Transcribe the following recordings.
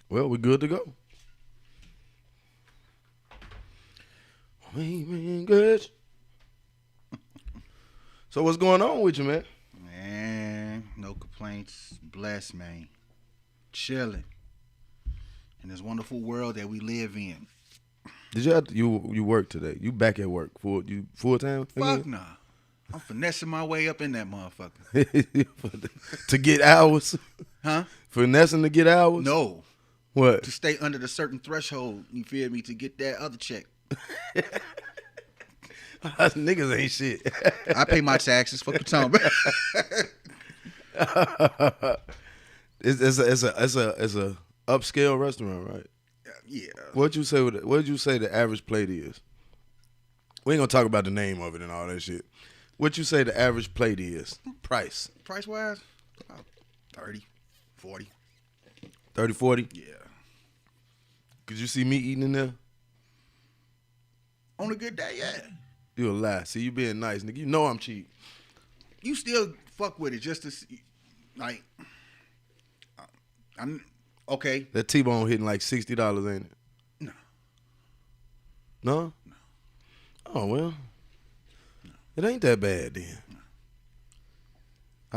Well, we're good to go. We been good. So what's going on with you, man? Man, no complaints. Blessed, man. Chilling in this wonderful world that we live in. Did you have to, you work today? You back at work full time? Fuck nah. I'm finessing my way up in that motherfucker. To get hours? Huh? Finessing to get hours? No. What? To stay under the certain threshold, you feel me, to get that other check. Niggas ain't shit. I pay my taxes. Fuck you talking about? It's a upscale restaurant, right? Yeah. What'd you say the average plate is? We ain't gonna talk about the name of it and all that shit. What'd you say the average plate is? Price. Price wise? About 30, 40. 30, 40? Yeah. Could you see me eating in there? On a good day, yeah. You a lie. See, you being nice, nigga. You know I'm cheap. You still fuck with it just to see, like, I'm okay. That T-bone hitting like $60, ain't it? No. No? No. Oh, well. No. It ain't that bad then. No.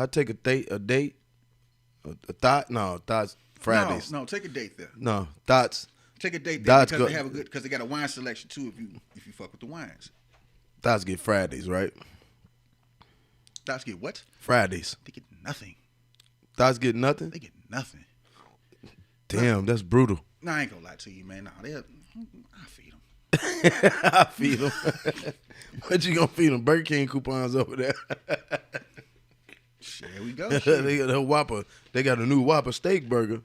I'd take a thoughts Fridays. No, take a date there. No, thoughts. Take a date there Thoughts because go- they have because they got a wine selection too if you fuck with the wines. Thoughts get Fridays, right? Thoughts get what? Fridays. They get nothing. Thoughts get nothing? They get nothing. Damn, that's brutal. No, I ain't gonna lie to you, man. No, I feed them. I feed them. What you gonna feed them? Burger King coupons over there. There we go. They got a Whopper. They got a new Whopper steak burger.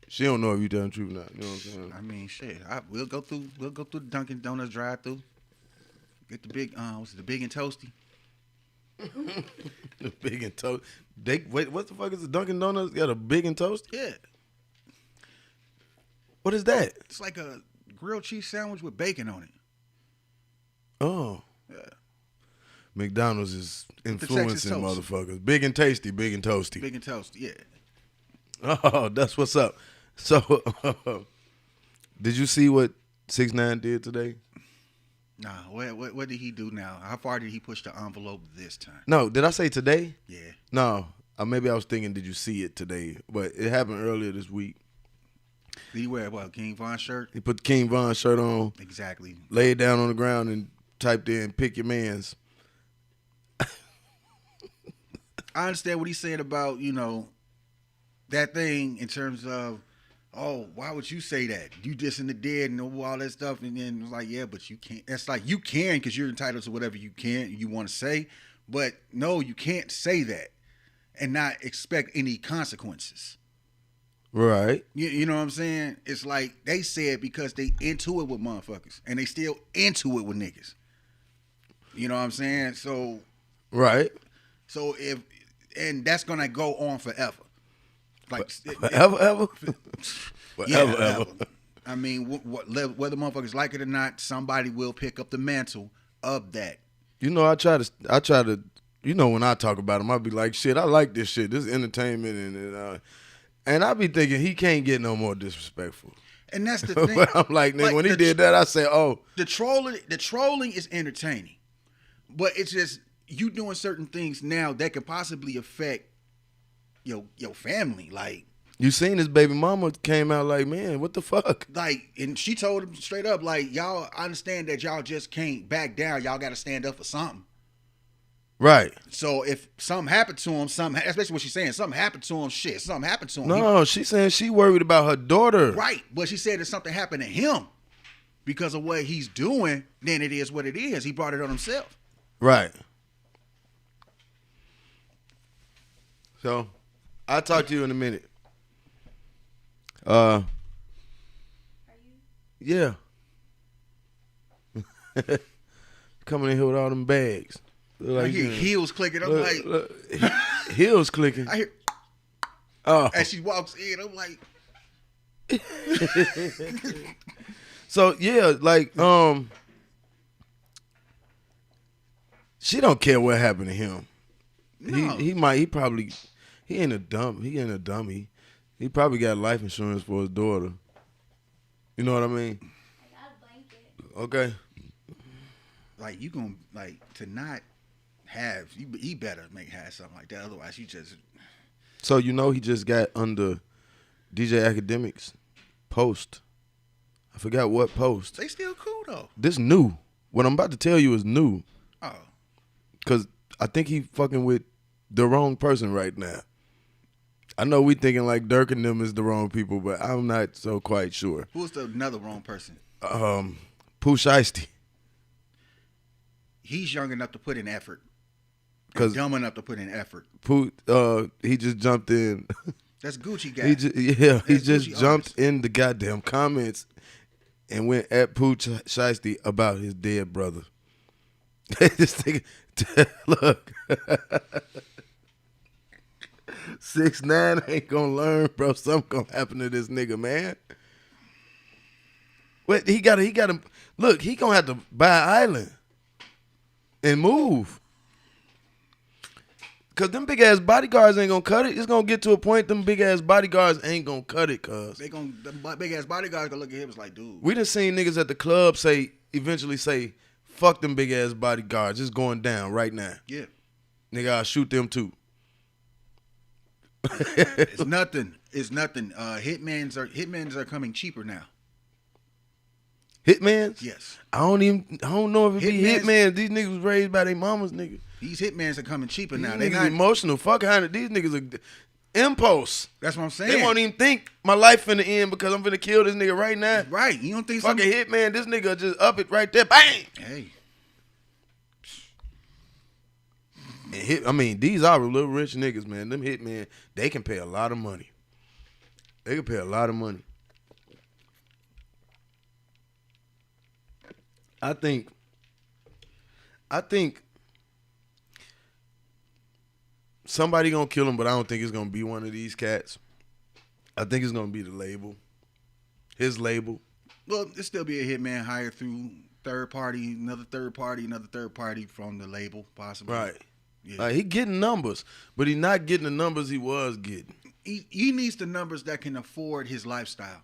She don't know if you telling the truth or not. You know what I'm saying? I mean, shit. We'll go through the Dunkin' Donuts drive-through. Get the big the big and toasty. The big and toast. Wait, what the fuck is the Dunkin' Donuts? Got a big and toast? Yeah. What is that? It's like a grilled cheese sandwich with bacon on it. Oh. Yeah. McDonald's is influencing toast. motherfuckers. Big and tasty, big and toasty. Big and toasty, yeah. Oh, that's what's up. So, did you see what 6ix9ine did today? Nah, what did he do now? How far did he push the envelope this time? No, did I say today? Yeah. No, maybe I was thinking, did you see it today? But it happened earlier this week. Did he wear what, King Von shirt? He put the King Von shirt on, Exactly. laid down on the ground, and typed in, pick your mans. I understand what he's saying about, that thing in terms of, oh, why would you say that? You dissing the dead and all that stuff. And then it was like, yeah, but you can't. That's like, you can because you're entitled to whatever you want to say. But no, you can't say that and not expect any consequences. Right. You know what I'm saying? It's like they said because they into it with motherfuckers and they still into it with niggas. You know what I'm saying? So, right. So and that's gonna go on forever. Like forever. Forever. I mean, whether motherfuckers like it or not, somebody will pick up the mantle of that. You know, I try to. You know, when I talk about him, I be like, shit, I like this shit. This is entertainment, and I be thinking he can't get no more disrespectful. And that's the thing. I'm like, nigga, when he did that, I said, oh, the trolling is entertaining, but it's just you doing certain things now that could possibly affect your family. Like, you seen his baby mama came out like, man, what the fuck? Like, and she told him straight up, like, y'all understand that y'all just can't back down. Y'all got to stand up for something. Right. So if something happened to him, especially what she's saying, something happened to him, something happened to him. No, she's saying she worried about her daughter. Right. But she said if something happened to him because of what he's doing, then it is what it is. He brought it on himself. Right. So, I'll talk to you in a minute. Are you? Yeah. Coming in here with all them bags. Like heels clicking. I'm like, heels clicking. I hear, oh. as she walks in, I'm like, so yeah, like she don't care what happened to him. no. He ain't a dummy. He probably got life insurance for his daughter. You know what I mean? Okay. Like you gonna like to not have you better have something like that. Otherwise, you just So he just got under DJ Academics post. I forgot what post. they still cool though. This new. What I'm about to tell you is new. Oh, Cause I think he fucking with the wrong person right now. I know we thinking like Dirk and them is the wrong people, but I'm not so quite sure. who's another wrong person? Pooh Shiesty. He's young enough to put in effort. Cause Dumb enough to put in effort. Pooh, he just jumped in. That's Gucci guy. He just Gucci jumped artist. in the goddamn comments and went at Pooh Shiesty about his dead brother. This nigga, look, 6ix9ine ain't gonna learn, bro. Something gonna happen to this nigga, man. Wait, he gotta look. He gonna have to buy an island and move. Cause them big ass bodyguards ain't gonna cut it. It's gonna get to a point them big ass bodyguards ain't gonna cut it. Cause The big ass bodyguards gonna look at him and like, dude. we done seen niggas at the club eventually say, fuck them big ass bodyguards. It's going down right now. Yeah. Nigga, I'll shoot them too. It's nothing. It's nothing. Hitmans are coming cheaper now. Hitmans? Yes. I don't know if it be Hitmans- hitmans. These niggas was raised by their mamas, nigga. These hitmans are coming cheaper These now. They niggas not. emotional. Fuck behind it. These niggas are impulse. That's what I'm saying. They won't even think my life finna end because I'm finna kill this nigga right now. Right. You don't think Fucking hitman, this nigga just up it right there. Bang! Hey. These are little rich niggas, man. Them hitmen, they can pay a lot of money. They can pay a lot of money. I think somebody gonna kill him, but I don't think it's gonna be one of these cats. I think it's gonna be the label. His label. Well, it still be a hitman hired through third party from the label, possibly. Right. Yeah. Like, he getting numbers, but he not getting the numbers he was getting. He needs the numbers that can afford his lifestyle.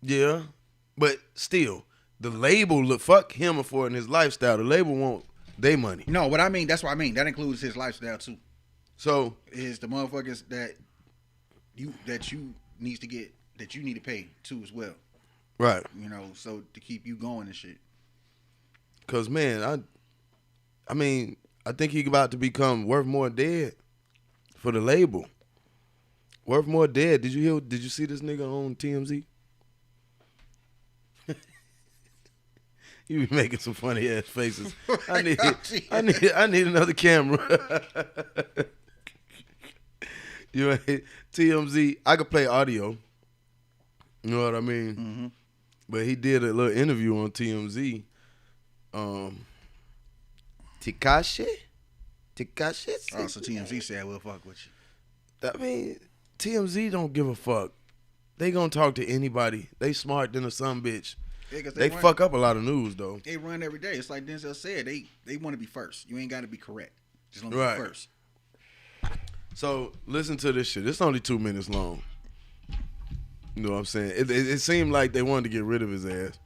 Yeah. But still, the label, look, fuck him affording his lifestyle. The label want their money. No, what I mean, that's what I mean. That includes his lifestyle too. So Is the motherfuckers that you need to pay too as well. right. You know, so to keep you going and shit. Cause man, I think he about to become worth more dead for the label. Worth more dead. Did you see this nigga on TMZ? You be making some funny ass faces. I need another camera. You ain't TMZ. I could play audio. You know what I mean? Mm-hmm. But he did a little interview on TMZ. Tekashi? Oh, so TMZ said we'll fuck with you. I mean, TMZ don't give a fuck. They gonna talk to anybody. They smart than a son bitch. Yeah, 'cause They fuck up a lot of news though. They run every day. It's like Denzel said. They want to be first. You ain't got to be correct. Just want Right. to be first. So listen to this shit. It's only 2 minutes long. You know what I'm saying? It seemed like they wanted to get rid of his ass.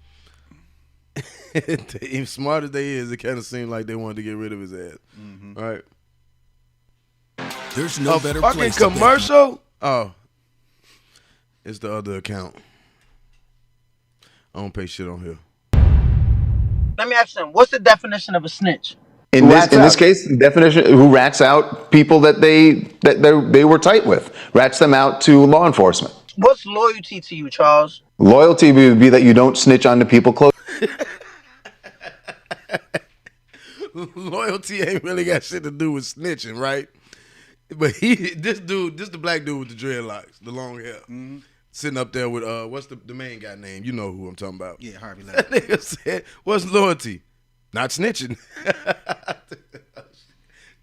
As smart as they is, it kind of seemed like they wanted to get rid of his ass. Mm-hmm. Right? There's no A better fucking place to commercial? Oh. It's the other account. I don't pay shit on here. Let me ask you, what's the definition of a snitch? In this case, the definition who rats out people that they were tight with, rats them out to law enforcement. What's loyalty to you, Charles? Loyalty would be that you don't snitch on the people close. Loyalty ain't really got shit to do with snitching, right? But this the black dude with the dreadlocks, the long hair, sitting up there with what's the main guy name? You know who I'm talking about? Yeah, Harvey That Levin. nigga said, "What's loyalty? Not snitching."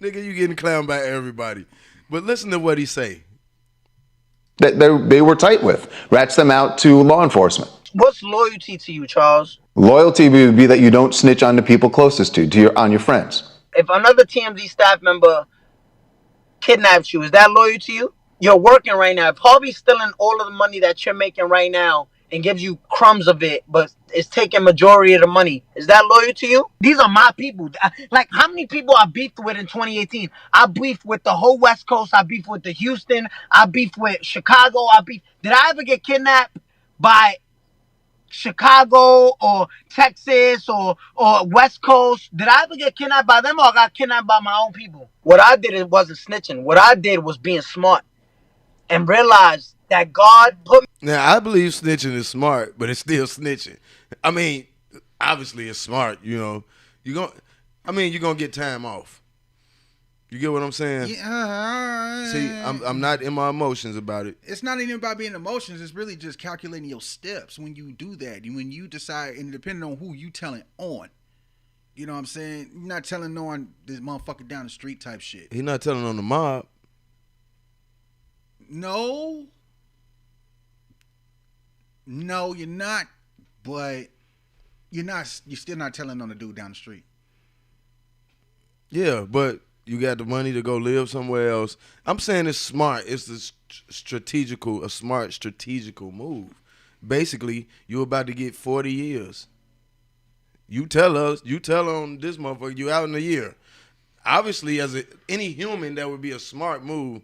Nigga, you getting clowned by everybody. But listen to what he say. That they were tight with, rats them out to law enforcement. What's loyalty to you, Charles? Loyalty would be that you don't snitch on the people closest on your friends. If another TMZ staff member kidnapped you, is that loyal to you? You're working right now. If Harvey's stealing all of the money that you're making right now and gives you crumbs of it, but it's taking majority of the money. Is that loyal to you? These are my people. Like, how many people I beefed with in 2018? I beefed with the whole West Coast. I beefed with the Houston. I beefed with Chicago. Did I ever get kidnapped by Chicago or Texas or West Coast? Did I ever get kidnapped by them, or I got kidnapped by my own people? What I did, it wasn't snitching. What I did was being smart and realize that God put me. Now I believe snitching is smart, but it's still snitching. I mean, obviously it's smart. You know, you're gonna get time off. You get what I'm saying? Yeah. See, I'm not in my emotions about it. It's not even about being emotions. It's really just calculating your steps when you do that. When you decide, and depending on who you telling on. You know what I'm saying? You're not telling on this motherfucker down the street type shit. He's not telling on the mob. No, you're not. But you're not. You're still not telling on the dude down the street. Yeah, but you got the money to go live somewhere else. I'm saying it's smart. It's a smart strategical move. Basically, you're about to get 40 years. You tell on this motherfucker, you out in a year. Obviously, as any human, that would be a smart move.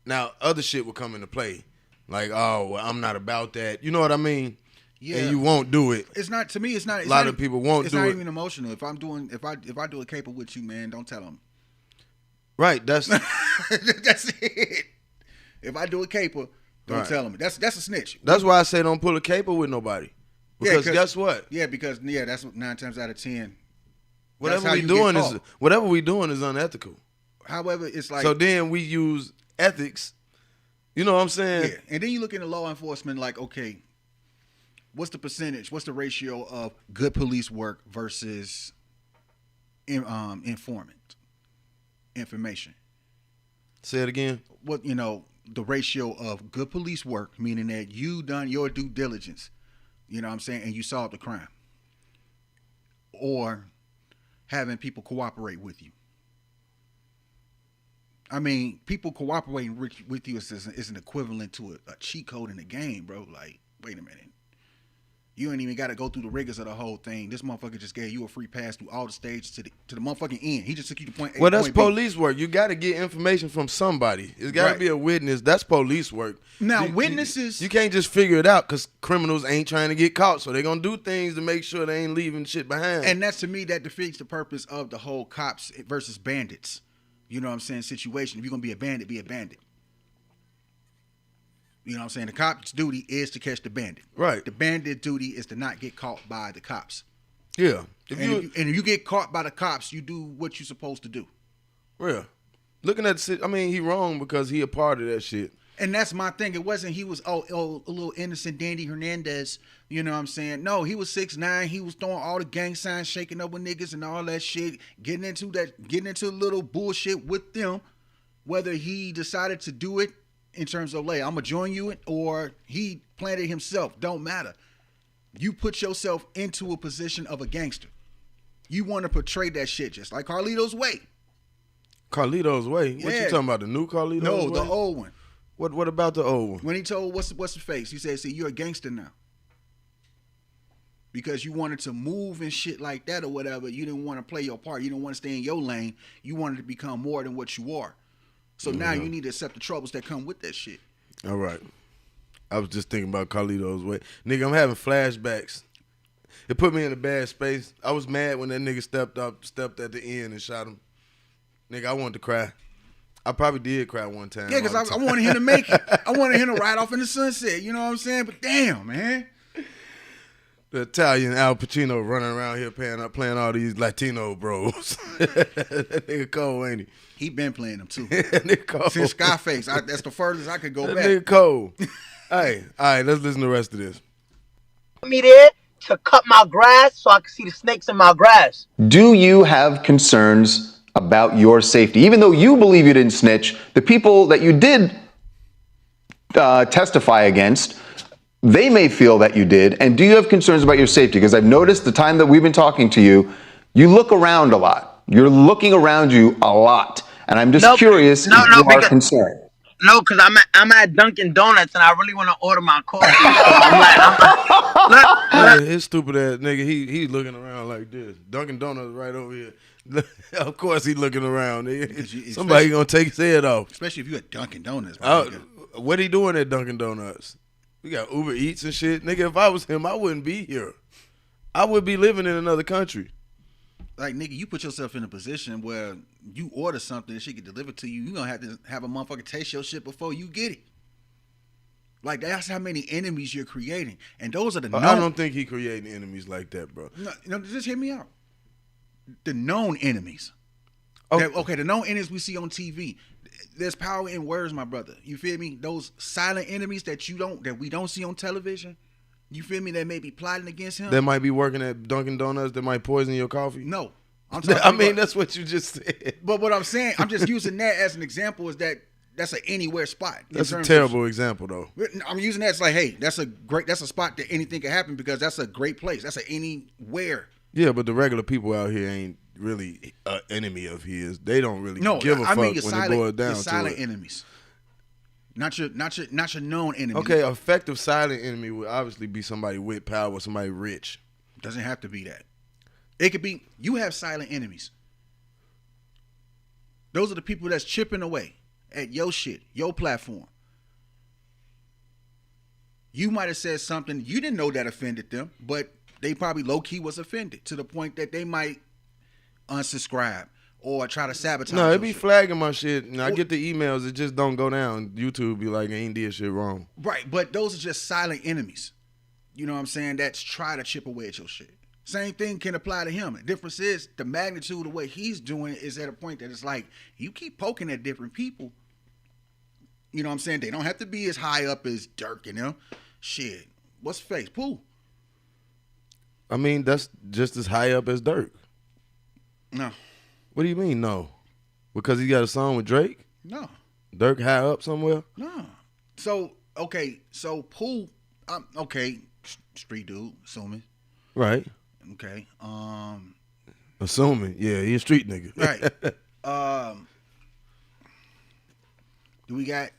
Now, other shit will come into play. Like, oh, well, I'm not about that. You know what I mean? Yeah. And you won't do it. It's not, to me, it's not. A lot of people won't do it. It's not even emotional. If I do a caper with you, man, don't tell them. Right, that's that's it. If I do a caper, don't tell them. That's a snitch. That's why I say don't pull a caper with nobody. Because guess what? Yeah, because that's 9 times out of 10. Whatever we doing is unethical. However, it's like, so then we use ethics. You know what I'm saying? Yeah, and then you look into law enforcement like, okay, what's the percentage? What's the ratio of good police work versus information? Say it again. What, the ratio of good police work, meaning that you done your due diligence, you know what I'm saying, and you solved the crime, or having people cooperate with you. I mean, people cooperating with you is an equivalent to a cheat code in the game, bro. Like, wait a minute. You ain't even got to go through the rigors of the whole thing. This motherfucker just gave you a free pass through all the stages to the motherfucking end. He just took you to point A. Well, that's police work. You got to get information from somebody. It's got to be a witness. That's police work. Now, witnesses... You can't just figure it out because criminals ain't trying to get caught. So they're going to do things to make sure they ain't leaving shit behind. And that's, to me, that defeats the purpose of the whole cops versus bandits. You know what I'm saying? Situation. If you're going to be a bandit, be a bandit. You know what I'm saying? The cop's duty is to catch the bandit. Right. The bandit duty is to not get caught by the cops. Yeah. If you get caught by the cops, you do what you're supposed to do. Yeah. Looking at he wrong because he a part of that shit. And that's my thing. It wasn't he was a little innocent Dandy Hernandez. You know what I'm saying? No, he was 6'9". He was throwing all the gang signs, shaking up with niggas and all that shit, getting into a little bullshit with them. Whether he decided to do it in terms of, I'm gonna join you, or he planned it himself, don't matter. You put yourself into a position of a gangster. You want to portray that shit just like Carlito's Way. Carlito's Way? Yeah. What you talking about? The new Carlito's Way? No, the old one. What about the old one? When he told what's the face, he said, "See, you're a gangster now." Because you wanted to move and shit like that or whatever. You didn't want to play your part. You didn't want to stay in your lane. You wanted to become more than what you are. So now you need to accept the troubles that come with that shit. All right. I was just thinking about Carlito's Way. Nigga, I'm having flashbacks. It put me in a bad space. I was mad when that nigga stepped at the end and shot him. Nigga, I wanted to cry. I probably did cry one time. Yeah, because I wanted him to make it. I wanted him to ride off in the sunset. You know what I'm saying? But damn, man. The Italian Al Pacino running around here playing all these Latino bros. That nigga cold, ain't he? He been playing them too. Nigga cold. Since Scarface. That's the furthest I could go back. Nigga cold. Hey, all right, let's listen to the rest of this. Me there to cut my grass so I can see the snakes in my grass. Do you have concerns about your safety? Even though you believe you didn't snitch, the people that you did testify against, they may feel that you did. And do you have concerns about your safety? Because I've noticed the time that we've been talking to you, you look around a lot. You're looking around you a lot. And I'm just curious if you are concerned. No, because I'm at Dunkin' Donuts and I really want to order my coffee. So I'm His stupid ass nigga, he looking around like this. Dunkin' Donuts right over here. Of course he looking around. Nigga. Somebody gonna take his head off. Especially if you at Dunkin' Donuts. What he doing at Dunkin' Donuts? We got Uber Eats and shit. Nigga, if I was him, I wouldn't be here. I would be living in another country. Like, nigga, you put yourself in a position where you order something and shit get delivered to you. You gonna have to have a motherfucker taste your shit before you get it. Like, that's how many enemies you're creating. And those are the known. I don't think he creating enemies like that, bro. No, just hear me out. The known enemies. Okay. The known enemies we see on TV. There's power in words, my brother. You feel me? Those silent enemies that we don't see on television. You feel me? That may be plotting against him. That might be working at Dunkin' Donuts. That might poison your coffee. No, that's what you just said. But what I'm saying, I'm just using that as an example. Is that's an anywhere spot. That's a terrible example, though. I'm using that as like, hey, that's a spot that anything can happen because that's a great place. That's an anywhere. Yeah, but the regular people out here ain't really an enemy of his. They don't really give a fuck when it boils down to silent it. enemies. Not your known enemies. Okay, effective silent enemy would obviously be somebody with power, somebody rich. Doesn't have to be that. It could be you have silent enemies. Those are the people that's chipping away at your shit, your platform. You might have said something you didn't know that offended them, but they probably low-key was offended to the point that they might unsubscribe or try to sabotage. No, it be flagging my shit, and I get the emails. It just don't go down. YouTube be like, I ain't did shit wrong. Right, but those are just silent enemies. You know what I'm saying? That's try to chip away at your shit. Same thing can apply to him. The difference is the magnitude of what he's doing is at a point that it's like, you keep poking at different people. You know what I'm saying? They don't have to be as high up as Dirk and them. Shit. What's face? Pooh. I mean, that's just as high up as Dirk. No. What do you mean, no? Because he got a song with Drake? No. Dirk high up somewhere? No. So Pooh, street dude, assuming. Right. Okay. Assuming. Yeah, he a street nigga. Right. Do we got,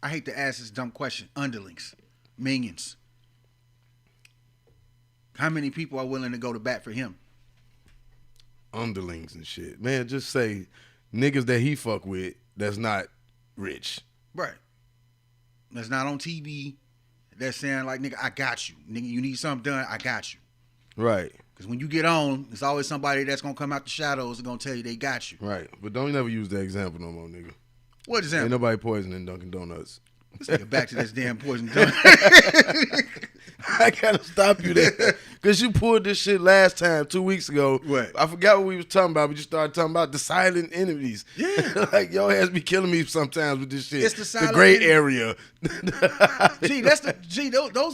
I hate to ask this dumb question, underlings, minions. How many people are willing to go to bat for him? Underlings and shit. Man, just say niggas that he fuck with that's not rich. Right. That's not on TV. That's saying like, nigga, I got you. Nigga, you need something done, I got you. Right. Because when you get on, there's always somebody that's going to come out the shadows and going to tell you they got you. Right. But don't never use that example no more, nigga. What example? Ain't nobody poisoning Dunkin' Donuts. Let's get back to this damn poison donut. I gotta stop you there. Because you pulled this shit last time, 2 weeks ago. What? I forgot what we was talking about, but you started talking about the silent enemies. Yeah. Like, your ass be killing me sometimes with this shit. It's the silent gray enemy. area. Those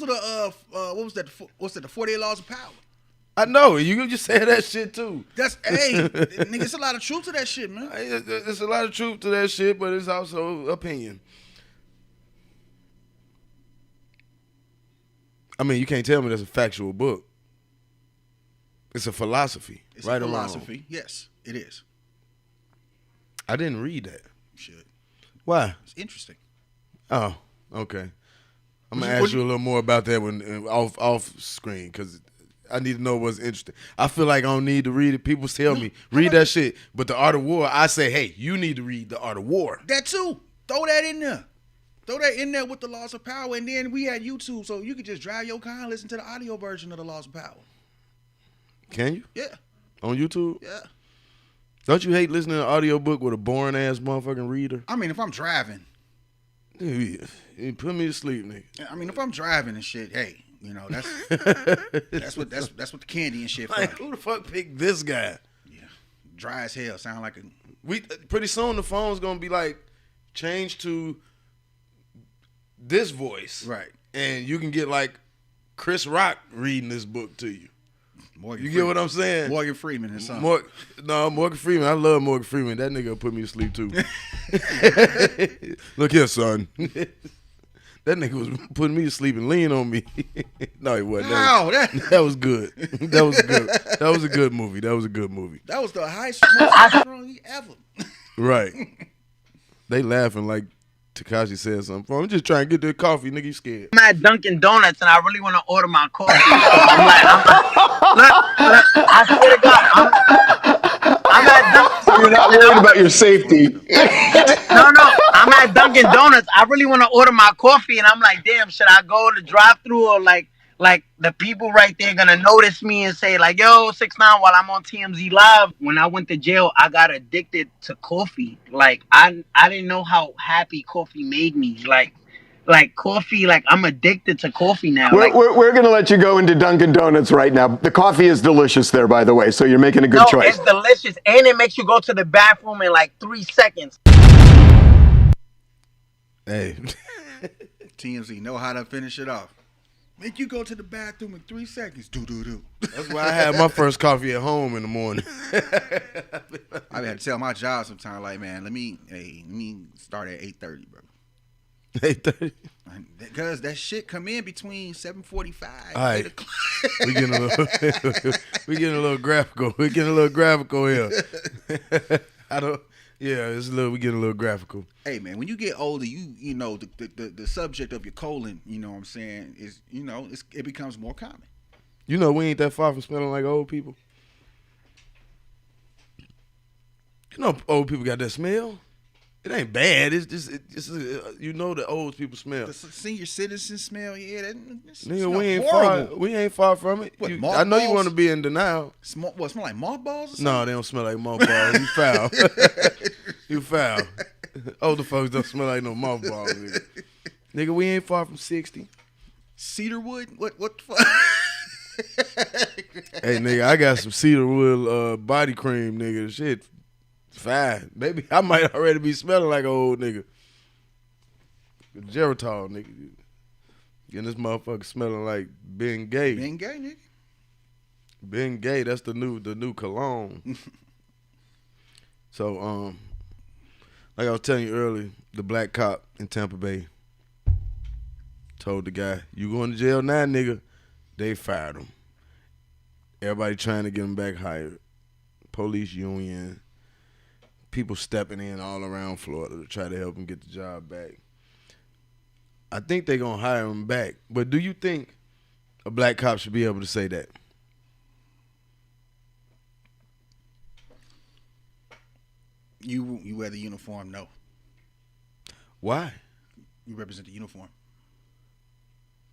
are the, what was that? What's that, the 48 Laws of Power? I know. You can just say that shit, too. That's, hey, nigga, it's a lot of truth to that shit, man. There's a lot of truth to that shit, but it's also opinion. I mean, you can't tell me that's a factual book. It's a philosophy. It's right a or wrong. philosophy. Yes, it is. I didn't read that. You should. Why? It's interesting. Oh, okay. I'm going to ask you a little more about that when off screen because I need to know what's interesting. I feel like I don't need to read it. People tell me, read that shit. But The Art of War, I say, hey, you need to read The Art of War. That too. Throw that in there. Throw that in there with the Laws of Power, and then we had YouTube, so you could just drive your car and listen to the audio version of the Laws of Power. Can you? Yeah. On YouTube? Yeah. Don't you hate listening to an audiobook with a boring ass motherfucking reader? I mean, if I'm driving. Dude, you put me to sleep, nigga. I mean, if I'm driving and shit, hey, you know, that's what the candy and shit for. Like, who the fuck picked this guy? Yeah. Dry as hell. Sound like a pretty soon the phone's gonna be like changed to this voice. Right. And you can get like Chris Rock reading this book to you. Morgan You Freeman. get what I'm saying? Morgan Freeman and something. Morgan Freeman. I love Morgan Freeman. That nigga will put me to sleep too. Look here, son. That nigga was putting me to sleep and leaning on me. No, he wasn't. That was good. That was good. That was a good movie. That was a good movie. That was the highest most strong ever. Right. They laughing like Tekashi said something for him. I'm just trying to get the coffee, nigga. You scared? I'm at Dunkin' Donuts and I really want to order my coffee. So I'm like, look, I swear to God, I'm at Dunkin'. So you're not worried about your safety. No, I'm at Dunkin' Donuts. I really want to order my coffee, and I'm like, damn, should I go to drive-through or like the people right there gonna notice me and say like, yo, 6ix9ine while I'm on TMZ Live. When I went to jail, I got addicted to coffee. Like I didn't know how happy coffee made me. Like coffee, like I'm addicted to coffee now. We're going to let you go into Dunkin' Donuts right now. The coffee is delicious there, by the way, so you're making a good choice. It's delicious, and it makes you go to the bathroom in like 3 seconds. Hey. TMZ know how to finish it off. Make you go to the bathroom in 3 seconds. Do. That's why I had my first coffee at home in the morning. I had to tell my job sometimes, like, man, let me start at 8:30, bro. 8:30. Because that shit come in between 7:45. All right. 8 o'clock. we getting a little graphical. We getting a little graphical here. We getting a little graphical. Hey man, when you get older, you know the subject of your colon, you know what I'm saying, is it becomes more common. You know we ain't that far from smelling like old people. You know old people got that smell. It ain't bad. It's just you know the old people smell. The senior citizen smell, yeah. Nigga, we ain't far from it. What, I know you want to be in denial. Smell like mothballs? Or something? No, they don't smell like mothballs. You foul. You foul. Older folks don't smell like no mothballs. Nigga. Nigga, we ain't far from 60. Cedarwood? What the fuck? Hey, nigga, I got some cedarwood body cream, nigga. Shit, fine. Maybe I might already be smelling like an old nigga. Geritol, nigga. Getting this motherfucker smelling like Ben Gay. Ben Gay, nigga. Ben Gay, that's the new cologne. So, like I was telling you earlier, the black cop in Tampa Bay told the guy, "You going to jail now, nigga?" They fired him. Everybody trying to get him back hired. Police union, people stepping in all around Florida to try to help him get the job back. I think they're going to hire him back. But do you think a black cop should be able to say that? You wear the uniform, no. Why? You represent the uniform.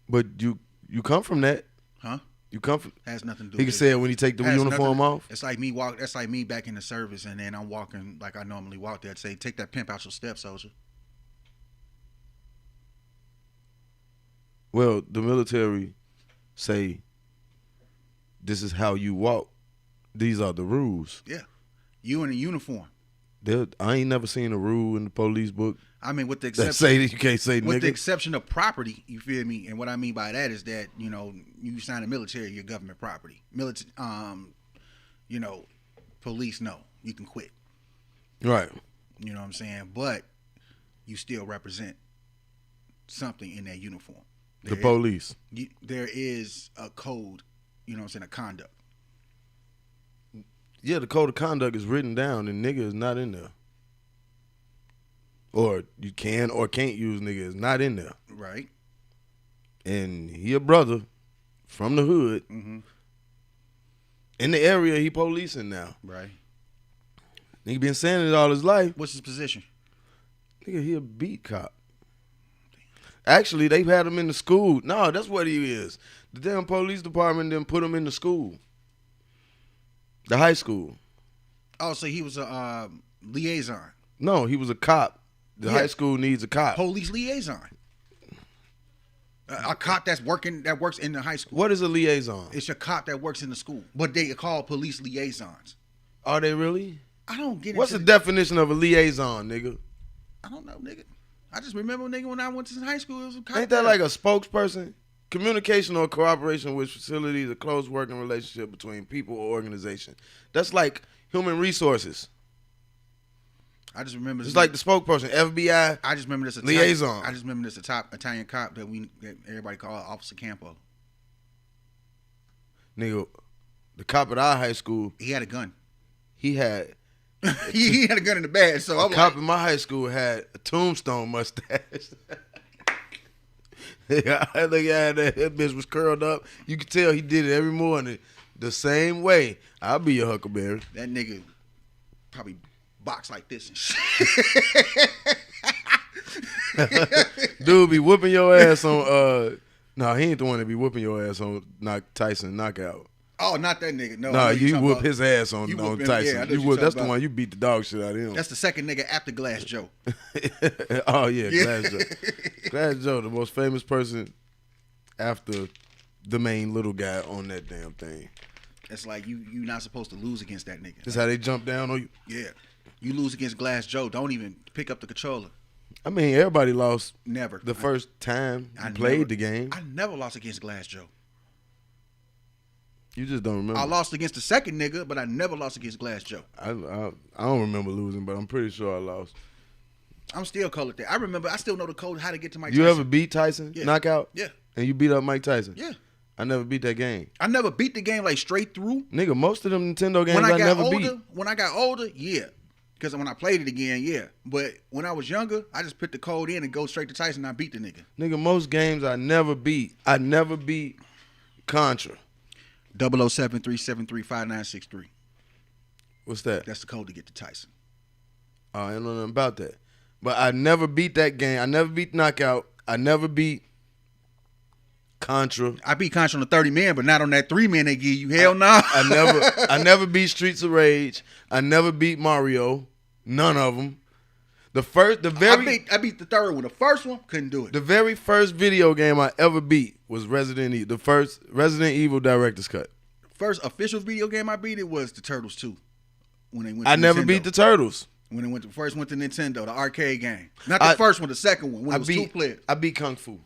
But you come from that. Huh? You come from. Has nothing to do He with can say it when he take the uniform off. It's like me that's like me back in the service, and then I'm walking like I normally walk there. I'd say, take that pimp out your step, soldier. Well, the military say this is how you walk. These are the rules. Yeah. You in a uniform. I ain't never seen a rule in the police book. I mean, with the exception, that say that you can't say nigga. With the exception of property, you feel me? And what I mean by that is that, you sign the military, you're government property. Police, no, you can quit. Right. You know what I'm saying? But you still represent something in that uniform. Police. There is a code, you know what I'm saying, a conduct. Yeah, the code of conduct is written down and nigga is not in there. Or you can or can't use nigga is not in there. Right. And he a brother from the hood. Mm-hmm. In the area he policing now. Right. Nigga been saying it all his life. What's his position? Nigga, he a beat cop. Actually, they've had him in the school. No, that's what he is. The damn police department didn't put him in the school. The high school. Oh, so he was a liaison. No, he was a cop. The high school needs a cop. Police liaison. A cop that works in the high school. What is a liaison? It's a cop that works in the school, but they call police liaisons. Are they really? I don't get it. What's the definition of a liaison, nigga? I don't know, nigga. I just remember, nigga, when I went to high school, it was a cop. Ain't that like a spokesperson? Communication or cooperation with facilities, a close working relationship between people or organization. That's like human resources. I just remember it's like the spokesperson, FBI. I just remember this liaison. I just remember this a top Italian cop that everybody called Officer Campo. Nigga, the cop at our high school. He had a gun. He had he had a gun in the bag, so A I'm cop like, in my high school had a tombstone mustache. Yeah, that nigga had that bitch was curled up. You could tell he did it every morning the same way. I'll be your Huckleberry. that nigga probably box like this and shit. Dude be whooping your ass on no, he ain't the one that be whooping your ass on Tyson knockout. Oh, not that nigga. No, I No, know you talking whoop about- his ass on you whoop him, Tyson. yeah, I know You what you whoop, that's the talking one you beat the dog shit out of him. That's the second nigga after Glass Joe. Oh yeah, Glass Joe. Glass Joe, the most famous person after the main little guy on that damn thing. It's like you not supposed to lose against that nigga. That's how they jump down on you. Yeah. You lose against Glass Joe, don't even pick up the controller. I mean, everybody lost Never. the first time you I played never- the game. I never lost against Glass Joe. You just don't remember. I lost against the second nigga, but I never lost against Glass Joe. I don't remember losing, but I'm pretty sure I lost. I'm still colored there. I still know the code how to get to Mike You Tyson. ever beat Tyson? Yeah. Knockout? Yeah. And you beat up Mike Tyson? Yeah. I never beat that game. I never beat the game like straight through. Nigga, most of them Nintendo games When I got never older, beat. when I got older, yeah. Because when I played it again, yeah. But when I was younger, I just put the code in and go straight to Tyson and I beat the nigga. Nigga, most games I never beat. I never beat Contra. 007-373-5963. What's that? That's the code to get to Tyson. Oh, I don't know nothing about that. But I never beat that game. I never beat Knockout. I never beat Contra. I beat Contra on the 30-man, but not on that 3-man they give you. Hell no. I never beat Streets of Rage. I never beat Mario. None of them. I beat the third one. The first one, couldn't do it. The very first video game I ever beat was Resident Evil. The first Resident Evil Director's Cut. First official video game I beat it was the Turtles 2. When they went to I never Nintendo. beat the Turtles. When they first went to Nintendo, the arcade game. Not the first one, the second one. When it was two players. I beat Kung Fu.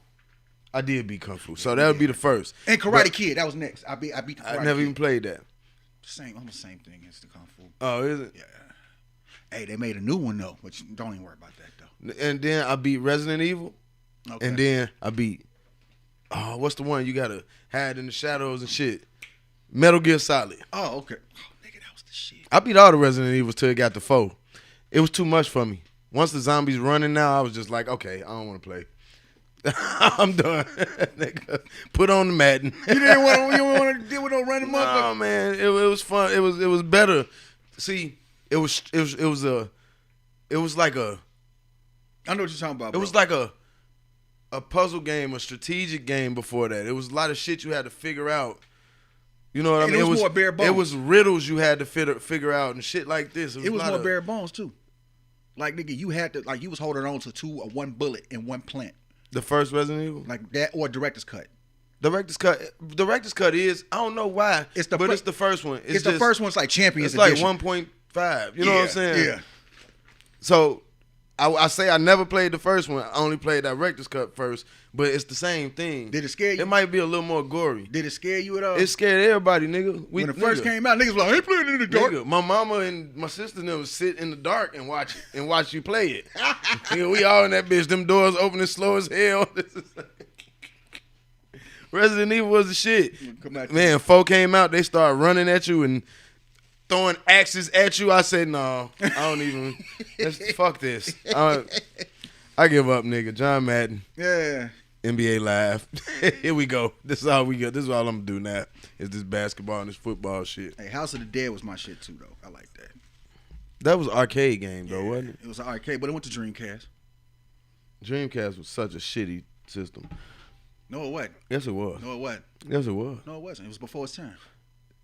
I did beat Kung Fu. So that would be the first. And Karate Kid, that was next. I beat the Karate I never Kid. even played that. Almost the same thing as the Kung Fu. Oh, is it? Yeah. Hey, they made a new one though, but don't even worry about that though. And then I beat Resident Evil. Okay. And then I beat, what's the one you gotta hide in the shadows and shit? Metal Gear Solid. Oh, okay. Oh, nigga, that was the shit. I beat all the Resident Evils till it got to 4. It was too much for me. Once the zombies running now, I was just like, okay, I don't want to play. I'm done. Nigga, put on the Madden. You didn't want to deal with no random Oh motherfucker. man, it was fun. It was better. See, it was like a. I know what you're talking about. It Bro. was like a puzzle game, a strategic game before that. It was a lot of shit you had to figure out. You know what I mean? It was more bare bones. It was riddles you had to figure out and shit like this. It was more bare bones too. Like nigga, you had to you was holding on to one bullet in one plant. The first Resident Evil? Like that or director's cut. Director's cut is, I don't know why, it's the first one. It's the first one. It's like Champions It's like Edition. 1.5. You know what I'm saying? Yeah. So I say I never played the first one. I only played Director's Cut first, but it's the same thing. Did it scare you? It might be a little more gory. Did it scare you at all? It scared everybody, nigga. When it first came out, niggas was like, I ain't playing it in the dark. Nigga, my mama and my sister never sit in the dark and watch you play it. Nigga, we all in that bitch. Them doors opening slow as hell. Resident Evil was the shit. Man, 4 came out, they started running at you and throwing axes at you. I said, no, I don't even. Fuck this. I give up, nigga. John Madden. Yeah. NBA Live. Here we go. This is all we got. This is all I'm gonna do now. Is this basketball and this football shit. Hey, House of the Dead was my shit too, though. I like that. That was an arcade game, though, wasn't it? It was an arcade, but it went to Dreamcast. Dreamcast was such a shitty system. No, it wasn't. Yes, it was. No, it wasn't. Yes, it was. No, it wasn't. It was before its time.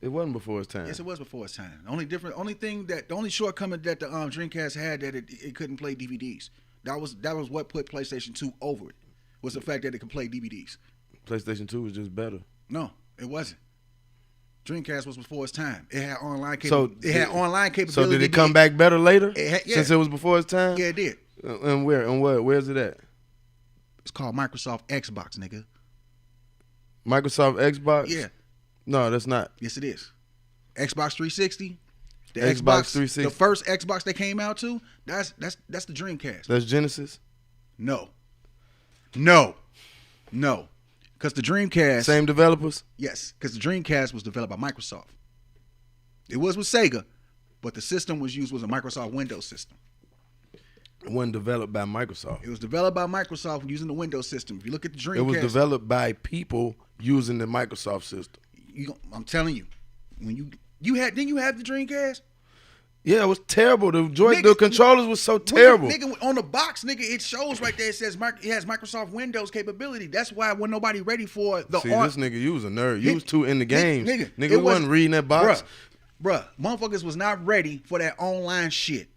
It wasn't before its time. Yes, it was before its time. The only shortcoming that the Dreamcast had that it couldn't play DVDs. That was what put PlayStation 2 over it. Was the fact that it could play DVDs. PlayStation 2 was just better. No, it wasn't. Dreamcast was before its time. It had online capability. So did it come back better later? Yeah. Since it was before its time? Yeah, it did. And where? And what? Where's it at? It's called Microsoft Xbox, nigga. Microsoft Xbox? Yeah. No, that's not. Yes, it is. Xbox 360. The Xbox 360. The first Xbox that came out to, that's the Dreamcast. That's Genesis? No. Because the Dreamcast. Same developers? Yes, because the Dreamcast was developed by Microsoft. It was with Sega, but the system was used was a Microsoft Windows system. It wasn't developed by Microsoft. It was developed by Microsoft using the Windows system. If you look at the Dreamcast, It was developed by people using the Microsoft system. I'm telling you, when you had didn't you have the Dreamcast? Yeah, it was terrible. The controllers was so terrible. Nigga, on the box, nigga, it shows right there. It says it has Microsoft Windows capability. That's why when nobody ready for the See, this nigga, you was a nerd. You was too in the games. Nigga wasn't reading that box. Bruh, motherfuckers was not ready for that online shit.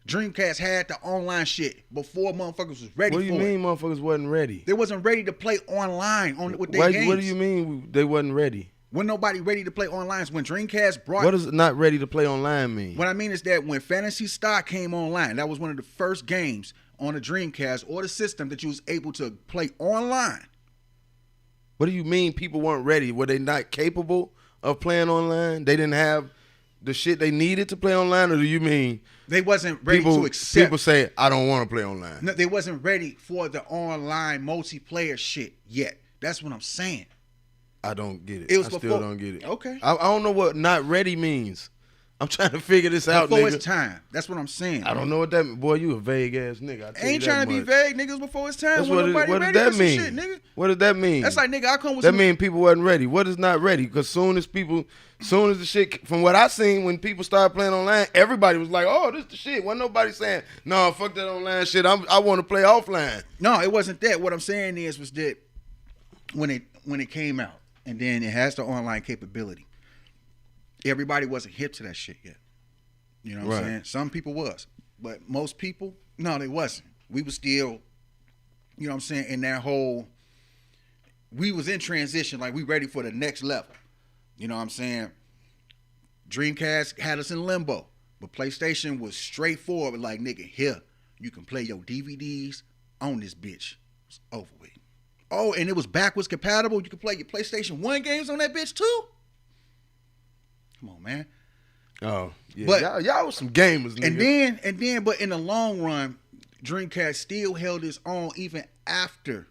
Dreamcast had the online shit before motherfuckers was ready for it. What do you mean motherfuckers wasn't ready? They wasn't ready to play online with their games. What do you mean they wasn't ready? When nobody ready to play online, when Dreamcast brought... What does not ready to play online mean? What I mean is that when Phantasy Star came online, that was one of the first games on the Dreamcast or the system that you was able to play online. What do you mean people weren't ready? Were they not capable of playing online? They didn't have the shit they needed to play online? Or do you mean... They wasn't ready to accept... People say, I don't want to play online. No, they wasn't ready for the online multiplayer shit yet. That's what I'm saying. I don't get it. It was still don't get it. Okay. I don't know what not ready means. I'm trying to figure this out, before nigga. its time. That's what I'm saying. I don't know what that means. Boy, you a vague ass nigga. I ain't trying to be vague, niggas. Before its time. That's what does that mean? Shit, nigga. What does that mean? That's like, nigga, I come with that mean people wasn't ready. What is not ready? Because soon as the shit, from what I seen, when people started playing online, everybody was like, oh, this the shit. Wasn't nobody saying, no, fuck that online shit. I want to play offline. No, it wasn't that. What I'm saying was that when it came out, and then it has the online capability, everybody wasn't hip to that shit yet. You know what I'm saying? Some people was. But most people, no, they wasn't. We was still, you know what I'm saying, in that whole, we was in transition, like we ready for the next level. You know what I'm saying? Dreamcast had us in limbo. But PlayStation was straightforward, like, nigga, here, you can play your DVDs on this bitch. It's over with. Oh, and it was backwards compatible. You could play your PlayStation 1 games on that bitch too? Come on, man. Oh, yeah. But, y'all was some gamers, nigga. And then, but in the long run, Dreamcast still held its own even after,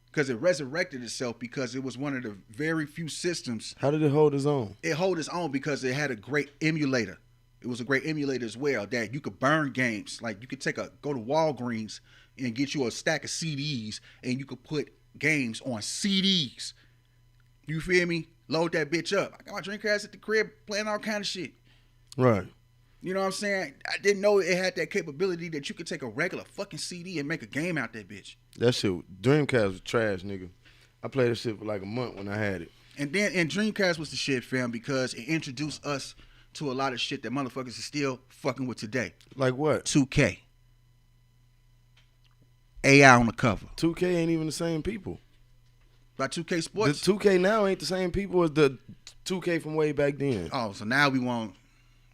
because it resurrected itself because it was one of the very few systems. How did it hold its own? It held its own because it had a great emulator. It was a great emulator as well, that you could burn games. Like, you could go to Walgreens and get you a stack of CDs, and you could put games on CDs. You feel me? Load that bitch up. I got my Dreamcast at the crib playing all kind of shit. Right. You know what I'm saying? I didn't know it had that capability that you could take a regular fucking CD and make a game out that bitch. That shit, Dreamcast was trash, nigga. I played that shit for like a month when I had it. And Dreamcast was the shit, fam, because it introduced us to a lot of shit that motherfuckers are still fucking with today. Like what? 2K. AI on the cover. 2K ain't even the same people. By 2K Sports? The 2K now ain't the same people as the 2K from way back then. Oh, so now we want...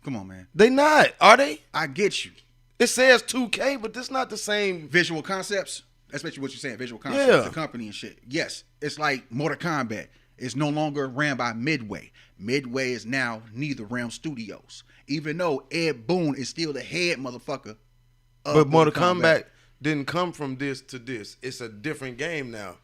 Come on, man. They not, are they? I get you. It says 2K, but this not the same. Visual Concepts? That's what you're saying, Visual Concepts, Yeah. the company and shit. Yes, it's like Mortal Kombat. It's no longer ran by Midway. Midway is now NetherRealm Studios. Even though Ed Boon is still the head motherfucker of But Mortal Kombat didn't come from this to this. It's a different game now.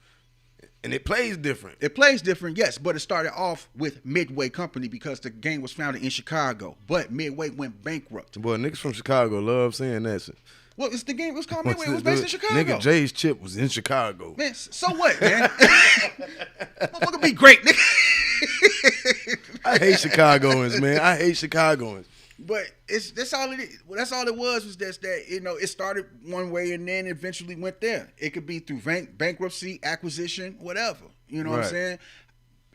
And it plays different. It plays different, yes, but it started off with Midway Company because the game was founded in Chicago. But Midway went bankrupt. Boy, niggas from Chicago love saying that shit. Well, it's the game. It was called Midway. It was based in Chicago. Nigga, Jay's Chip was in Chicago. Man, so what, man? Motherfucker be great, nigga. I hate Chicagoans, man. I hate Chicagoans. But that's all it is. Well, that's all it was just that, you know, it started one way and then eventually went there. It could be through bankruptcy, acquisition, whatever. You know what I'm saying?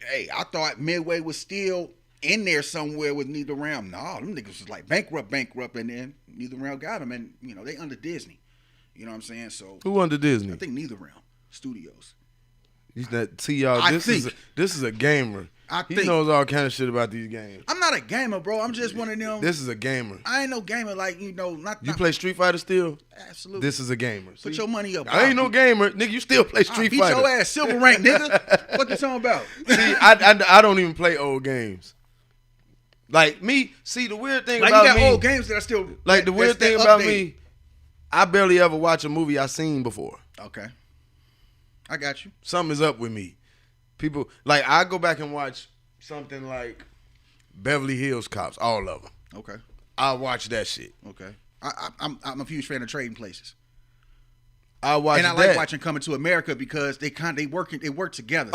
Hey, I thought Midway was still in there somewhere with NetherRealm. No, them niggas was like bankrupt, and then NetherRealm got them, and you know they under Disney. You know what I'm saying? So who under Disney? I think NetherRealm Studios. See y'all. This is a gamer. He knows all kind of shit about these games. I'm not a gamer, bro. I'm just one of them. This is a gamer. I ain't no gamer, like, you know. You play Street Fighter still? Absolutely. This is a gamer. Put your money up. I ain't no gamer, nigga. You still play Street Fighter? Beat your ass, silver rank, nigga. What you talking about? See, I don't even play old games. Like me, see the weird thing like about me. You got old games that are still. Like the weird thing about me, I barely ever watch a movie I seen before. Okay. I got you. Something is up with me. People like I go back and watch something like Beverly Hills Cops, all of them. Okay. I watch that shit. Okay. I'm a huge fan of Trading Places. I watch that. And I like watching Coming to America because they work together.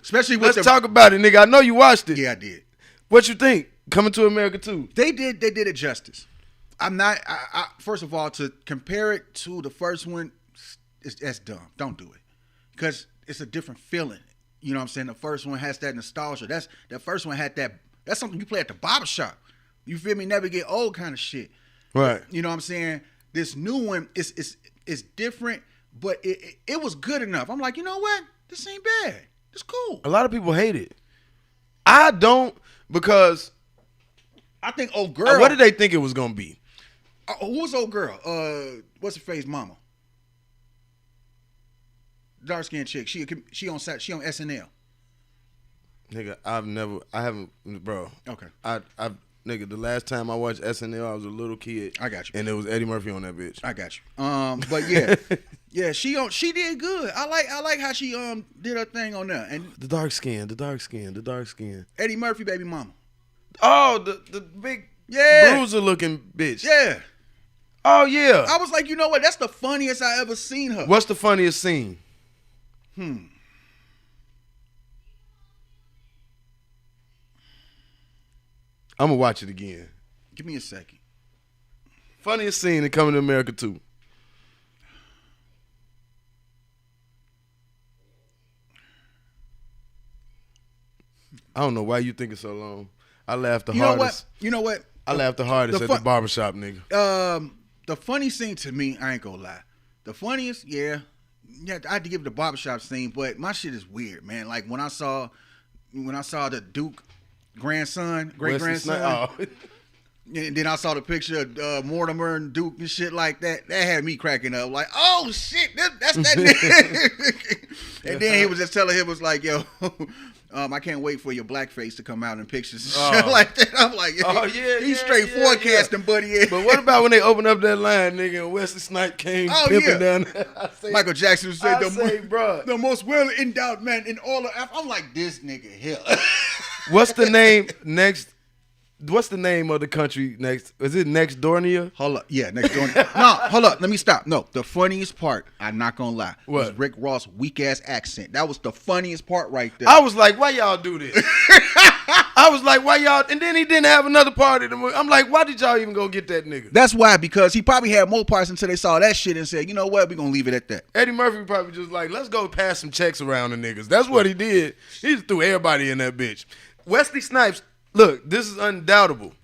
Especially with let's talk about it, nigga. I know you watched it. Yeah, I did. What you think? Coming to America too. They did it justice. I'm not. First of all, to compare it to the first one, that's dumb. Don't do it because it's a different feeling. You know what I'm saying? The first one has that nostalgia. That first one had that. That's something you play at the barbershop. You feel me? Never get old kind of shit. Right. You know what I'm saying? This new one is different, but it was good enough. I'm like, you know what? This ain't bad. It's cool. A lot of people hate it. I don't, because I think old girl. what did they think it was gonna be? Who was old girl? What's her face? Mama. Dark skinned chick. She on SNL. Nigga, I haven't, bro. Okay. Nigga, the last time I watched SNL, I was a little kid. I got you. And it was Eddie Murphy on that bitch. I got you. But yeah, yeah, she did good. I like how she did her thing on there. And The dark skin. Eddie Murphy, baby mama. Oh, the big bruiser looking bitch. Yeah. Oh yeah. I was like, you know what? That's the funniest I ever seen her. What's the funniest scene? I'm gonna watch it again. Give me a second. Funniest scene in Coming to America 2. I don't know why you think it's so long. I laughed the hardest. You know what? I laughed the hardest at the barbershop, nigga. The funny scene to me, I ain't gonna lie. The funniest, yeah, I had to give it the barbershop scene, but my shit is weird, man. Like when I saw the Duke great grandson. And then I saw the picture of Mortimer and Duke and shit like that. That had me cracking up. Like, oh shit, that's that nigga. And then he was just telling him, was like, yo, I can't wait for your blackface to come out in pictures and shit like that. I'm like, he's straight forecasting, buddy. But what about when they open up that line, nigga, and Wesley Snipes came pimping down there? Michael Jackson said, the most well-endowed man in all of Africa. I'm like, this nigga here. What's the name next? What's the name of the country next? Is it next door near? Hold up. Yeah, next door near. No, hold up. Let me stop. No, the funniest part, I'm not going to lie, was Rick Ross' weak-ass accent. That was the funniest part right there. I was like, why y'all do this? I was like, why y'all? And then he didn't have another part of the movie. I'm like, why did y'all even go get that nigga? That's why, because he probably had more parts until they saw that shit and said, you know what, we're going to leave it at that. Eddie Murphy probably just like, let's go pass some checks around the niggas. That's what he did. He just threw everybody in that bitch. Wesley Snipes, look, this is undoubtable.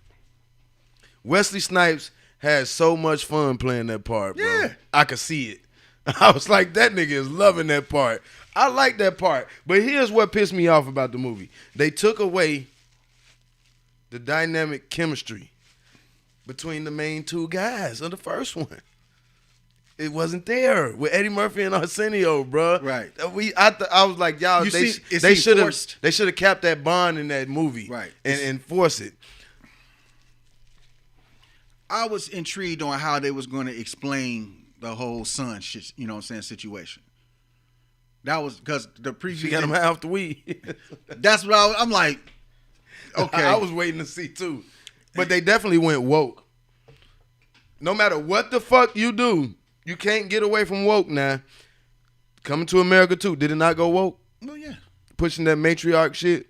Wesley Snipes had so much fun playing that part, bro. Yeah. I could see it. I was like, that nigga is loving that part. I like that part. But here's what pissed me off about the movie. They took away the dynamic chemistry between the main two guys of the first one. It wasn't there with Eddie Murphy and Arsenio, bro. Right. I was like, y'all, they should have kept that bond in that movie, right, and force it. I was intrigued on how they was going to explain the whole son shit, you know what I'm saying, situation. That was because the previous. She got him half the weed. That's what I'm like. Okay, I was waiting to see too, but they definitely went woke. No matter what the fuck you do, you can't get away from woke now. Coming to America too. Did it not go woke? Oh yeah. Pushing that matriarch shit.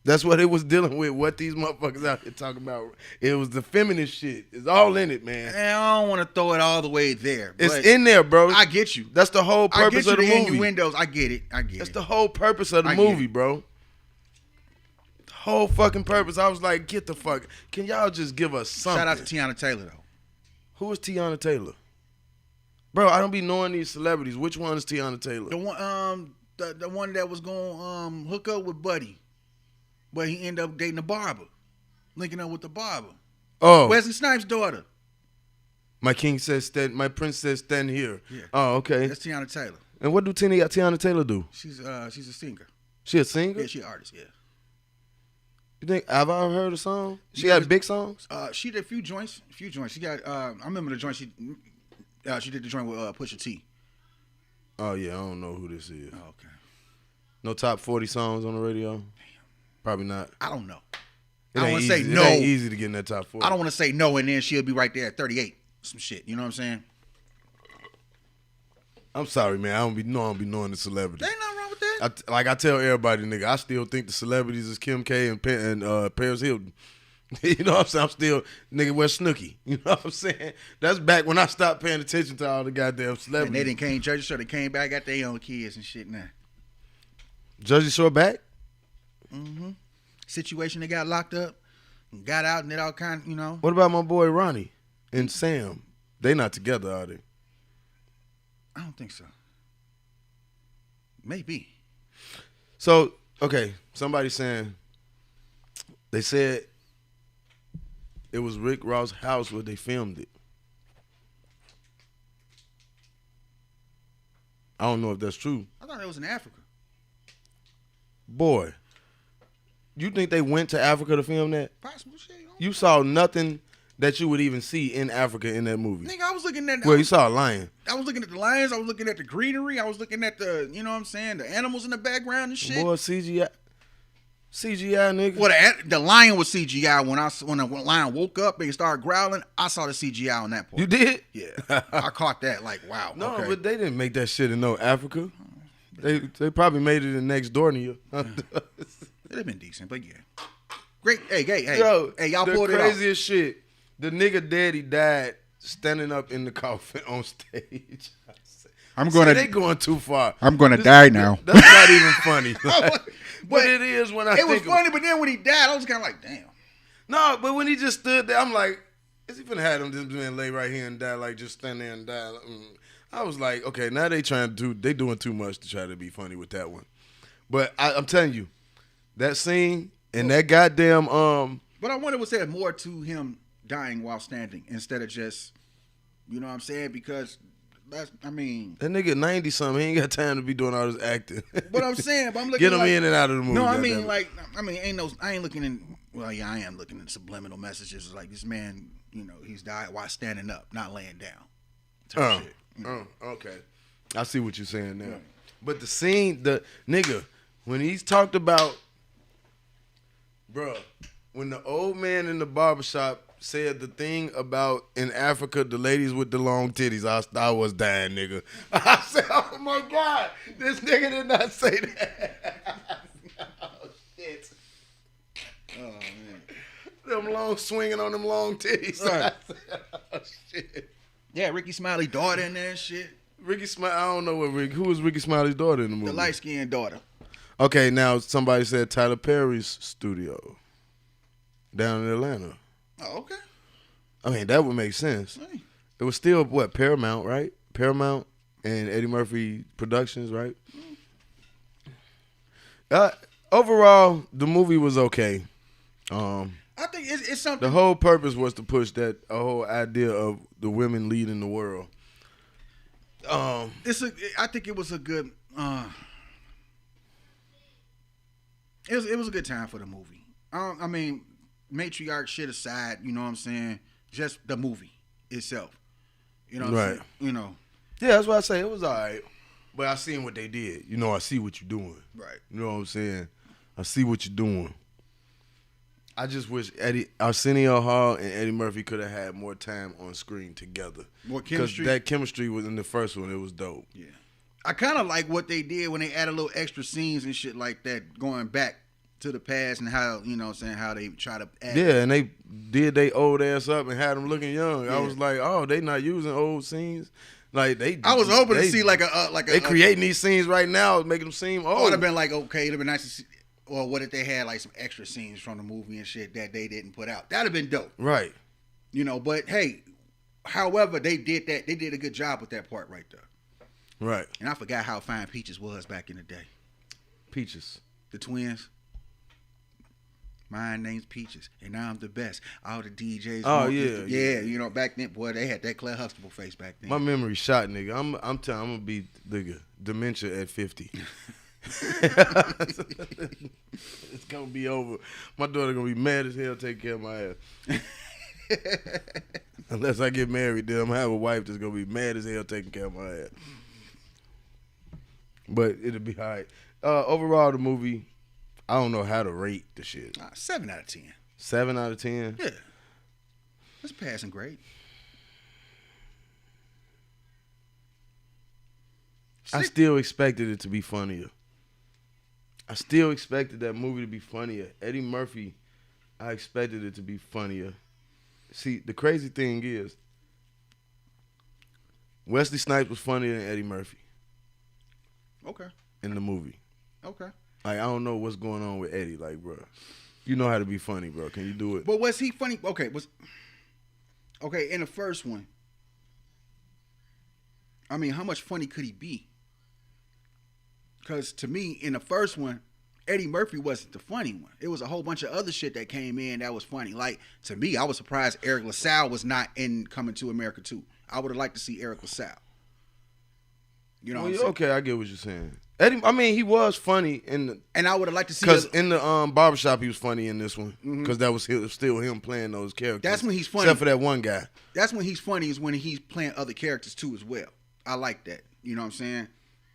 That's what it was dealing with. What these motherfuckers out here talking about. It was the feminist shit. It's all in it, man. And I don't want to throw it all the way there. It's in there, bro. I get you. That's the whole purpose of the movie. Innuendos. I get it. That's the whole purpose of the movie, bro. The whole fucking purpose. I was like, get the fuck. Can y'all just give us something? Shout out to Tiana Taylor, though. Who is Tiana Taylor? Bro, I don't be knowing these celebrities. Which one is Tiana Taylor? The one, the one that was going hook up with Buddy. But he ended up dating a barber. Linking up with the barber. Oh. Wesley Snipes' daughter. My king says stand, my prince says stand here. Yeah. Oh, okay. That's Tiana Taylor. And what do Tiana Taylor do? She's a singer. She a singer? Yeah, she an artist, yeah. You think have I ever heard a song? She got big songs? She did a few joints. She got I remember the joint she did the joint with Pusha T. Oh yeah, I don't know who this is. Oh, okay. No top 40 songs on the radio? Damn. Probably not. I don't know. I don't want to say easy. no. It ain't easy to get in that top 40. I don't want to say no, and then she'll be right there at 38. Some shit. You know what I'm saying? I'm sorry, man. I don't be knowing the celebrities. There ain't nothing wrong with that. I tell everybody, nigga, I still think the celebrities is Kim K and Paris Hilton. You know what I'm saying? I'm still, nigga, where's Snooki? You know what I'm saying? That's back when I stopped paying attention to all the goddamn celebrities. And they didn't came Jersey Shore. They came back, got their own kids and shit now. Jersey Shore back? Mm-hmm. Situation, they got locked up, got out, and it all kind of, you know. What about my boy Ronnie and Sam? They not together, are they? I don't think so. Maybe. So, okay, somebody saying, they said it was Rick Ross' house where they filmed it. I don't know if that's true. I thought it was in Africa. Boy, you think they went to Africa to film that? Possible shit. You saw nothing that you would even see in Africa in that movie. Nigga, I was looking at. Well, you saw a lion. I was looking at the lions. I was looking at the greenery. I was looking at the, you know what I'm saying, the animals in the background and shit. Boy, CGI, nigga. Well, the lion was CGI. When the lion woke up and started growling, I saw the CGI on that part. You did? Yeah, I caught that. Like, wow. No, okay. but they didn't make that shit in no Africa. They probably made it in next door to you. It'd have been decent, but yeah. Great. Hey, Yo, hey, y'all the pulled it off. craziest shit. The nigga daddy died standing up in the coffin on stage. They going too far. I'm gonna die now. That's not even funny. But it is when I think it was funny, but then when he died, I was kind of like, damn. No, but when he just stood there, I'm like, is he finna have him just being lay right here and die, like just stand there and die? I was like, okay, now they doing too much to try to be funny with that one. But I'm telling you, that scene and that goddamn But I wonder was there more to him dying while standing instead of just, you know what I'm saying? Because that's, I mean, that nigga 90 something, he ain't got time to be doing all this acting. But I'm saying, but I'm looking get him like, in and out of the movie. No, I mean I ain't looking in. Well, yeah, I am looking in subliminal messages like this man, you know, he's died while standing up, not laying down. Shit. Okay. I see what you're saying now. Yeah. But the scene, the nigga, when he's talked about, bruh, when the old man in the barbershop said the thing about in Africa, the ladies with the long titties, I was dying, nigga. I said, oh my God, this nigga did not say that. Oh, shit. Oh, man. Them long swinging on them long titties. Right. Oh, shit. Yeah, Ricky Smiley's daughter in there and shit. Ricky Smiley, I don't know who was Ricky Smiley's daughter in the movie? The light-skinned daughter. Okay, now somebody said Tyler Perry's studio down in Atlanta. Oh, okay. I mean, that would make sense. Hey. It was still, Paramount, right? Paramount and Eddie Murphy Productions, right? Overall, the movie was okay. I think it's something. The whole purpose was to push that whole idea of the women leading the world. I think it was a good. It was a good time for the movie. I mean, matriarch shit aside, you know what I'm saying? Just the movie itself. You know what I'm saying? You know. Yeah, that's why I say it was all right. But I seen what they did. You know, I see what you're doing. Right. You know what I'm saying? I see what you're doing. I just wish Arsenio Hall and Eddie Murphy could have had more time on screen together. More chemistry? Because that chemistry was in the first one. It was dope. Yeah. I kind of like what they did when they added little extra scenes and shit like that, going back to the past and how, you know what I'm saying, how they try to add. Yeah, and they did they old ass up and had them looking young. Yeah. I was like, oh, they not using old scenes. Like I was hoping to see like a they creating these scenes right now, making them seem old. It would have been like, okay, it'd have been nice to see. Or what if they had like some extra scenes from the movie and shit that they didn't put out? That'd have been dope. Right. You know, but hey, however, they did that. They did a good job with that part right there. Right. And I forgot how fine Peaches was back in the day. Peaches. The twins. My name's Peaches, and now I'm the best. All the DJs. Oh, yeah. Yeah, you know, back then, boy, they had that Claire Huxtable face back then. My memory shot, nigga. I'm telling I'm gonna be nigga dementia at 50. It's gonna be over. My daughter gonna be mad as hell taking care of my ass. Unless I get married, then I'm gonna have a wife that's gonna be mad as hell taking care of my ass. But it'll be all right. Overall, the movie, I don't know how to rate the shit. 7 out of 10. 7 out of 10. Yeah. That's passing grade. I still expected it to be funnier. I still expected that movie to be funnier. Eddie Murphy, I expected it to be funnier. See, the crazy thing is, Wesley Snipes was funnier than Eddie Murphy Okay. in the movie. Okay. Like, I don't know what's going on with Eddie. Like, bro, you know how to be funny, bro. Can you do it? But was he funny? Okay. In the first one, I mean, how much funny could he be? Because to me, in the first one, Eddie Murphy wasn't the funny one. It was a whole bunch of other shit that came in that was funny. Like, to me, I was surprised Eric LaSalle was not in Coming to America 2. I would have liked to see Eric LaSalle. You know what I'm saying? Okay, I get what you're saying. Eddie, I mean, he was funny And I would have liked to see... because in the barbershop, he was funny in this one. Because that was still him playing those characters. That's when he's funny. Except for that one guy. That's when he's funny, is when he's playing other characters too as well. I like that. You know what I'm saying?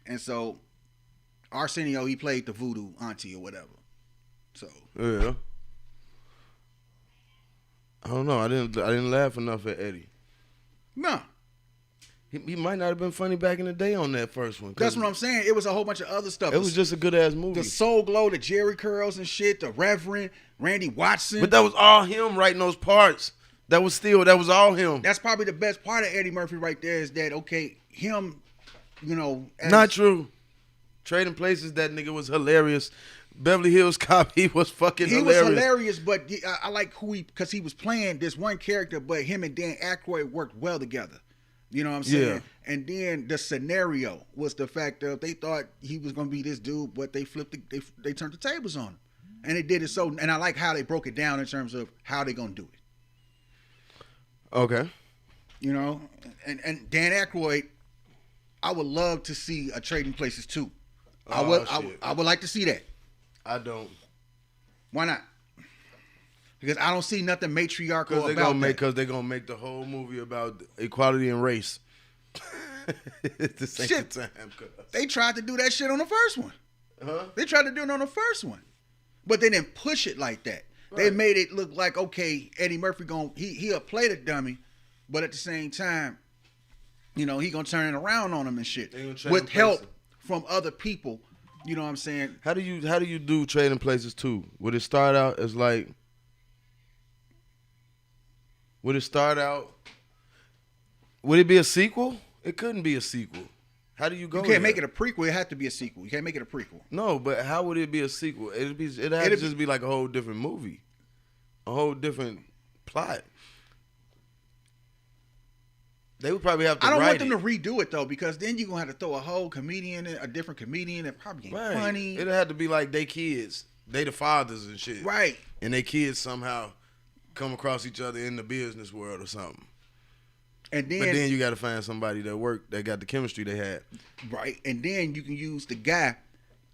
And so, Arsenio, he played the voodoo auntie or whatever. So Yeah. I don't know. I didn't laugh enough at Eddie. no, He might not have been funny back in the day on that first one. that's what I'm saying. It was a whole bunch of other stuff. It was just a good ass movie. the Soul Glow, the Jerry curls and shit, the Reverend Randy Watson. But that was all him writing those parts. That was all him. That's probably the best part of Eddie Murphy right there, is that, okay, him, you know, Not true. Trading Places, that nigga was hilarious. Beverly Hills Cop, he was fucking hilarious. He was hilarious, but I like because he was playing this one character, but him and Dan Aykroyd worked well together. You know what I'm saying? Yeah. And then the scenario was the fact that they thought he was going to be this dude, but they they turned the tables on him. And they did it so, and I like how they broke it down in terms of how they going to do it. Okay. You know? And Dan Aykroyd, I would love to see a Trading Places 2. I would like to see that. I don't. Why not? Because I don't see nothing matriarchal Because about that. Because they're going to make the whole movie about equality and race. At the same Shit. time. They tried to do that shit on the first one. Huh? They tried to do it on the first one. But they didn't push it like that. They Right. made it look like, okay, Eddie Murphy he'll play the dummy, but at the same time, you know, he gonna turn it around on him and shit. With help from other people. You know what I'm saying? How do you do Trading Places 2? Would it start out as like? Would it be a sequel? It couldn't be a sequel. How do you go? You can't make it a prequel. It had to be a sequel. You can't make it a prequel. No, but how would it be a sequel? It'd have to just be like a whole different movie, a whole different plot. They would probably have to. I don't want write them to redo it though, because then you're gonna have to throw a whole comedian, a different comedian, that probably ain't funny. It'd have to be like they kids, they the fathers and shit, Right. And they kids somehow come across each other in the business world or something. And then, But then you got to find somebody that got the chemistry they had. right, and then you can use the guy,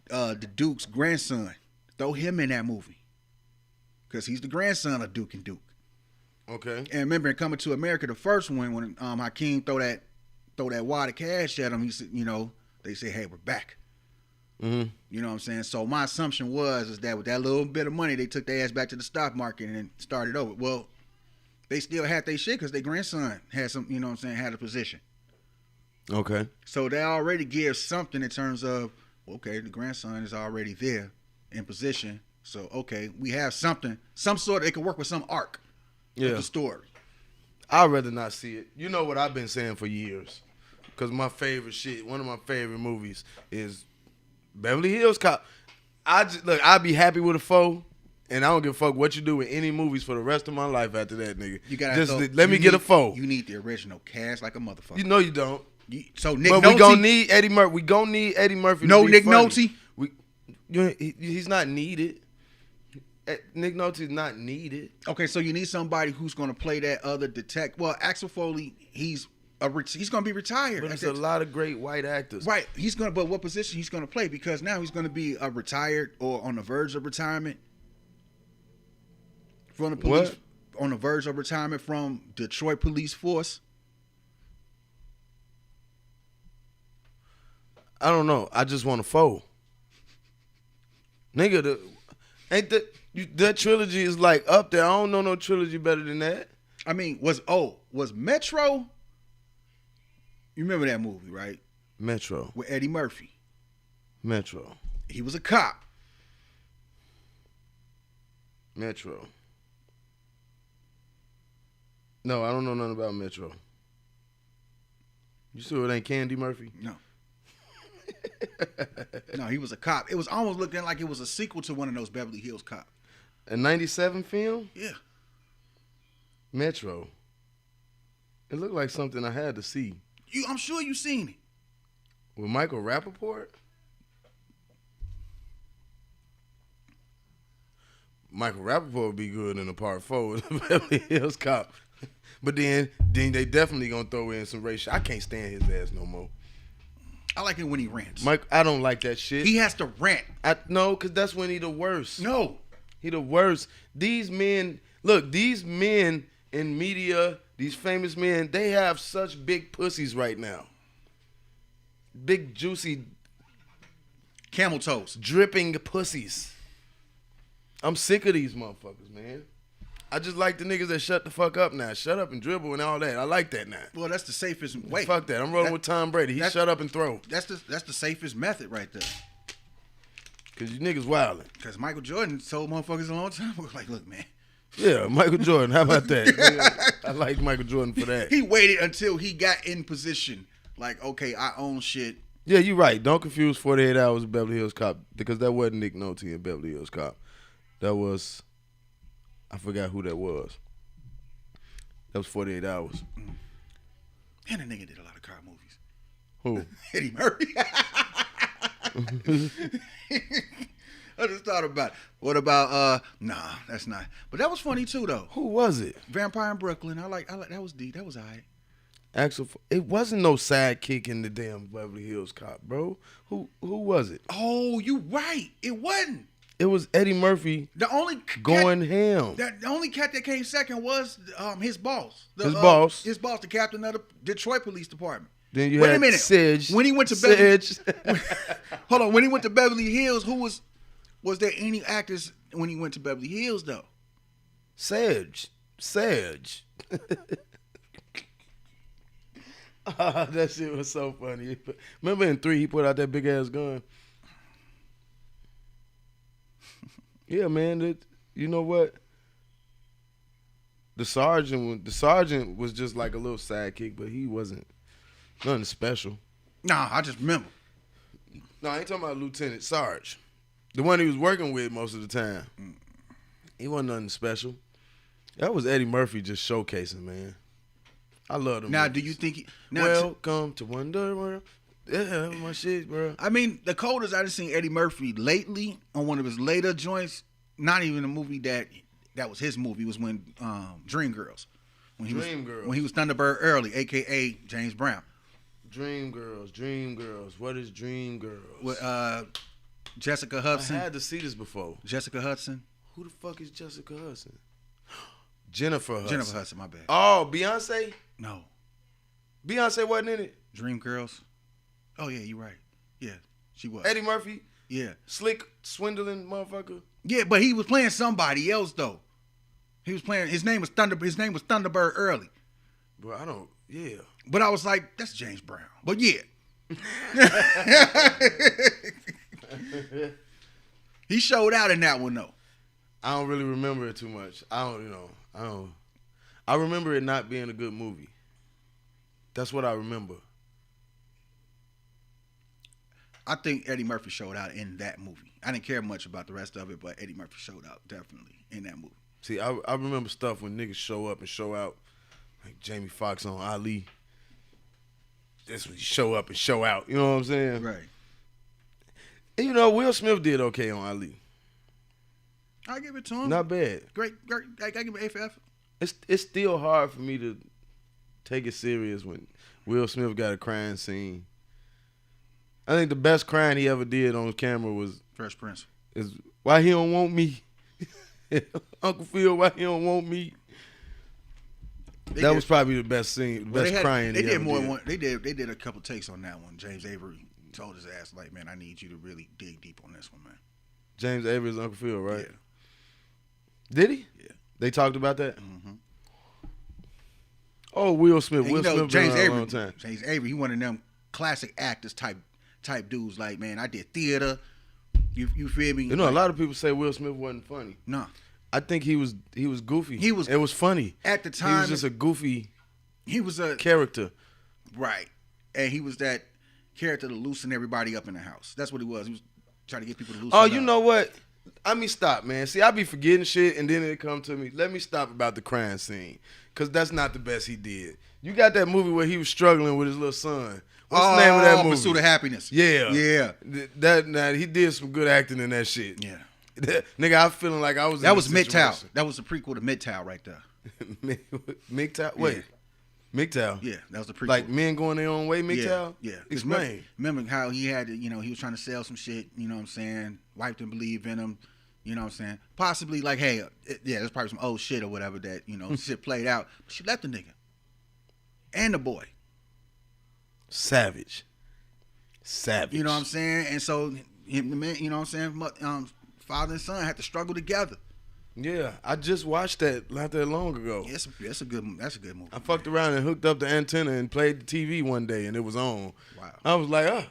the Duke's grandson, throw him in that movie, because he's the grandson of Duke and Duke. Okay. And remember, in Coming to America, the first one, when Hakeem throw that wad of cash at him, he said, you know, they say, hey, we're back. Mm-hmm. You know what I'm saying? So my assumption is that with that little bit of money, they took their ass back to the stock market and started over. Well, they still had their shit because their grandson had some, you know what I'm saying, had a position. Okay. So that already gives something in terms of, okay, the grandson is already there in position. So, okay, we have something, some sort of, it could work with some arc of the story. I'd rather not see it. You know what I've been saying for years. Because one of my favorite movies is Beverly Hills Cop. I'd be happy with a 4, and I don't give a fuck what you do with any movies for the rest of my life after that, nigga. You gotta just let me get a 4. You need the original cast like a motherfucker. You know you don't. So Nick But Nolte, we gonna need Eddie Murphy. We gonna need Eddie Murphy. No to be Nick funny. Nolte? He's not needed. Nick Nolte's not needed. Okay, so you need somebody who's going to play that other detective. Well, Axel Foley, he's going to be retired. But there's a lot of great white actors. Right. But what position he's going to play? Because now he's going to be retired or on the verge of retirement from the police. What? On the verge of retirement from Detroit Police Force. I don't know. I just want a 4. Nigga, Ain't that trilogy is like up there. I don't know no trilogy better than that. I mean, was Metro? You remember that movie, right? Metro. With Eddie Murphy. Metro. He was a cop. Metro. No, I don't know nothing about Metro. You sure it ain't Candy Murphy? No. No, he was a cop. It was almost looking like it was a sequel to one of those Beverly Hills Cop. A 97 film? Yeah. Metro. It looked like something I had to see. I'm sure you seen it. With Michael Rappaport? Michael Rappaport would be good in a part 4 with the Beverly Hills Cop. But then they definitely gonna throw in some racial. I can't stand his ass no more. I like it when he rants. Mike, I don't like that shit. He has to rant. No, because that's when he the worst. No. He the worst. These men in media, these famous men, they have such big pussies right now. Big, juicy, camel toes. Dripping pussies. I'm sick of these motherfuckers, man. I just like the niggas that shut the fuck up now. Shut up and dribble and all that. I like that now. Well, that's the safest way. Fuck that. I'm rolling with Tom Brady. He shut up and throw. That's the safest method right there. Because you niggas wildin'. Because Michael Jordan told motherfuckers a long time ago, like, look, man. Yeah, Michael Jordan. How about that? I like Michael Jordan for that. He waited until he got in position. Like, okay, I own shit. Yeah, you're right. Don't confuse 48 Hours with Beverly Hills Cop, because that wasn't Nick Nolte in Beverly Hills Cop. That was, I forgot who that was. That was 48 Hours. And the nigga did a lot of car movies. Who? Eddie Murphy. I just thought about it. What about nah, that's not. But that was funny too though. Who was it? Vampire in Brooklyn. I like that was deep. That was alright. Axel, it wasn't no sidekick in the damn Beverly Hills Cop, bro. Who was it? Oh, you right. It wasn't. It was Eddie Murphy. The only going ham. The only cat that came second was his boss. His boss, the captain of the Detroit Police Department. Then you Wait had a minute. Sedge. When he went to Beverly, hold on. When he went to Beverly Hills, was there any actors when he went to Beverly Hills though? Sedge. Oh, that shit was so funny. Remember in 3 he put out that big ass gun? Yeah, man. You know what? The sergeant was just like a little sidekick, but he wasn't nothing special. Nah, I just remember. No, I ain't talking about Lieutenant Sarge. The one he was working with most of the time. He wasn't nothing special. That was Eddie Murphy just showcasing, man. I love him. Now, do you think Welcome to Wonder World. Yeah, that was my shit, bro. I mean, the coldest I just seen Eddie Murphy lately on one of his later joints, not even a movie that was his movie, was when Dreamgirls. When he was Thunderbird Early, aka James Brown. Dreamgirls. What is Dreamgirls? With Jessica Hudson. I had to see this before. Jessica Hudson. Who the fuck is Jessica Hudson? Jennifer Hudson, my bad. Oh, Beyonce? No. Beyonce wasn't in it? Dreamgirls. Oh, yeah, you're right. Yeah, she was. Eddie Murphy? Yeah. Slick, swindling motherfucker? Yeah, but he was playing somebody else, though. He was playing, his name was Thunderbird Early. Bro, yeah. But I was like, that's James Brown. But yeah. He showed out in that one, though. I don't really remember it too much. I remember it not being a good movie. That's what I remember. I think Eddie Murphy showed out in that movie. I didn't care much about the rest of it, but Eddie Murphy showed out definitely in that movie. See, I remember stuff when niggas show up and show out, like Jamie Foxx on Ali. That's when you show up and show out. You know what I'm saying? Right. And you know, Will Smith did okay on Ali. I give it to him. Not bad. Great. I give it A for effort. It's still hard for me to take it serious when Will Smith got a crying scene. I think the best crying he ever did on camera was Fresh Prince. Is why he don't want me. Uncle Phil, why he don't want me. That was probably the best scene, the best crying he ever did. They did a couple takes on that one. James Avery told his ass, like, man, I need you to really dig deep on this one, man. James Avery's Uncle Phil, right? Yeah. Did he? Yeah. They talked about that? Mm-hmm. Oh, Will Smith. And Will Smith James been around a Avery. long time. James Avery, he one of them classic actors type dudes. Like, man, I did theater. You feel me? You know, a lot of people say Will Smith wasn't funny. No. I think he was goofy. He was- It was funny. At the He time, was just a goofy he was a character. right, and he was that character to loosen everybody up in the house. That's what he was. He was trying to get people to loosen Oh, up. you know what? I mean, stop, man. See, I be forgetting shit, and then it come to me. Let me stop about the crime scene, because that's not the best he did. You got that movie where he was struggling with his little son. What's the name of that movie? Pursuit of Happiness. Yeah. Yeah. That he did some good acting in that shit. Yeah. Nigga, I feeling like I was That in was that MGTOW. situation. That was the prequel to MGTOW right there. MGTOW? Wait. MGTOW? Yeah, that was the prequel. Like men going their own way, MGTOW? Yeah. 'Cause Explain. Remember how he had to, he was trying to sell some shit, you know what I'm saying? Wife didn't believe in him, you know what I'm saying? Possibly like, hey, there's probably some old shit or whatever that, shit played out. But she left the nigga. And the boy. Savage. You know what I'm saying? And so him, the man, you know what I'm saying? Father and son had to struggle together. Yeah, I just watched that not that long ago. Yeah, that's a good movie. I fucked around and hooked up the antenna and played the TV one day, and it was on. Wow. I was like,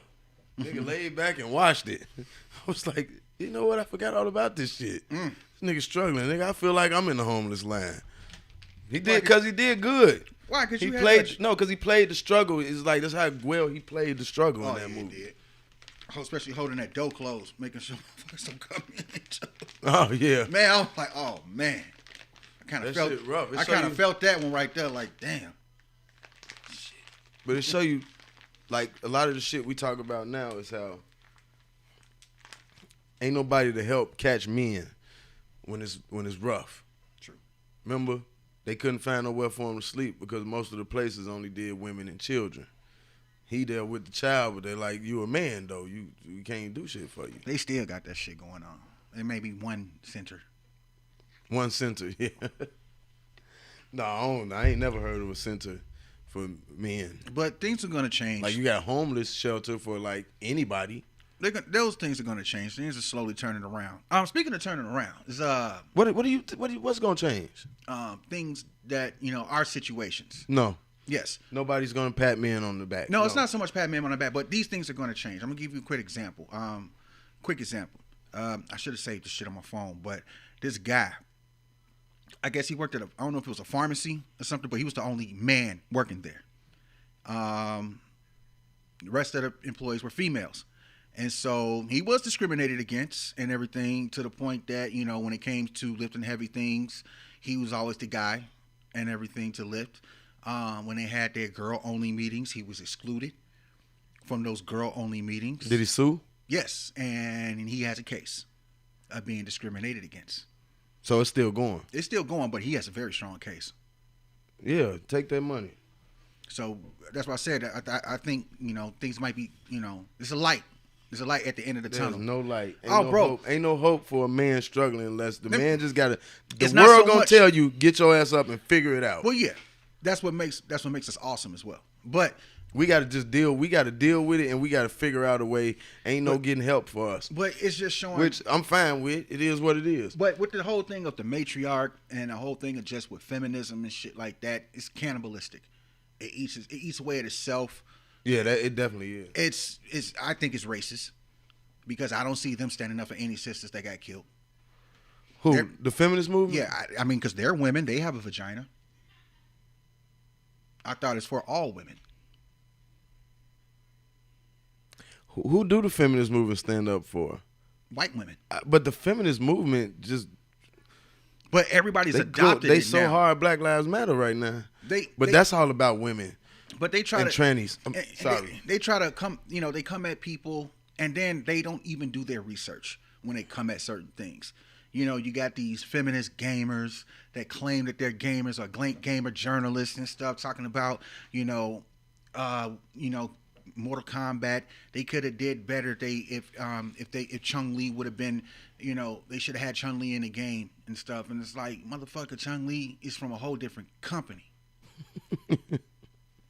nigga laid back and watched it. I was like, you know what? I forgot all about this shit. This nigga struggling. Nigga, I feel like I'm in the homeless line. He did, because he did good. Why? Because he played, no, because he played the struggle. It's like, that's how well he played the struggle in that movie. He did. Especially holding that door closed, making sure motherfuckers don't come in. Oh, yeah. Man, I was like, oh, man. I kind of That felt shit rough. It I show kind of you- felt that one right there, like, damn. But it show you, like, a lot of the shit we talk about now is how ain't nobody to help catch men when it's rough. True. Remember, they couldn't find nowhere for him to sleep because most of the places only did women and children. He there with the child, but they're like, you a man though. You can't do shit for you. They still got that shit going on. There may be one center. One center, yeah. No, I ain't never heard of a center for men. But things are going to change. Like you got homeless shelter for like anybody. Those things are going to change. Things are slowly turning around. Speaking of turning around, is What's gonna change? things that our situations. No, Yes. nobody's gonna pat men on the back. No, it's not so much pat man on the back, but these things are going to change. I'm gonna give you a quick example. I should have saved the shit on my phone, but this guy, I guess he worked at I don't know if it was a pharmacy or something, but he was the only man working there. The rest of the employees were females. And so he was discriminated against and everything, to the point that, when it came to lifting heavy things, he was always the guy and everything to lift. When they had their girl-only meetings, he was excluded from those girl-only meetings. Did he sue? Yes, and he has a case of being discriminated against. So it's still going. It's still going, but he has a very strong case. Yeah, take that money. So that's why I said I think things might be there's a light. There's a light at the end of the There's tunnel. no light. Ain't Oh, no bro. hope. Ain't no hope for a man struggling unless the man just gotta. The It's not world so gonna much- tell you, get your ass up and figure it out. Well, yeah, that's what makes us awesome as well. But We gotta just deal. We gotta deal with it, and we gotta figure out a way. Ain't no getting help for us. it's just showing. Which I'm fine with. It is what it is. But with the whole thing of the matriarch and the whole thing of just with feminism and shit like that, it's cannibalistic. It eats away at itself. Yeah, it definitely is. I think it's racist because I don't see them standing up for any sisters that got killed. Who? They're- The feminist movement? Yeah, I mean, because they're women, they have a vagina. I thought it's for all women. Who do the feminist movement stand up for? White women. But the feminist movement just But everybody's they adopted they it so now. Hard Black Lives Matter right now. But they- that's all about women But they try and to trannies. I'm and sorry. They try to come. They come at people, and then they don't even do their research when they come at certain things. You got these feminist gamers that claim that they're gamers or gamer journalists and stuff, talking about Mortal Kombat. They could have did better if Chun-Li would have been, they should have had Chun-Li in the game and stuff. And it's like, motherfucker, Chun-Li is from a whole different company.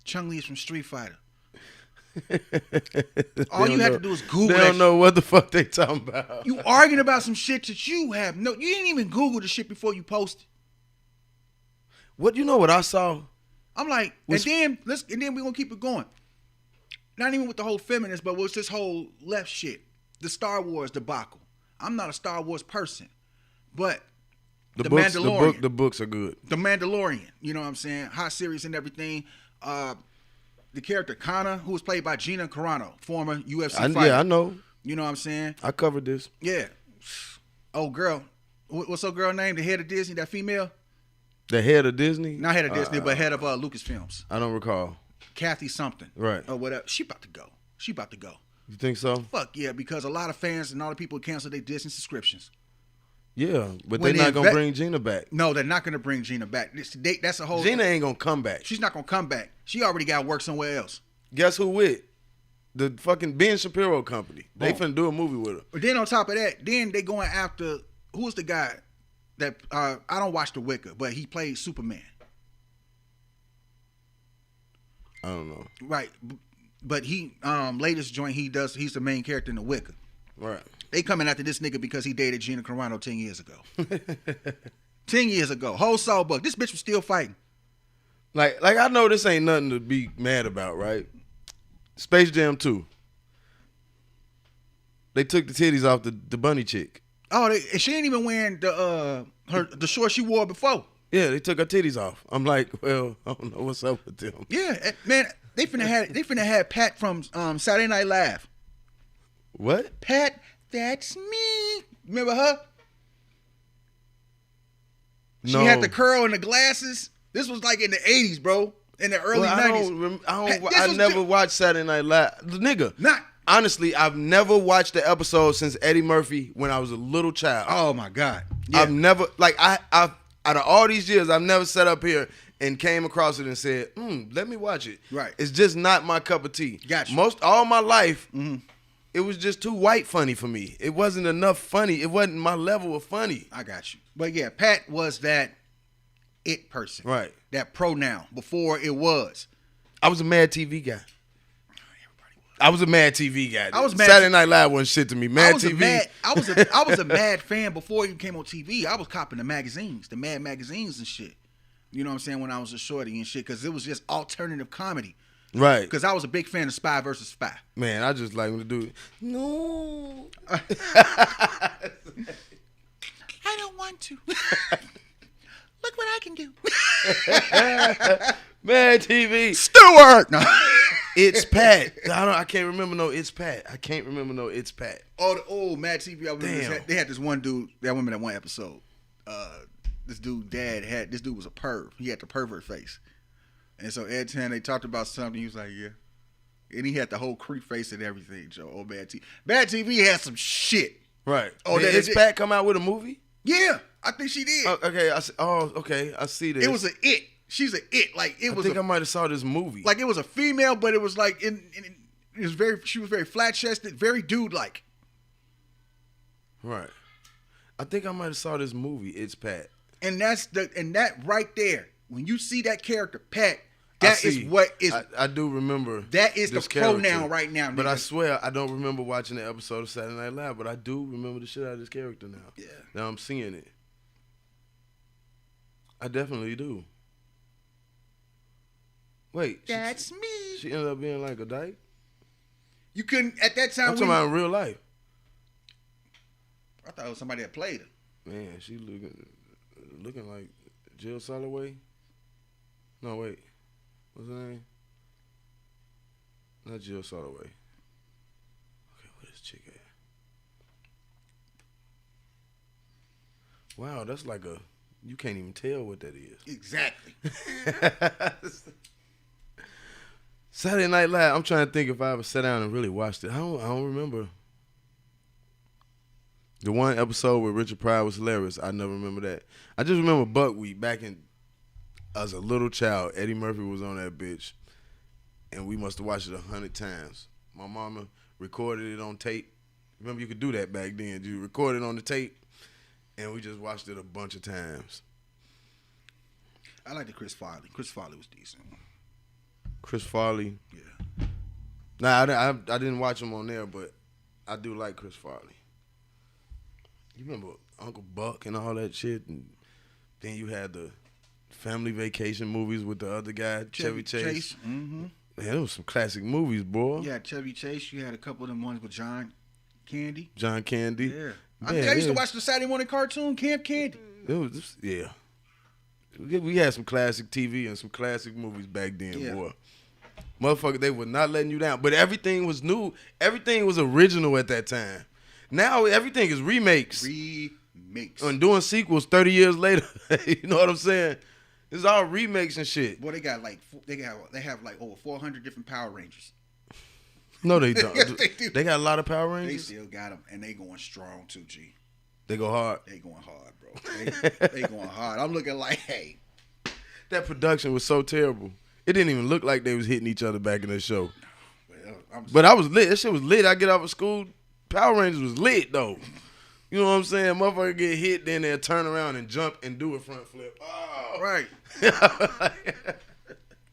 Chun-Li is from Street Fighter. All you have to do is Google They that don't know what the fuck they talking about. You arguing about some shit that you have no. You didn't even Google the shit before you posted. What you know what I saw? I'm like, and then we're gonna keep it going. Not even with the whole feminist, but with this whole left shit. The Star Wars debacle. I'm not a Star Wars person, but the Mandalorian. The books are good. The Mandalorian. You know what I'm saying? Hot series and everything. The character Kana, who was played by Gina Carano, former UFC fighter. Yeah, I know. You know what I'm saying? I covered this. Yeah. Oh, girl. What's her girl name? The head of Disney, that female? The head of Disney? Not head of Disney, but head of Lucasfilms. I don't recall. Kathy something. Right. Or whatever. She about to go. You think so? Fuck yeah, because a lot of fans and all the people cancel their Disney subscriptions. Yeah, but When they're not going to they bring Gina back. No, they're not going to bring Gina back. That's a whole... Gina ain't going to come back. She's not going to come back. She already got work somewhere else. Guess who with? The fucking Ben Shapiro company. They finna do a movie with her. But then on top of that, then they going after... Who's the guy that... I don't watch The Wicker, but he played Superman. I don't know. Right. But he... latest joint he does... He's the main character in The Wicker. Right. They coming after this nigga because he dated Gina Carano 10 years ago. 10 years ago. Whole soul buck. This bitch was still fighting. Like I know this ain't nothing to be mad about, right? Space Jam 2. They took the titties off the bunny chick. Oh, she ain't even wearing the shorts she wore before. Yeah, they took her titties off. I'm like, well, I don't know what's up with them. Yeah, man, they finna have Pat from Saturday Night Live. What? Pat, that's me. Remember her? No. She had the curl and the glasses. This was like in the 80s, bro. In the early 90s. I never watched Saturday Night Live. Nigga. Not. Honestly, I've never watched the episode since Eddie Murphy when I was a little child. Oh my God. Yeah. I've never, like, I've out of all these years, I've never sat up here and came across it and said, let me watch it. Right. It's just not my cup of tea. Gotcha. All my life, it was just too white funny for me. It wasn't enough funny. It wasn't my level of funny. I got you. But yeah, Pat was that it person. Right. That pronoun before it was. I was a Mad TV guy. I was a Mad TV guy. I was Mad Saturday Night Live wasn't shit to me. Mad TV. I was a Mad fan before it came on TV. I was copping the magazines, the Mad magazines and shit. You know what I'm saying? When I was a shorty and shit, because it was just alternative comedy. Right. Because I was a big fan of Spy versus Spy. Man, I just like when the dude. No. I don't want to. Look what I can do. Mad TV. Stewart. No. It's Pat. I can't remember no It's Pat. I can't remember no It's Pat. Oh, Mad TV. I remember Damn. they had this one dude. I remember that one episode. This dude was a perv. He had the pervert face. And so Ed Tan, they talked about something. He was like, yeah. And he had the whole creep face and everything, Joe. Oh, Mad TV. Mad TV had some shit. Right. Oh, did It's Pat come out with a movie? Yeah, I think she did. Okay. Okay. I see this. It was an it. She's an it. Like it was. I think I might have saw this movie. Like it was a female, but it was like it was very. She was very flat chested, very dude like. Right. I think I might have saw this movie. It's Pat. And that right there, when you see that character Pat, that is what is. I do remember. That is the pronoun character right now. But nigga. I swear I don't remember watching the episode of Saturday Night Live. But I do remember the shit out of this character now. Yeah. Now I'm seeing it. I definitely do. Wait. That's me. She ended up being like a dyke? You couldn't at that time. I'm talking about in real life. I thought it was somebody that played her. Man, she looking like Jill Soloway. No, wait. What's her name? Not Jill Soloway. Okay, what is chick at? Wow, that's like you can't even tell what that is. Exactly. Saturday Night Live. I'm trying to think if I ever sat down and really watched it. I don't remember. The one episode where Richard Pryor was hilarious. I never remember that. I just remember Buckwheat back in as a little child. Eddie Murphy was on that bitch, and we must have watched it 100 times. My mama recorded it on tape. Remember, you could do that back then. You record it on the tape, and we just watched it a bunch of times. I like the Chris Farley. Chris Farley was decent. Chris Farley. Yeah. Nah, I didn't watch him on there, but I do like Chris Farley. You remember Uncle Buck and all that shit? And then you had the family vacation movies with the other guy, Chevy Chase. Mm-hmm. Man, those was some classic movies, boy. Yeah, Chevy Chase. You had a couple of them ones with John Candy. John Candy. Yeah. Man, I used to watch the Saturday morning cartoon, Camp Candy. It was, yeah. We had some classic TV and some classic movies back then, boy. Motherfucker, they were not letting you down. But everything was new. Everything was original at that time. Now everything is remakes. And doing sequels 30 years later. You know what I'm saying? It's all remakes and shit. Boy, they have like over 400 different Power Rangers. No, they don't. Yes, they do. They got a lot of Power Rangers. They still got them, and they going strong too, G. They go hard. They going hard, bro. They going hard. I'm looking like, hey. That production was so terrible. It didn't even look like they was hitting each other back in the show. But I was lit. That shit was lit. I get off of school. Power Rangers was lit, though. You know what I'm saying? Motherfucker get hit, then they'll turn around and jump and do a front flip. Oh. Right.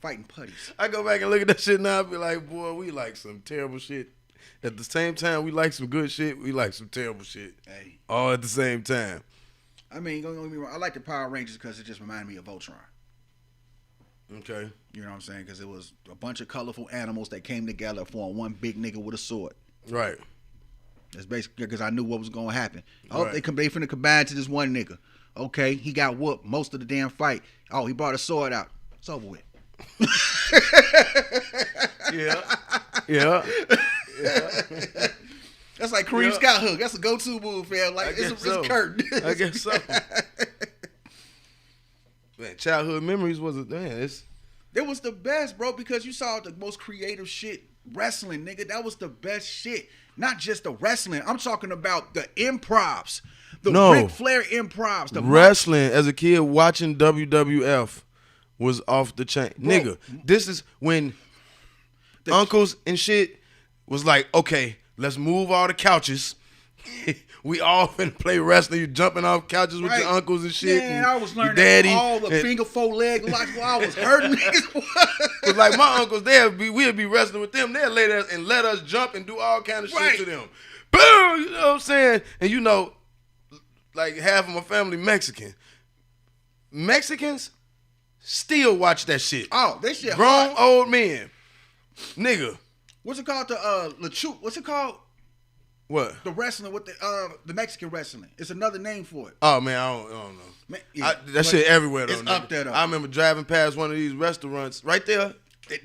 Fighting putties. I go back and look at that shit now. I be like, boy, we like some terrible shit. At the same time, we like some good shit. We like some terrible shit. Hey. All at the same time. I mean, don't get me wrong. I like the Power Rangers because it just reminded me of Voltron. Okay. You know what I'm saying? Because it was a bunch of colorful animals that came together for one big nigga with a sword. Right. That's basically because I knew what was going to happen. Oh, right. they finna combine to this one nigga. Okay, he got whooped most of the damn fight. Oh, he brought a sword out. It's over with. Yeah. That's like Kareem Scott hook. That's a go-to move, fam. Like it's curtain. I guess so. Man, childhood memories was It was the best, bro, because you saw the most creative shit wrestling, nigga. That was the best shit. Not just the wrestling. I'm talking about the improvs. The Ric Flair improvs. The wrestling as a kid watching WWF was off the chain. Bro, nigga, this is when the uncles and shit was like, okay, let's move all the couches. We all finna play wrestling. You jumping off couches with your uncles and shit. Yeah, and I was learning daddy, all the finger four leg locks while I was hurting niggas. Cause like my uncles, we'd be wrestling with them. They'll let us and let us jump and do all kind of shit to them. Boom, you know what I'm saying? And you know, like half of my family Mexican. Mexicans still watch that shit. Oh, they shit. Grown old men, nigga. What's it called? What's it called? What? The wrestling with the Mexican wrestling. It's another name for it. Oh man, I don't know. Man, yeah, that shit everywhere though. It's up there though. I remember driving past one of these restaurants right there.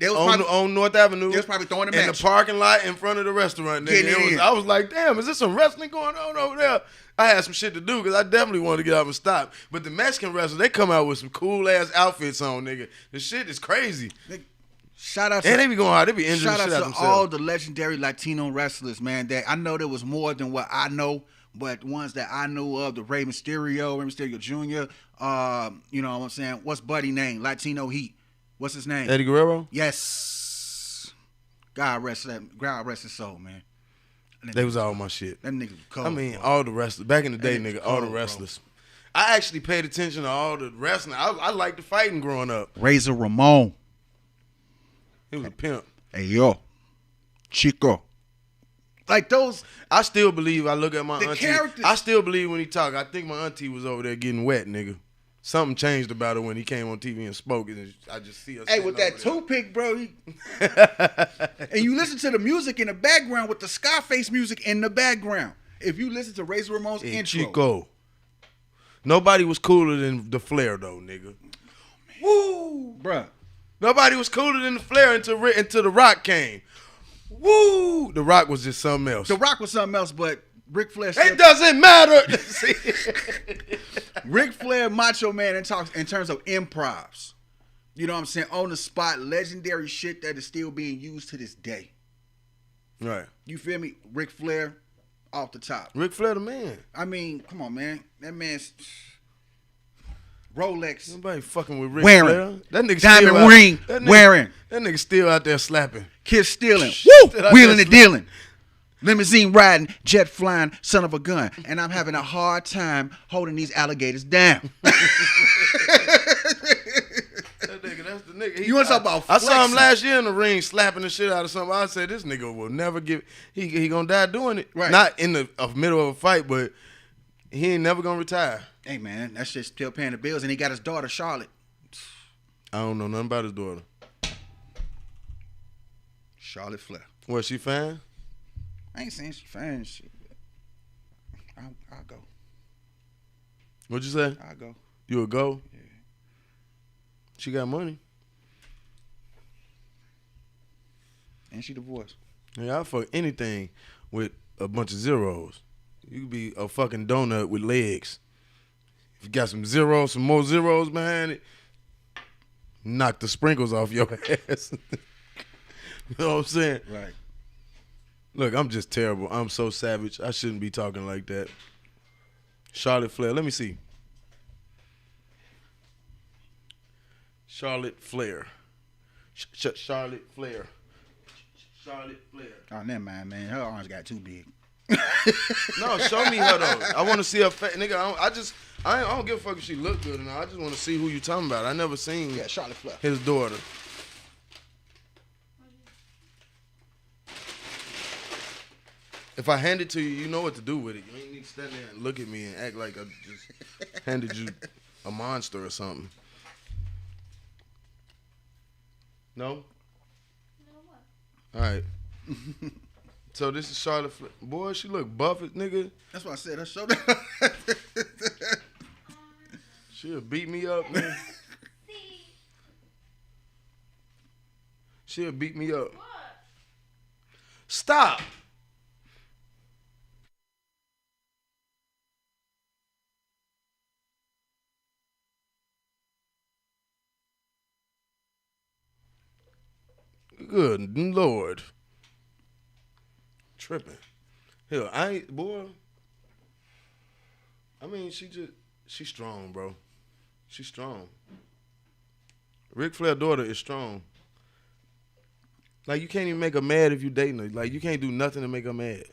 They was on North Avenue. They was probably throwing a in match. the parking lot in front of the restaurant. Nigga. I was like, damn, is there some wrestling going on over there? I had some shit to do because I definitely wanted to get out and stop. But the Mexican wrestlers, they come out with some cool ass outfits on, nigga. The shit is crazy. Shout out and they be going hard. They be injuring shout the shit out to themselves. all the legendary Latino wrestlers, man. That I know there was more than what I know, but ones that I knew of, the Rey Mysterio Jr. You know what I'm saying? What's Buddy name? Latino Heat. What's his name? Eddie Guerrero? Yes. God rest his soul, man. They was all my shit. That nigga was cold. I mean, all the wrestlers. Back in the day, nigga, all the cold, wrestlers. Bro. I actually paid attention to all the wrestling. I liked the fighting growing up. Razor Ramon. He was a pimp. Hey, yo. Chico. Like those. I still believe, I look at my auntie. Characters. I still believe when he talk. I think my auntie was over there getting wet, nigga. Something changed about it when he came on TV and spoke. And I just see us. Hey, with that toothpick, bro. And you listen to the music in the background with the Scarface music in the background. If you listen to Razor Ramon's intro. Chico. Nobody was cooler than the Flair, though, nigga. Woo! Bruh. Nobody was cooler than the Flair until The Rock came. Woo! The Rock was just something else. The Rock was something else, but Ric Flair. It doesn't matter. Ric Flair, Macho Man, in terms of improvs. You know what I'm saying? On the spot, legendary shit that is still being used to this day. Right. You feel me? Ric Flair, off the top. Ric Flair the man. I mean, come on, man. That man's Rolex. Nobody fucking with Ric wearing. Flair. That nigga diamond ring wearing. That nigga still out there slapping. Kids stealing. Woo! Wheeling and dealing. Limousine riding, jet flying, son of a gun. And I'm having a hard time holding these alligators down. That nigga, that's the Nigga, You want to talk about I saw him flexing. last year in the ring slapping the shit out of somebody. I said, this nigga will never give. He gonna die doing it. Right. Not in the middle of a fight, but he ain't never gonna retire. Hey, man, that shit's still paying the bills. And he got his daughter, Charlotte. I don't know nothing about his daughter. Charlotte Flair. What, she fine? I ain't saying she fine. Shit. I'll go. What'd you say? I'll go. You a go? Yeah. She got money. And she divorced. Yeah, I'll fuck anything with a bunch of zeros. You could be a fucking donut with legs. If you got some zeros, some more zeros behind it, knock the sprinkles off your ass. You know what I'm saying? Right. Look, I'm just terrible. I'm so savage. I shouldn't be talking like that. Charlotte Flair. Let me see. Charlotte Flair. Charlotte Flair. Charlotte Flair. Oh, never mind, man. Her arms got too big. No, show me her though. I want to see her face, nigga. I don't give a fuck if she look good or not. I just want to see who you talking about. I never seen Yeah, Charlotte Flair. his daughter. If I hand it to you, you know what to do with it. You ain't need to stand there and look at me and act like I just handed you a monster or something. No? All right. So this is Charlotte Flair. Boy, she look buff as nigga. That's what I said. Her shoulder. She'll beat me up, man. She'll beat me up. Stop. Good Lord. Tripping. Hell, I ain't, boy. I mean, she's strong, bro. She's strong. Ric Flair's daughter is strong. Like, you can't even make her mad if you dating her. Like, you can't do nothing to make her mad.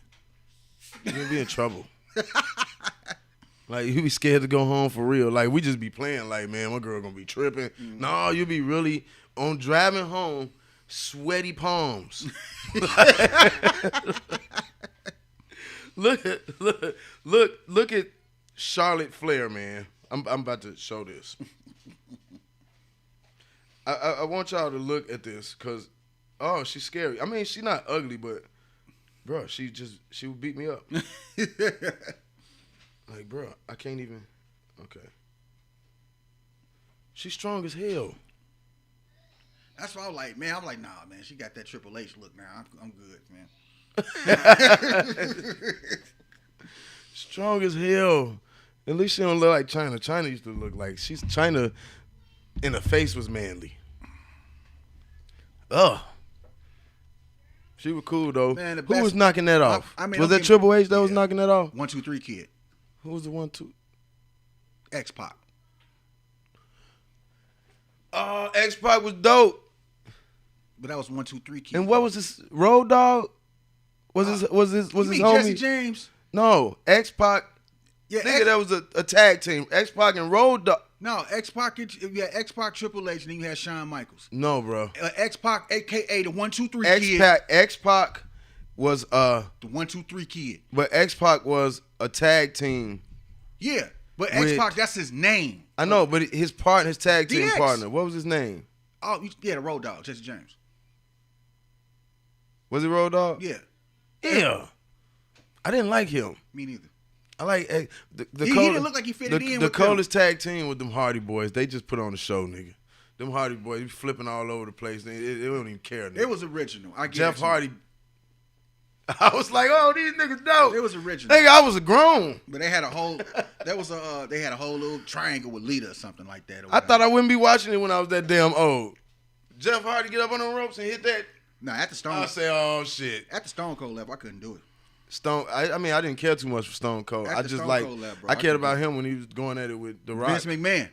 You're gonna be in trouble. Like, you be scared to go home for real. Like, we just be playing like, man, my girl gonna be tripping. No, you be really on driving home, sweaty palms. Look at Charlotte Flair, man. I'm about to show this. I want y'all to look at this because, oh, she's scary. I mean, she's not ugly, but, bro, she would beat me up. Like, bro, I can't even. Okay. She's strong as hell. That's why I'm like, man. I'm like, nah, man. She got that Triple H look now. I'm good, man. Strong as hell. At least she don't look like China. China used to look like China in the face was manly. Ugh. She was cool though. Man, the Who best- was knocking that off? I mean, was don't that get- Triple H that was yeah. knocking that off? 1, 2, 3 kid. Who was the 1, 2? X-Pac. Oh, X-Pac was dope. But that was 1, 2, 3 kid. And what was this? Road Dogg? Was his You mean Jesse homie? James? No, X-Pac. Yeah, Nigga, that was a tag team. X-Pac and Road Dogg. No, X-Pac. You had X-Pac, Triple H, and then you had Shawn Michaels. No, bro. X-Pac, a.k.a. the 1, 2, 3 kid. X-Pac was The 1, 2, 3 kid. but X-Pac was a tag team. Yeah, but With- X-Pac, that's his name. I know, but his tag team DX. partner. What was his name? Oh, yeah, the Road Dogg, Jesse James. Was it Road Dogg? Yeah, Yeah. I didn't like him. me neither. I like the He didn't look like he fitted in The with them. coldest tag team with them Hardy Boys. They just put on the show, nigga. Them Hardy Boys be flipping all over the place. They don't even care. Nigga. It was original. I get Jeff you. Hardy. I was like, oh, these niggas dope. It was original. Nigga, I was a grown. But they had a whole. They had a whole little triangle with Lita or something like that. I thought I wouldn't be watching it when I was that damn old. Jeff Hardy get up on the ropes and hit that. No, at the Stone. I say, oh shit. At the Stone Cold level, I couldn't do it. I mean, I didn't care too much for Stone Cold. At I the just Stone like Cold level, bro, I I cared couldn't about do him when he was going at it with The Rock. Vince McMahon.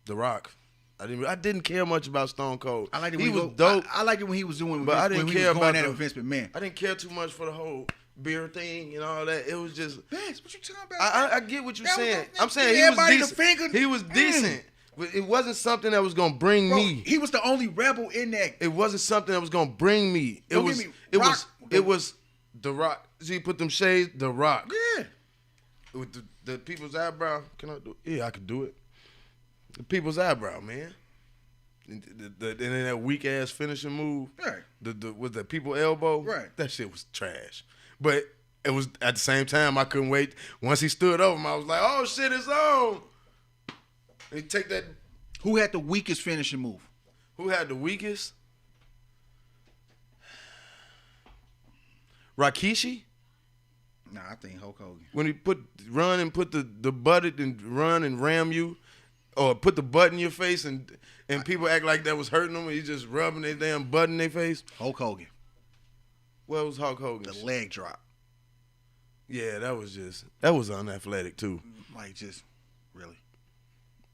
The Rock. I didn't care much about Stone Cold. I liked it he when was dope. I liked it when he was doing. But I didn't care about going at it the- with Vince McMahon. I didn't care too much for the whole beer thing and all that. It was just Vince, what you talking about? I get what you're That was saying. a- I'm saying he was everybody the decent. finger- He was decent. But it wasn't something that was gonna bring Bro, me. he was the only rebel in that. It wasn't something that was gonna bring me. It Don't was. get me- It Rock- was. It was The Rock. See, put them shades. The Rock Yeah. with the people's eyebrow. Can I do? Yeah, I could do it. The people's eyebrow, man. And then that weak ass finishing move. Right. Was that people elbow? Right. That shit was trash. But it was at the same time I couldn't wait. Once he stood over him, I was like, oh shit, it's on. And he take that. Who had the weakest finishing move? Who had the weakest? Rikishi? Nah, I think Hulk Hogan. When he put the button and run and ram you, or put the butt in your face and people act like that was hurting them and he just rubbing their damn butt in their face. Hulk Hogan. What was Hulk Hogan? The leg drop. Yeah, that was unathletic too. Like, just, really.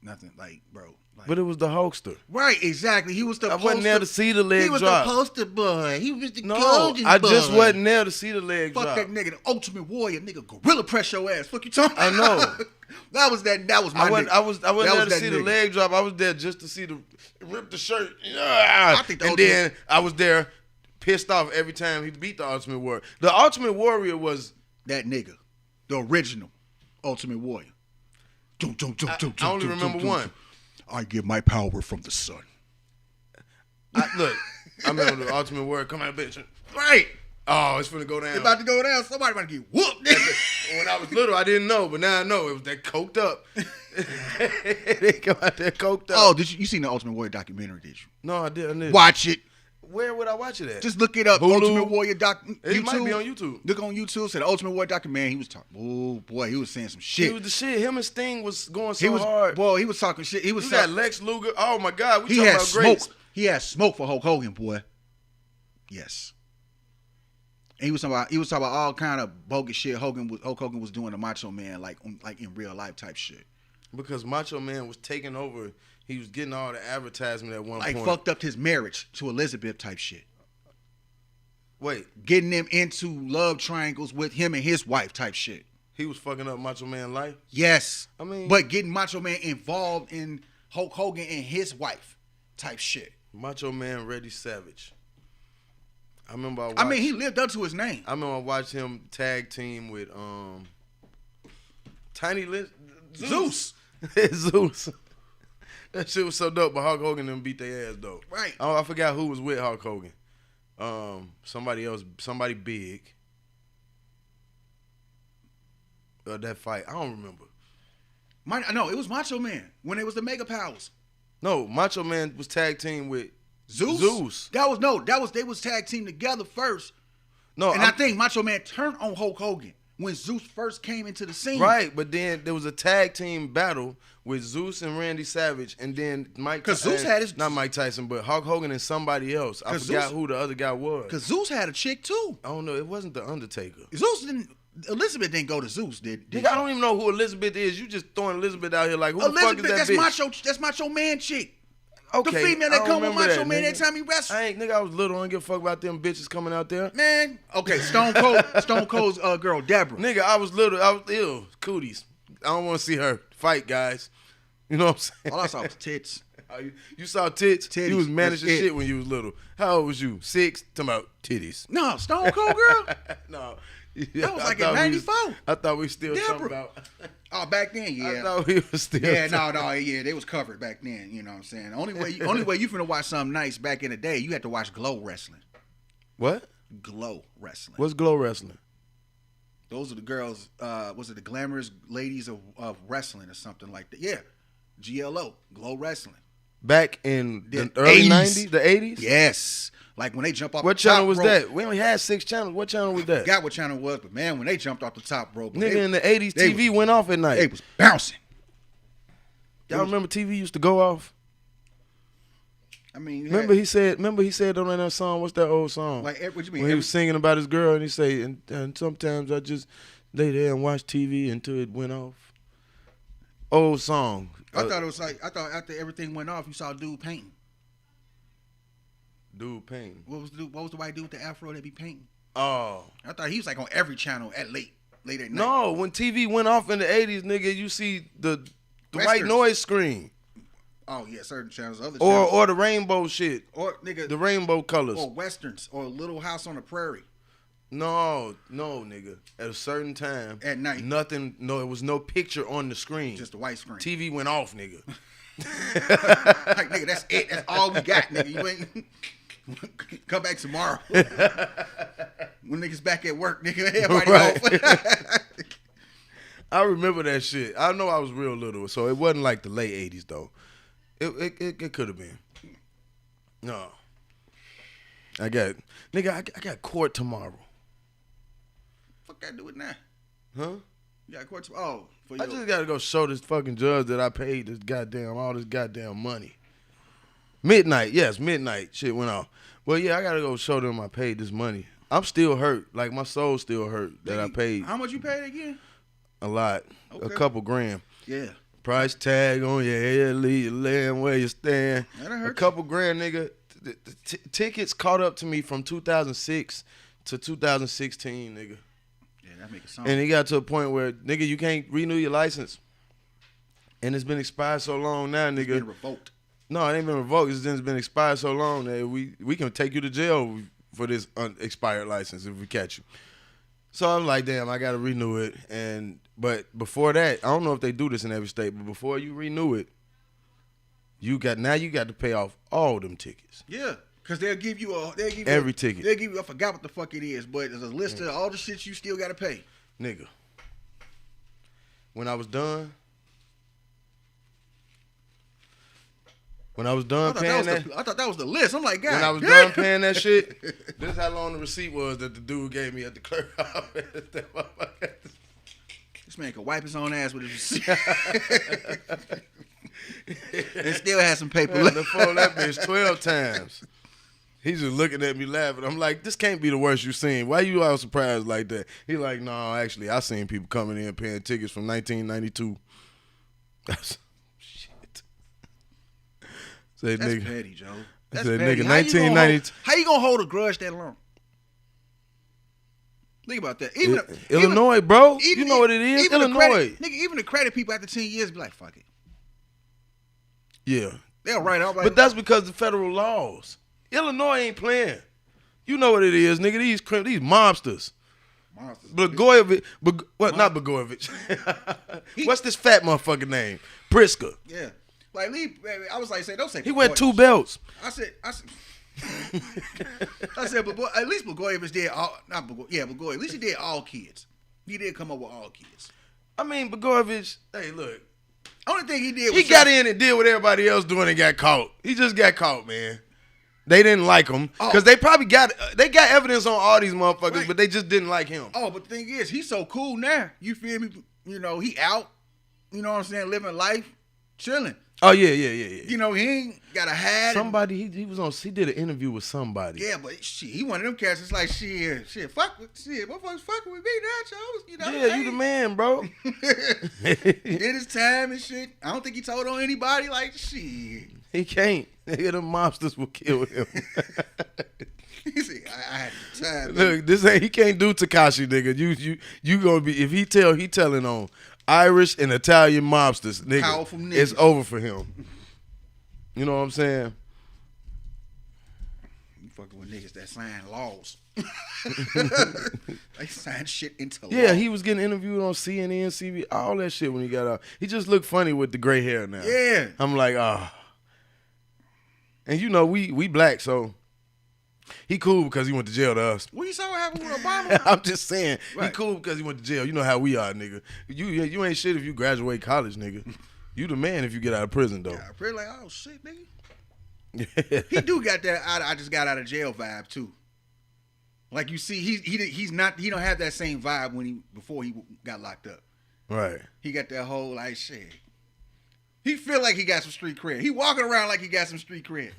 Nothing, like, bro. Like, But it was the Hulkster. right, exactly. He was the I wasn't there to see the leg He was drop. the poster boy. He was the No, golden I boy. just wasn't there to see the leg Fuck drop. that nigga, the Ultimate Warrior, nigga, gorilla press your ass. Fuck you talking I know. That was my I wasn't nigga. there to that see the nigga. leg drop. I was there just to see rip the shirt. I think the and Ultimate- then I was there pissed off every time he beat the Ultimate Warrior. The Ultimate Warrior was That nigga. The original Ultimate Warrior. I only remember one. I get my power from the sun. Look, I remember the Ultimate Warrior come out, bitch. Right. Oh, it's finna go down. It's about to go down. Somebody about to get whooped. Nigga. When I was little, I didn't know, but now I know. It was that coked up. They come out there coked up. Oh, did you seen the Ultimate Warrior documentary, did you? No, I didn't. Watch it. Where would I watch it at? Just look it up. Hulu? Ultimate Warrior It might be on YouTube. Look on YouTube. Said the Ultimate Warrior documentary. He was talking. Oh boy, he was saying some He shit. was the shit. Him and Sting was going so He was hard. boy. He was talking shit. He was. You got Lex Luger. Oh my God, we He talking had about smoke. greats. He had smoke for Hulk Hogan, boy. Yes. And he was talking about all kind of bogus shit Hulk Hogan was doing to Macho Man, like in real life type shit. Because Macho Man was taking over. He was getting all the advertisement at one Like point. fucked up his marriage to Elizabeth type shit. Wait, Getting them into love triangles with him and his wife type shit. he was fucking up Macho Man life? Yes. I mean- but getting Macho Man involved in Hulk Hogan and his wife type shit. Macho Man Randy Savage. I remember I mean, he lived up to his name. I remember I watched him tag team with Tiny Zeus. Zeus. That shit was so dope, but Hulk Hogan didn't beat their ass though. Right. I forgot who was with Hulk Hogan. Somebody else, somebody big. That fight, I don't remember. No, it was Macho Man when it was the Mega Powers. No, Macho Man was tag team with Zeus. They was tag team together first. No, And I think Macho Man turned on Hulk Hogan when Zeus first came into the scene. right, but then there was a tag team battle with Zeus and Randy Savage, and then Mike. 'Cause Zeus had his- not Mike Tyson, but Hulk Hogan and somebody else. I 'Cause forgot Zeus- who the other guy was. Because Zeus had a chick too. I don't know. It wasn't the Undertaker. Elizabeth didn't go to Zeus, did Nigga, I don't even know who Elizabeth is. You just throwing Elizabeth out here like who the fuck is Elizabeth, that bitch? that's Macho Man chick. Okay, The female that I don't come with remember Macho that, Man nigga. every time he wrestles. I was little. I don't give a fuck about them bitches coming out there. Man, okay, Stone Cold's girl, Deborah. Nigga, I was little. I was ill. Cooties. I don't want to see her fight, guys. You know what I'm saying? All I saw was tits. You saw tits? Titties. You was managing That's it. shit when you was little. How old was you? 6? Talking about titties. No, Stone Cold girl. No. That was I like in thought we 94. I thought we still talking Deborah. about. Oh, back then, I yeah. thought we was still. Yeah, talking- yeah, they was covered back then. You know what I'm saying? Only way you finna watch something nice back in the day, you had to watch Glow Wrestling. What? Glow Wrestling. What's glow wrestling? Those are the girls. Was it the glamorous ladies of wrestling or something like that? Yeah, GLO, Glow Wrestling. Back in the The early 80s. 90s, the 80s. Yes, like when they jump off. What the top channel was rope, that? We only had 6 channels. What channel was I that? forgot what channel it was, but man, when they jumped off the top rope, Nigga, they, in the 80s, they TV went off at night. they was bouncing. Y'all remember TV used to go off? I mean, you Remember had, he said on that song, what's that old song? like what you mean? when he was singing about his girl and he say, and sometimes I just lay there and watch TV until it went off. Old song. I thought it was like after everything went off, you saw a dude painting. Dude Payne. What was the white dude with the afro that be painting? Oh. I thought he was like on every channel at late at night. No, when TV went off in the 80s, nigga, you see the white Westerns. noise screen. Oh yeah, certain channels, other Or channels, or the rainbow shit. or nigga, The rainbow colors. or westerns, or Little House on the Prairie. No, nigga. At a certain time. At night. Nothing, no, it was no picture on the screen. Just a white screen. TV went off, nigga. Like, nigga, that's it. That's all we got, nigga. You ain't come back tomorrow. When niggas back at work, nigga, everybody off. I remember that shit. I know I was real little, so it wasn't like the late 80s, though. It could have been. No. I got court tomorrow. Fuck I do it now. Huh? You got court tomorrow. For I just gotta go show this fucking judge that I paid all this goddamn money. Midnight shit went off. Well, yeah, I gotta go show them I paid this money. I'm still hurt. Like, my soul's still hurt that I paid How much you paid again? a lot. Okay. A couple grand. Yeah. Price tag on your head, leave your land where you stand. That'll hurt A couple grand, nigga. The tickets caught up to me from 2006 to 2016, nigga. Yeah, that make it sound. And it got to a point where, nigga, you can't renew your license. And it's been expired so long now, nigga. Been revoked. No, it ain't been revoked. It's just been expired so long that we can take you to jail for this expired license if we catch you. So I'm like, damn, I got to renew it. But before that, I don't know if they do this in every state, but before you renew it, you got to pay off all them tickets. Yeah, because they'll give you Every ticket. They'll give you, I forgot what the fuck it is, but there's a list of all the shit you still got to pay. Nigga, when I was done paying that, I thought that was the list. I'm like, God. when I was done paying that shit, this is how long the receipt was that the dude gave me at the clerk office. This man could wipe his own ass with his receipt. And still had some paper Man, left. to fold that bitch 12 times. He's just looking at me laughing. I'm like, this can't be the worst you've seen. Why you all surprised like that? He like, no, actually, I seen people coming in paying tickets from 1992. Shit. Say, That's nigga. petty, Joe. I That's said, petty. nigga, 1992. How you gonna hold a grudge that long? Think about that. Illinois, bro. You know what it is. Illinois. Even the credit people after 10 years be like, fuck it. Yeah. They'll write out. But that's because of federal laws. Illinois ain't playing. You know what it is, nigga. These mobsters. Blagojevich. Not Blagojevich. What's this fat motherfucker name? Priska. Yeah. Like, I was like, don't say. He went 2 belts. I said, but boy, at least Blagojevich did all. Not Blagojevich. Yeah, Blagojevich. At least he did all kids. He did come up with all kids. I mean, Blagojevich. Hey, look. Only thing he did was He got in and did what everybody else doing and got caught. He just got caught, man. They didn't like him because they probably got evidence on all these motherfuckers, right. But they just didn't like him. Oh, but the thing is, he's so cool now. You feel me? You know, he out. You know what I'm saying? Living life, chilling. Oh yeah. You know, he ain't got a hat. Somebody he was on. He did an interview with somebody. Yeah, but shit, he one of them cats. It's like shit, motherfuckers fucking with me now, Joe. You know, yeah, you the man, bro. Did his time and shit. I don't think he told on anybody. Like shit, he can't. Nigga, them mobsters will kill him. He said, I had the time. Look, this ain't. He can't do Tekashi, nigga. You gonna be if he telling on Irish and Italian mobsters, nigga. Powerful niggas. It's over for him. You know what I'm saying? You fucking with niggas that sign laws. They sign shit into law. Yeah, he was getting interviewed on CNN, CB, all that shit when he got out. He just looked funny with the gray hair now. Yeah. I'm like, And you know, we black, so he cool because he went to jail to us. What you saw what happened with Obama? I'm just saying, right. He cool because he went to jail. You know how we are, nigga. You ain't shit if you graduate college, nigga. You the man if you get out of prison, though. Yeah, pretty like, oh shit, nigga. He do got that I just got out of jail vibe too. Like you see, he don't have that same vibe before he got locked up. Right. He got that whole like shit. He feel like he got some street cred. He walking around like he got some street cred.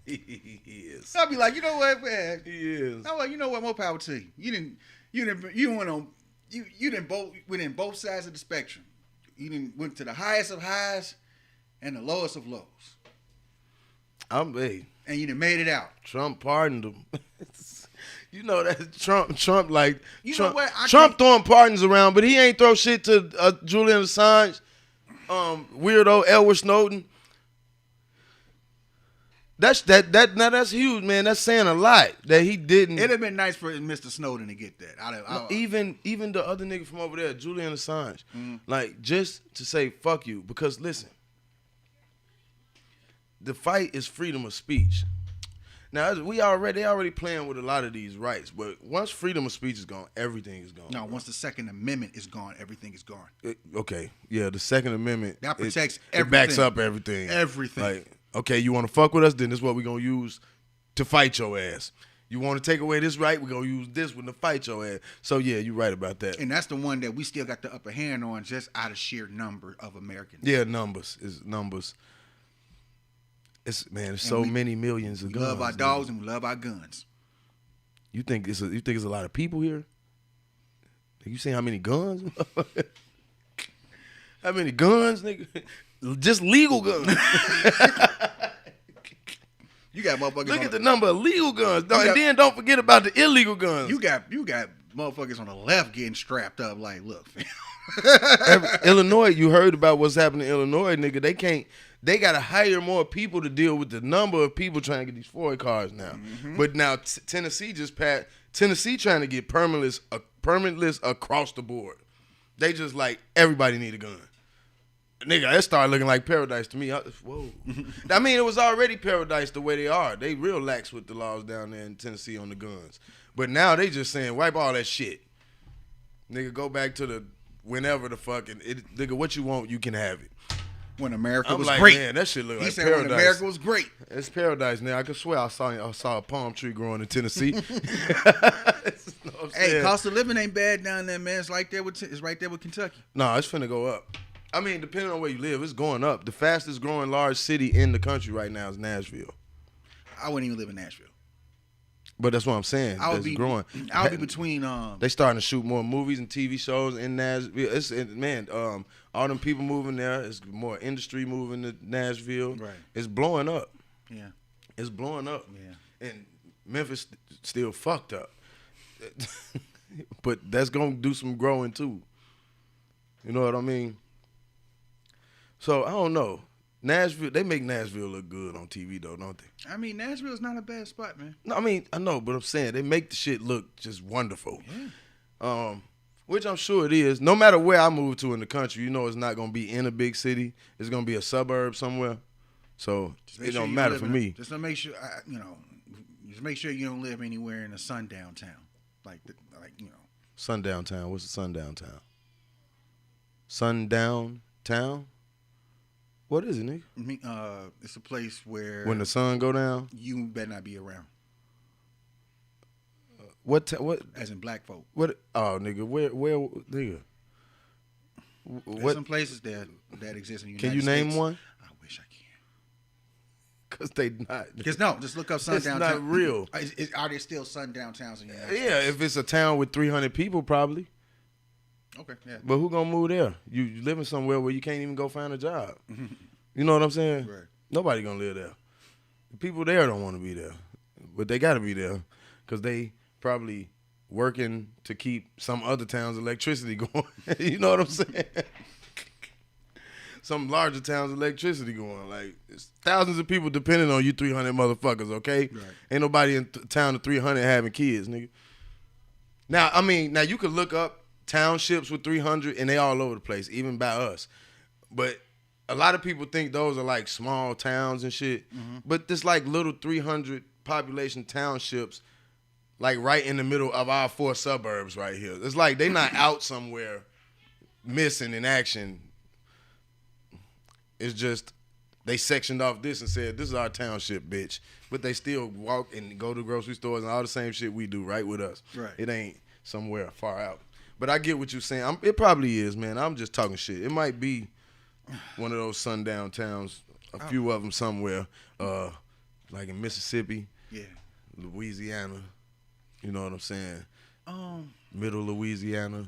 He is. I'll be like, you know what, man? He is. I'm like, you know what? More power to you. You went in both sides of the spectrum. You went to the highest of highs and the lowest of lows. Hey. And you done made it out. Trump pardoned him. You know that Trump like you Trump, know what? Trump throwing pardons around, but he ain't throw shit to Julian Assange, weirdo Edward Snowden. That's huge, man. That's saying a lot that he didn't. It'd have been nice for Mr. Snowden to get that. Even the other nigga from over there, Julian Assange, like just to say fuck you, because listen, the fight is freedom of speech. Now they already playing with a lot of these rights, but once freedom of speech is gone, everything is gone. No, once the Second Amendment is gone, everything is gone. Okay, yeah, the Second Amendment that protects everything. It backs up everything. Everything. Like, okay, you want to fuck with us? Then this is what we're gonna use to fight your ass. You want to take away this right? We're gonna use this one to fight your ass. So yeah, you're right about that. And that's the one that we still got the upper hand on, just out of sheer number of Americans. Yeah, numbers. It's so many millions of we guns. love our dogs and we love our guns. You think it's a lot of people here? You see how many guns? How many guns, nigga? Just legal guns. You got motherfuckers. Look at the number of legal guns, and then don't forget about the illegal guns. You got motherfuckers on the left getting strapped up. Like, look, fam. Illinois, you heard about what's happening in Illinois, nigga. They got to hire more people to deal with the number of people trying to get these Ford cars now. Mm-hmm. But now Tennessee just passed. Tennessee trying to get permitless across the board. They just like everybody need a gun. Nigga, that started looking like paradise to me. Whoa. I mean, it was already paradise the way they are. They real lax with the laws down there in Tennessee on the guns. But now they just saying, wipe all that shit. Nigga, go back to the whenever the fucking, nigga, what you want, you can have it. When America was like, great. Man, that shit look like said paradise. When America was great. It's paradise now. I could swear I saw a palm tree growing in Tennessee. Hey, cost of living ain't bad down there, man. It's right there with Kentucky. No, it's finna go up. I mean, depending on where you live, it's going up. The fastest growing large city in the country right now is Nashville. I wouldn't even live in Nashville. But that's what I'm saying. It's growing. I would be between. They starting to shoot more movies and TV shows in Nashville. All them people moving there. It's more industry moving to Nashville. Right. It's blowing up. Yeah. It's blowing up. Yeah. And Memphis still fucked up. But that's gonna do some growing too. You know what I mean? So I don't know. Nashville, they make Nashville look good on TV though, don't they? I mean, Nashville's not a bad spot, man. No, I mean, I know, but I'm saying they make the shit look just wonderful. Yeah. Which I'm sure it is. No matter where I move to in the country, you know it's not gonna be in a big city. It's gonna be a suburb somewhere. So it don't matter for me. Just to make sure, just make sure you don't live anywhere in a sundown town, like. Sundown town. What's a sundown town? Sundown town. What is it, nigga? It's a place where when the sun go down, you better not be around. What? As in black folk. What? Oh, nigga, where, nigga? There's some places that exist in the United States. Can you name one? I wish I can. Cause they not. Because no, just look up sundown. It's not real. Are there still sundown towns in the United Yeah, States? if it's a town with 300 people, probably. Okay, yeah. But who gonna move there? You living somewhere where you can't even go find a job. You know what I'm saying? Right. Nobody gonna live there. The people there don't want to be there, but they got to be there because they probably working to keep some other town's electricity going. You know what I'm saying? Some larger towns' electricity going. Like, it's thousands of people depending on you 300 motherfuckers, okay? Right. Ain't nobody in town of 300 having kids, nigga. Now, I mean, you could look up townships with 300 and they all over the place, even by us. But a lot of people think those are like small towns and shit. Mm-hmm. But there's like little 300 population townships like right in the middle of our 4 suburbs right here. It's like they not out somewhere missing in action. It's just they sectioned off this and said, this is our township, bitch. But they still walk and go to grocery stores and all the same shit we do right with us. Right. It ain't somewhere far out. But I get what you're saying. It probably is, man. I'm just talking shit. It might be one of those sundown towns, a few of them somewhere, like in Mississippi, Yeah. Louisiana. You know what I'm saying? Middle Louisiana.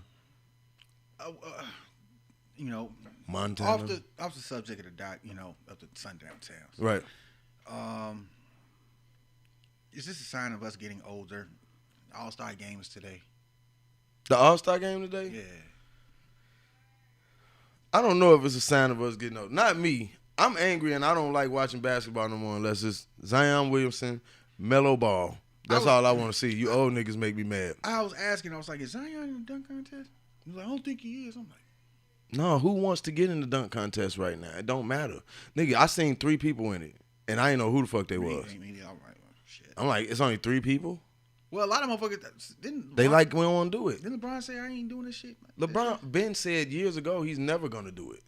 Montana. Off the subject of of the sundown towns. Right. Is this a sign of us getting older? All-Star games today. The All-Star game today? Yeah. I don't know if it's a sign of us getting old. Not me. I'm angry and I don't like watching basketball no more unless it's Zion Williamson, Melo Ball. That's all I want to see. You old niggas make me mad. I was asking, I was like, is Zion in the dunk contest? He was like, I don't think he is. I'm like, No, who wants to get in the dunk contest right now? It don't matter. Nigga, I seen 3 people in it, and I didn't know who the fuck they was. all right, shit. I'm like, it's only 3 people? Well, a lot of motherfuckers didn't. They like, we don't want to do it. Didn't LeBron say I ain't doing this shit? Ben said years ago he's never going to do it.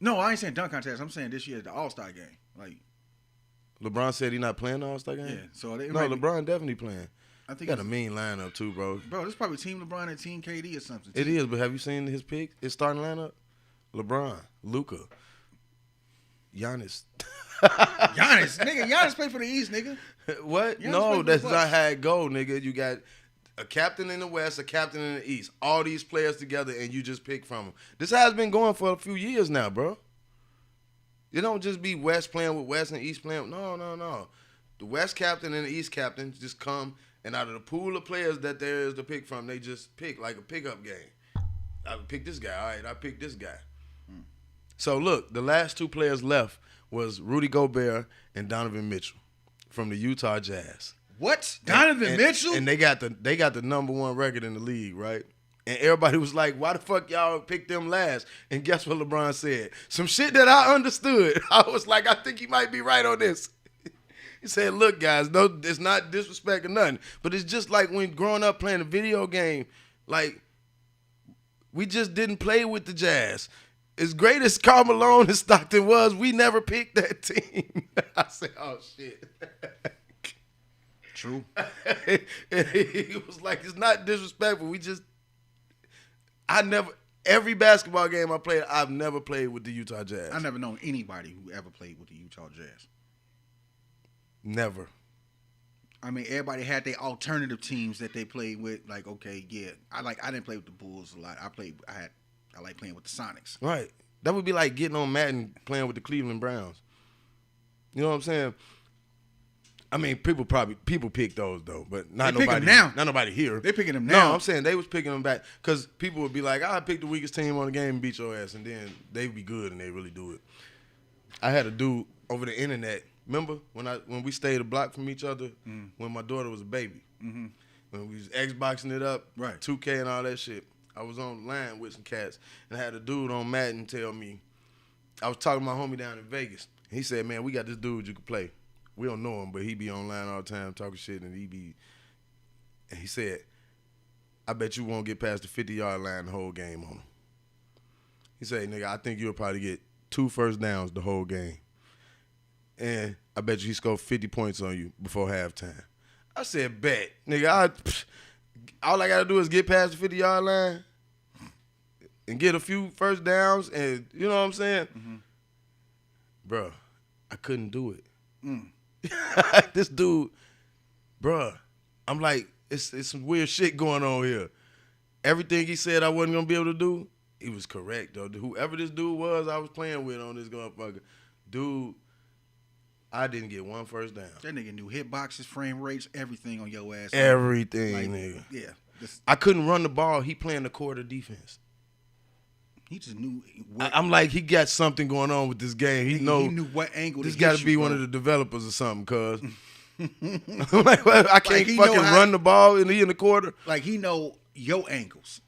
No, I ain't saying dunk contest. I'm saying this year is the All-Star game. Like, LeBron said he not playing the All-Star game? yeah. So No, LeBron definitely playing. I think Got a mean lineup too, bro. Bro, this is probably Team LeBron and Team KD or something. It is, but have you seen his pick? His starting lineup? LeBron, Luka, Giannis. Giannis played for the East, nigga. What? Giannis No, played for that's the not Bucks. how it go, nigga. You got a captain in the West, a captain in the East. All these players together, and you just pick from them. This has been going for a few years now, bro. It don't just be West playing with West and East playing. No. The West captain and the East captain just come, and out of the pool of players that there is to pick from, they just pick like a pickup game. I pick this guy. All right, I pick this guy. So look, the last 2 players left was Rudy Gobert and Donovan Mitchell from the Utah Jazz. What? Donovan Mitchell? And they got the #1 record in the league, right? And everybody was like, why the fuck y'all picked them last? And guess what LeBron said? Some shit that I understood. I was like, I think he might be right on this. He said, look, guys, no, it's not disrespect or nothing. But it's just like when growing up playing a video game, like, we just didn't play with the Jazz. As great as Karl Malone and Stockton was, we never picked that team. I said, oh, shit. True. He was like, it's not disrespectful. Every basketball game I played, I've never played with the Utah Jazz. I never known anybody who ever played with the Utah Jazz. Never. I mean, everybody had their alternative teams that they played with. Like, okay, yeah, I didn't play with the Bulls a lot. I like playing with the Sonics. Right. That would be like getting on Madden playing with the Cleveland Browns. You know what I'm saying? I mean, people pick those though, but not They pick 'em nobody now. Not nobody here. They picking them now. No, I'm saying they was picking them back because people would be like, "I pick the weakest team on the game and beat your ass," and then they'd be good and they really do it. I had a dude over the internet. Remember when we stayed a block from each other when my daughter was a baby? Mm-hmm. When we was Xboxing it up, Right. 2K and all that shit. I was online with some cats and I had a dude on Madden tell me, I was talking to my homie down in Vegas. He said, man, we got this dude you can play. We don't know him, but he be online all the time talking shit and he said, I bet you won't get past the 50-yard line the whole game on him. He said, nigga, I think you'll probably get 2 first downs the whole game. And I bet you he scored 50 points on you before halftime. I said, bet. Nigga, all I got to do is get past the 50-yard line and get a few first downs and, you know what I'm saying? Mm-hmm. Bruh, I couldn't do it. This dude, bruh, I'm like, it's some weird shit going on here. Everything he said I wasn't going to be able to do, he was correct, though. Whoever this dude was I was playing with on this motherfucker, dude, I didn't get 1 first down. That nigga knew hitboxes, frame rates, everything on your ass. Everything, like, nigga. Yeah. I couldn't run the ball. He playing the quarter defense. He just knew. I'm like, he got something going on with this game. He knew what angle. This to got hit to be you, one bro. of the developers or something, cuz. I'm like, well, I can't he fucking know how- run the ball and he in the quarter. Like, he know your angles.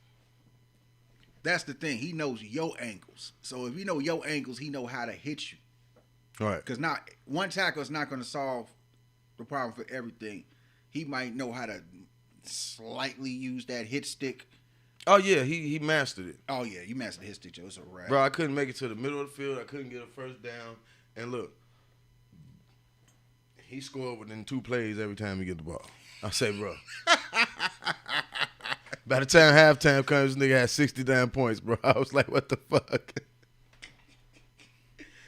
That's the thing. He knows your angles. So if you know your angles, he know how to hit you. All right. Because not one tackle is not going to solve the problem for everything. He might know how to slightly use that hit stick. Oh, yeah, he mastered it. Oh, yeah, you mastered the hit stick, Joe. It's a wrap. Bro, I couldn't make it to the middle of the field. I couldn't get a first down. And look, he scored within 2 plays every time he get the ball. I say, bro. By the time halftime comes, this nigga had 69 points, bro. I was like, what the fuck?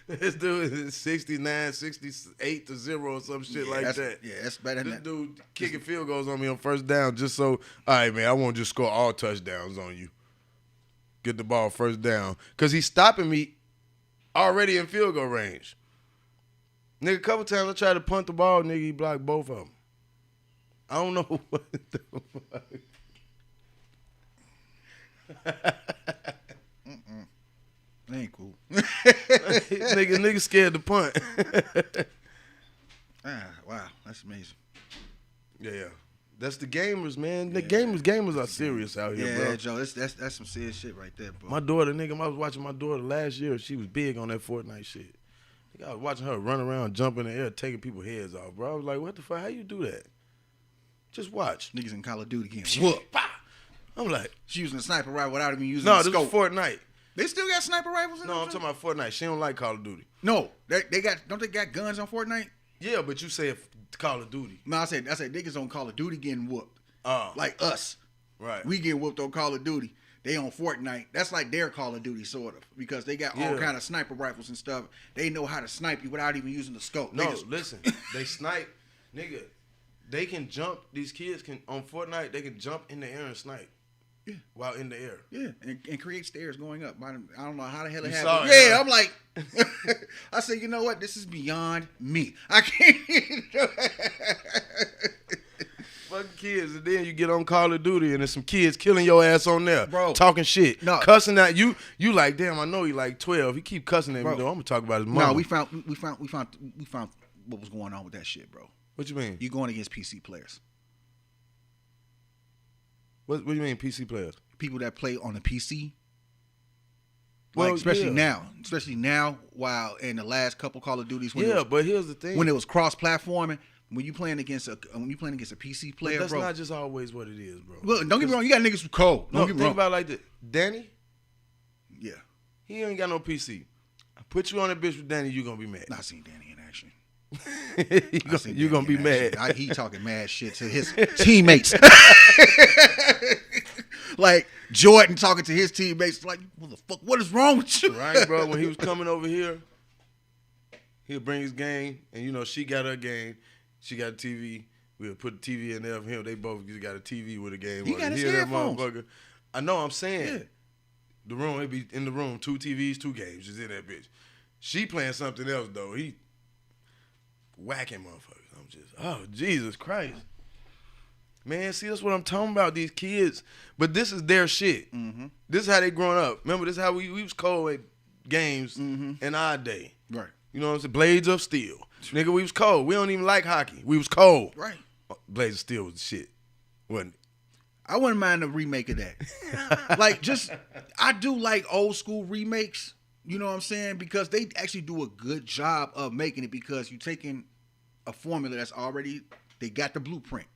This dude is 69, 68 to 0 or some shit like that. Yeah, that's better than This that. dude kicking field goals on me on first down just so, all right, man, I won't just score all touchdowns on you. Get the ball first down. Because he's stopping me already in field goal range. Nigga, a couple times I tried to punt the ball, nigga, he blocked both of them. I don't know what the fuck. That ain't cool. nigga scared to punt. Wow, that's amazing. Yeah. That's the gamers, man. The gamers are serious out here, bro. Yeah, Joe, that's some serious shit right there, bro. My daughter, nigga, I was watching my daughter last year. She was big on that Fortnite shit. Nigga, I was watching her run around, jump in the air, taking people's heads off, bro. I was like, what the fuck? How you do that? Just watch. Niggas in Call of Duty getting whooped. I'm like, She using a sniper rifle without even using no, a this scope. is Fortnite. They still got sniper rifles in No, them I'm shit? talking about Fortnite. She don't like Call of Duty. No, they got. Don't they got guns on Fortnite? Yeah, but you said Call of Duty. No, I said niggas on Call of Duty getting whooped. Oh. Like us. Right. We get whooped on Call of Duty. They on Fortnite. That's like their Call of Duty, sort of, because they got all kind of sniper rifles and stuff. They know how to snipe you without even using the scope. No, listen. They snipe. Nigga, they can jump. These kids can, on Fortnite, they can jump in the air and snipe. Yeah. While in the air. Yeah, and create stairs going up. I don't know how the hell it You happened. saw it, Yeah, huh? I'm like, I said, you know what? This is beyond me. I can't. Fucking kids, and then you get on Call of Duty and there's some kids killing your ass on there, Bro. talking shit, No. cussing at you. You like, damn, I know he like 12. He keep cussing at me Bro. though. I'm gonna talk about his mom. No, we found what was going on with that shit, bro. What you mean? You going against PC players, What do you mean PC players? people that play on the PC. Well, Like especially yeah. now, while in the last couple Call of Duties, But here's the thing. when it was cross-platforming, when you playing against a PC But player, that's bro. not just always what it is, bro. Well, don't get me wrong, you got niggas who cold. Don't No, get me think wrong. about it like this. Danny, Yeah, he ain't got no PC. I put you on that bitch with Danny, you gonna be mad. I seen Danny in action. you gonna be mad. He talking mad shit to his teammates. Like Jordan talking to his teammates, like, what the fuck? What is wrong with you? Right, bro? When he was coming over here, he'll bring his game, and you know, she got her game. She got a TV. We'll put the TV in there for him. They both just got a TV with a game. He on got it. his Hear that headphones. motherfucker. I know, I'm saying. Yeah. The room, it be in the room, 2 TVs, 2 games, just in that bitch. She playing something else, though. He whacking motherfuckers. I'm just, oh, Jesus Christ. Man, see, that's what I'm talking about, these kids. But this is their shit. Mm-hmm. This is how they growing up. Remember, this is how we was cold at games Mm-hmm. in our day. Right. You know what I'm saying? Blades of Steel. Nigga, we was cold. We don't even like hockey. We was cold. Right. Blades of Steel was the shit, wasn't it? I wouldn't mind a remake of that. Like, just, I do like old school remakes, you know what I'm saying? Because they actually do a good job of making it, because you're taking a formula that's already, they got the blueprint.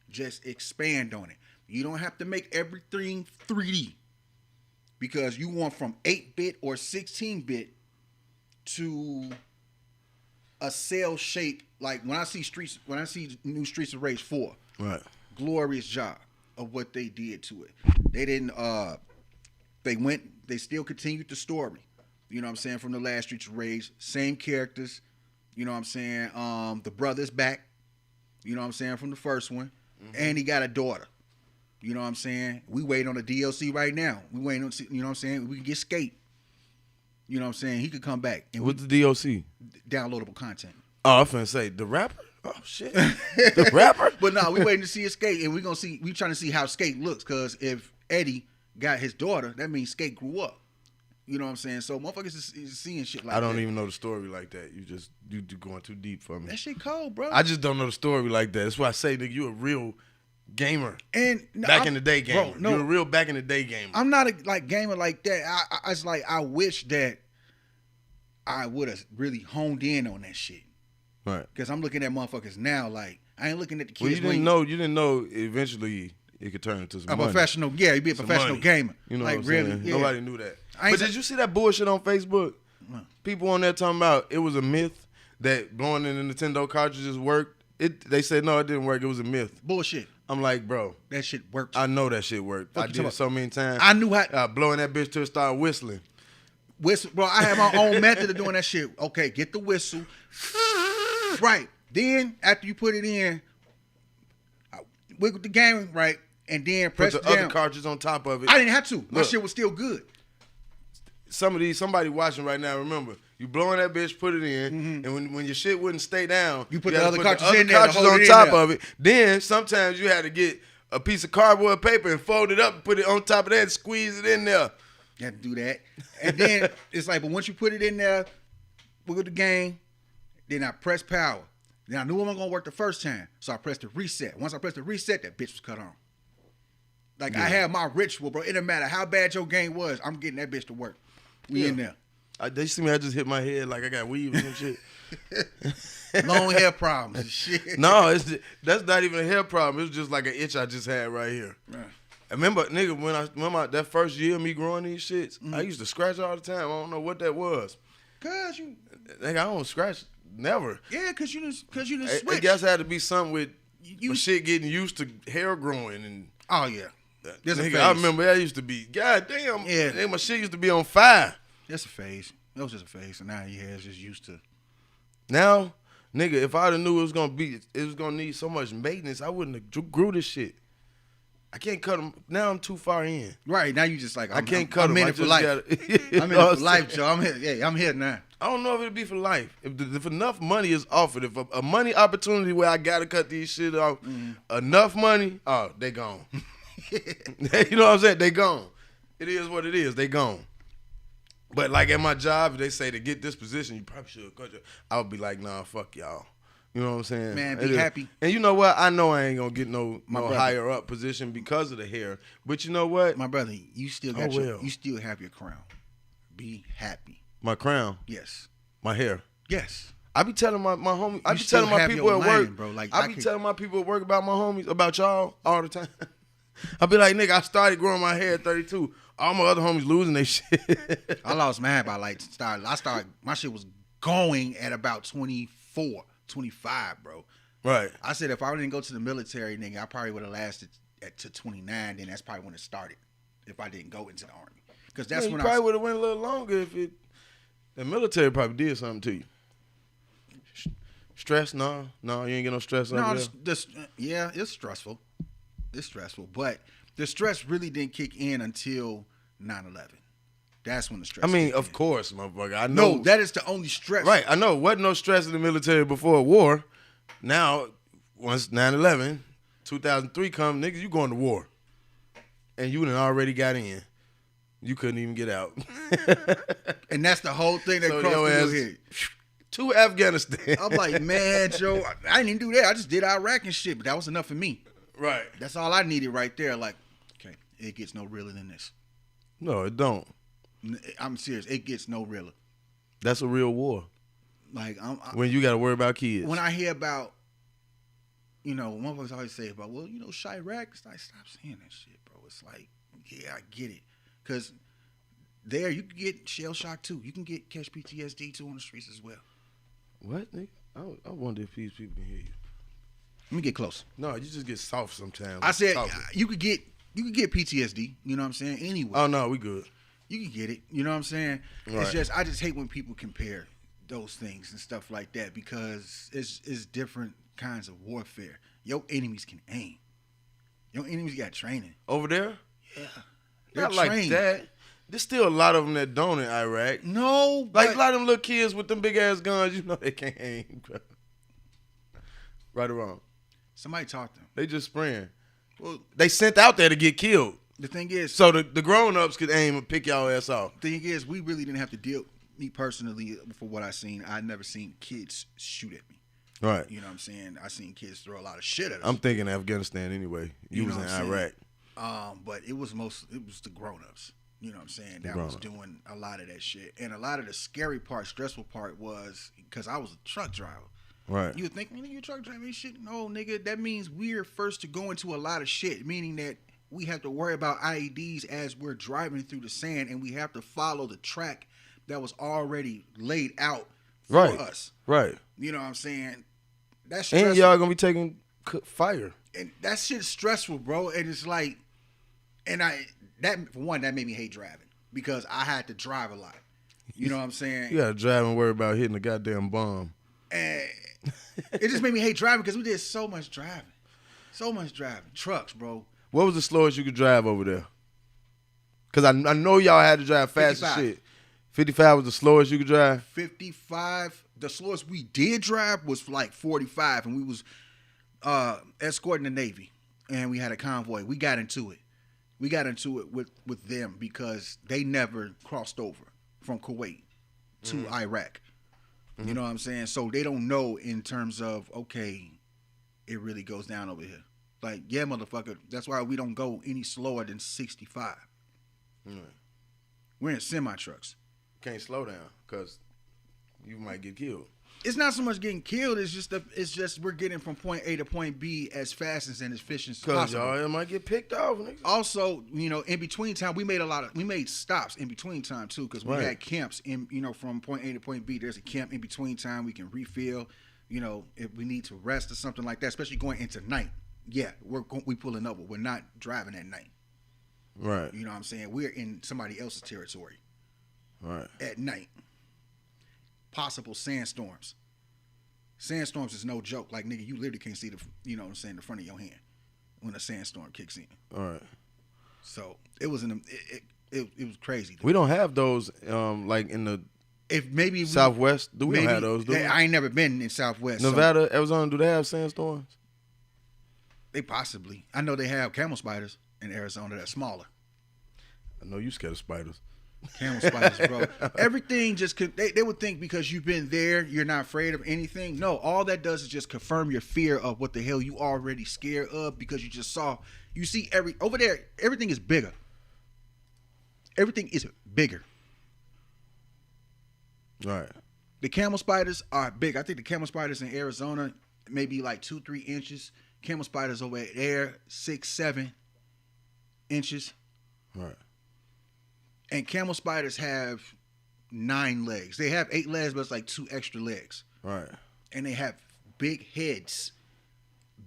Just expand on it. You don't have to make everything 3D, because you want from 8-bit or 16-bit to a cell shape. Like when I see new Streets of Rage 4, Right. glorious job of what they did to it. They didn't they still continued the story. You know what I'm saying, from the last Streets of Rage. Same characters. You know what I'm saying? The brother's back. You know what I'm saying, from the first one. Mm-hmm. And he got a daughter. You know what I'm saying? We wait on the DLC right now. We waiting on, you know what I'm saying? We can get Skate. You know what I'm saying? He could come back and What's the DOC? downloadable content. Oh, I was finna say, the rapper? Oh, shit. The rapper? But no, we waiting to see his Skate, and we trying to see how Skate looks, because if Eddie got his daughter, that means Skate grew up. You know what I'm saying? So motherfuckers is seeing shit like that. I don't even know the story like that. You going too deep for me. That shit cold, bro. I just don't know the story like that. That's why I say, nigga, you a real gamer. And no, Back in the day gamer. Bro, no, You're a real back in the day gamer. I'm not a gamer like that. I it's like, I wish that I would have really honed in on that shit. Right. Because I'm looking at motherfuckers now like, I ain't looking at the kids. Well, you didn't know eventually it could turn into some a money. professional, yeah, you'd be a Some professional money. gamer. You know like, what I'm really, saying? yeah. Nobody knew that. I ain't But did you see that bullshit on Facebook? No. People on there talking about it was a myth that blowing in the Nintendo cartridges worked. They said no, it didn't work. It was a myth. Bullshit. I'm like, bro, That shit works. I know that shit worked. Fuck I you did talking it so many times. I knew how. Blowing that bitch till it started whistling. Whistle, bro, I have my own method of doing that shit. Okay, get the whistle. Right. Then, after you put it in, wiggle the game, right, and then press Put it the down. other cartridge on top of it. I didn't have to. My Look. shit was still good. Somebody watching right now, remember, you blowing that bitch, put it in, and when your shit wouldn't stay down, You put had the to other cartridge in there to cartridge hold on it in top there. of it. Then sometimes you had to get a piece of cardboard paper and fold it up and put it on top of that and squeeze it in there. You have to do that. And then it's like, but once you put it in there, look at the game, then I press power. Then I knew I wasn't going to work the first time. So I pressed the reset. Once I pressed the reset, that bitch was cut on. Like, I had my ritual, bro. It didn't matter how bad your game was. I'm getting that bitch to work. We in there. They see me, I just hit my head like I got weave or some shit. Long hair problems and shit. No, that's not even a hair problem. It was just like an itch I just had right here. Right. I remember, nigga, when that first year of me growing these shits, I used to scratch all the time. I don't know what that was. Cause you, Nigga, I don't scratch never. yeah, cause you didn't I switch. guess it had to be something with You- shit getting used to hair growing and. Oh yeah, there's a Nigga, phase. I remember that used to be, goddamn, Yeah. my shit used to be on fire. That's a phase. That was just a phase, and now your hair's just used to. Now, nigga, if I'd have knew it was gonna need so much maintenance, I wouldn't have grew this shit. I can't cut them. Now I'm too far in. Right now, you just like I can't cut them. I'm in it for life. I'm in it for life, Joe. I'm here. Yeah, I'm here now. I don't know if it'll be for life. If enough money is offered, if a money opportunity where I gotta cut these shit off, enough money, oh, they gone. You know what I'm saying? They gone. It is what it is. They gone. But like at my job, if they say to get this position, you probably should cut your. I would be like, nah, fuck y'all. You know what I'm saying? Man, be happy. And you know what? I know I ain't gonna get no brother. higher up position because of the hair. But you know what? My brother, you still got well. you still have your crown. Be happy. My crown, Yes. my hair. Yes. I be telling my homie, I You be still telling my have people your at work, lane, bro. Like, I I be could- telling my people at work about my homies, about y'all all the time. I be like, nigga, I started growing my hair at 32. All my other homies losing their shit. I lost mine by like my shit was going at about 24, 25, bro. Right. I said if I didn't go to the military, nigga, I probably would have lasted to 29. Then that's probably when it started. If I didn't go into the army, because that's Yeah, when you probably would have went a little longer if the military probably did something to you. Stress? No, you ain't get no stress over there. Yeah, it's stressful. It's stressful, but the stress really didn't kick in until 9/11. That's when the stress. I mean, kicked of in. course, motherfucker. I know. No, that is the only stress. Right, I know. Wasn't no stress in the military before war. Now, once 9/11, 2003 come, niggas, you going to war. And you done already got in. You couldn't even get out. And that's the whole thing that So crossed your through ass- your head. To Afghanistan. I'm like, man, Joe, I didn't even do that. I just did Iraq and shit, but that was enough for me. Right. That's all I needed right there. Like, okay, it gets no realer than this. No, it don't. I'm serious. It gets no realer. That's a real war. Like, When you got to worry about kids. when I hear about, one folks always say about, well, Chirac, it's like, stop saying that shit, bro. It's like, yeah, I get it. Because there, you can get shell shock too. You can catch PTSD too on the streets as well. What, nigga? I wonder if these people can hear you. Let me get close. No, you just get soft sometimes. I said Talking. you could get PTSD. You know what I'm saying? Anyway, Oh, no, we good. you can get it. You know what I'm saying? Right. I just hate when people compare those things and stuff like that because it's different kinds of warfare. Your enemies can aim. Your enemies got training. Over there? Yeah, Not like trained. that. There's still a lot of them that don't in Iraq. No, Like but a lot of them little kids with them big ass guns, they can't aim. Bro. Right or wrong? somebody taught them. They just spraying. Well, They sent out there to get killed. the thing is, So the grown ups could aim and pick y'all ass off. we really didn't have to deal. Me personally, for what I seen, I never seen kids shoot at me. Right. You know what I'm saying? I seen kids throw a lot of shit at us. I'm thinking Afghanistan anyway. You was know in what I'm saying? Iraq. But it was the grown-ups. You know what I'm saying? That grown-ups. was doing a lot of that shit. And a lot of the scary part, stressful part was because I was a truck driver. Right. You would think, man, you a truck driver ain't shit. No, nigga, that means we're first to go into a lot of shit, meaning that we have to worry about IEDs as we're driving through the sand and we have to follow the track that was already laid out for us. Right. You know what I'm saying? That's And stressful. y'all gonna be taking fire. And that shit's stressful, bro. And it's like, for one, that made me hate driving because I had to drive a lot. You know what I'm saying? You gotta drive and worry about hitting a goddamn bomb. And it just made me hate driving because we did so much driving. Trucks, bro. What was the slowest you could drive over there? Because I know y'all had to drive fast as 55. shit. 55 was the slowest you could drive? 55. The slowest we did drive was like 45, and we was escorting the Navy, and we had a convoy. We got into it. We got into it with them because they never crossed over from Kuwait to Iraq. You know what I'm saying? So they don't know in terms of, okay, it really goes down over here. Like, yeah, motherfucker, that's why we don't go any slower than 65. We're in semi-trucks. Can't slow down because you might get killed. It's not so much getting killed. It's just we're getting from point A to point B as fast and as efficient as Because possible. y'all might get picked off, nigga. Also, in between time, we made stops in between time too, because we had camps in, from point A to point B. There's a camp in between time. We can refill, if we need to rest or something like that, especially going into night. Yeah, we pulling up, but we're not driving at night. Right. You know what I'm saying? We're in somebody else's territory. Right. At night. Possible sandstorms. Sandstorms is no joke. Like, nigga, you literally can't see the front of your hand when a sandstorm kicks in. All right. So it was it was crazy. We don't have those like in the Southwest. We don't have those, do we? I ain't never been in Southwest. Nevada, Arizona, do they have sandstorms? They possibly. I know they have camel spiders in Arizona that's smaller. I know you scared of spiders. Camel spiders, bro. Everything just they would think because you've been there, you're not afraid of anything. No, all that does is just confirm your fear of what the hell you already scared of because you just saw. You see over there, everything is bigger. Everything is bigger. Right. The camel spiders are big. I think the camel spiders in Arizona maybe like 2-3 inches. Camel spiders over there 6-7 inches. Right. And camel spiders have 9 legs. They have 8 legs, but it's like 2 extra legs. Right. And they have big heads,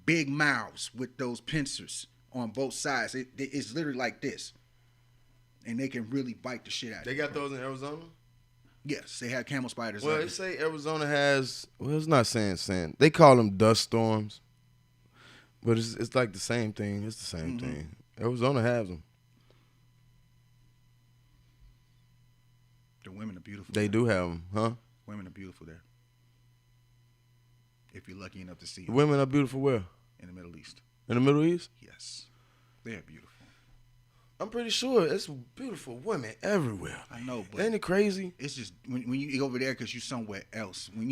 big mouths with those pincers on both sides. It's literally like this. And they can really bite the shit out of you. They got those in Arizona? Yes, they have camel spiders. Well, they say Arizona has, it's not saying sand. They call them dust storms. But it's like the same thing. It's the same thing. Arizona has them. The women are beautiful. They do have them, huh? Women are beautiful there. If you're lucky enough to see The them. women are beautiful where? In the Middle East. In the Middle East? Yes. They are beautiful. I'm pretty sure it's beautiful women everywhere. I know, but ain't it crazy? it's just when you go over there because you're somewhere else. When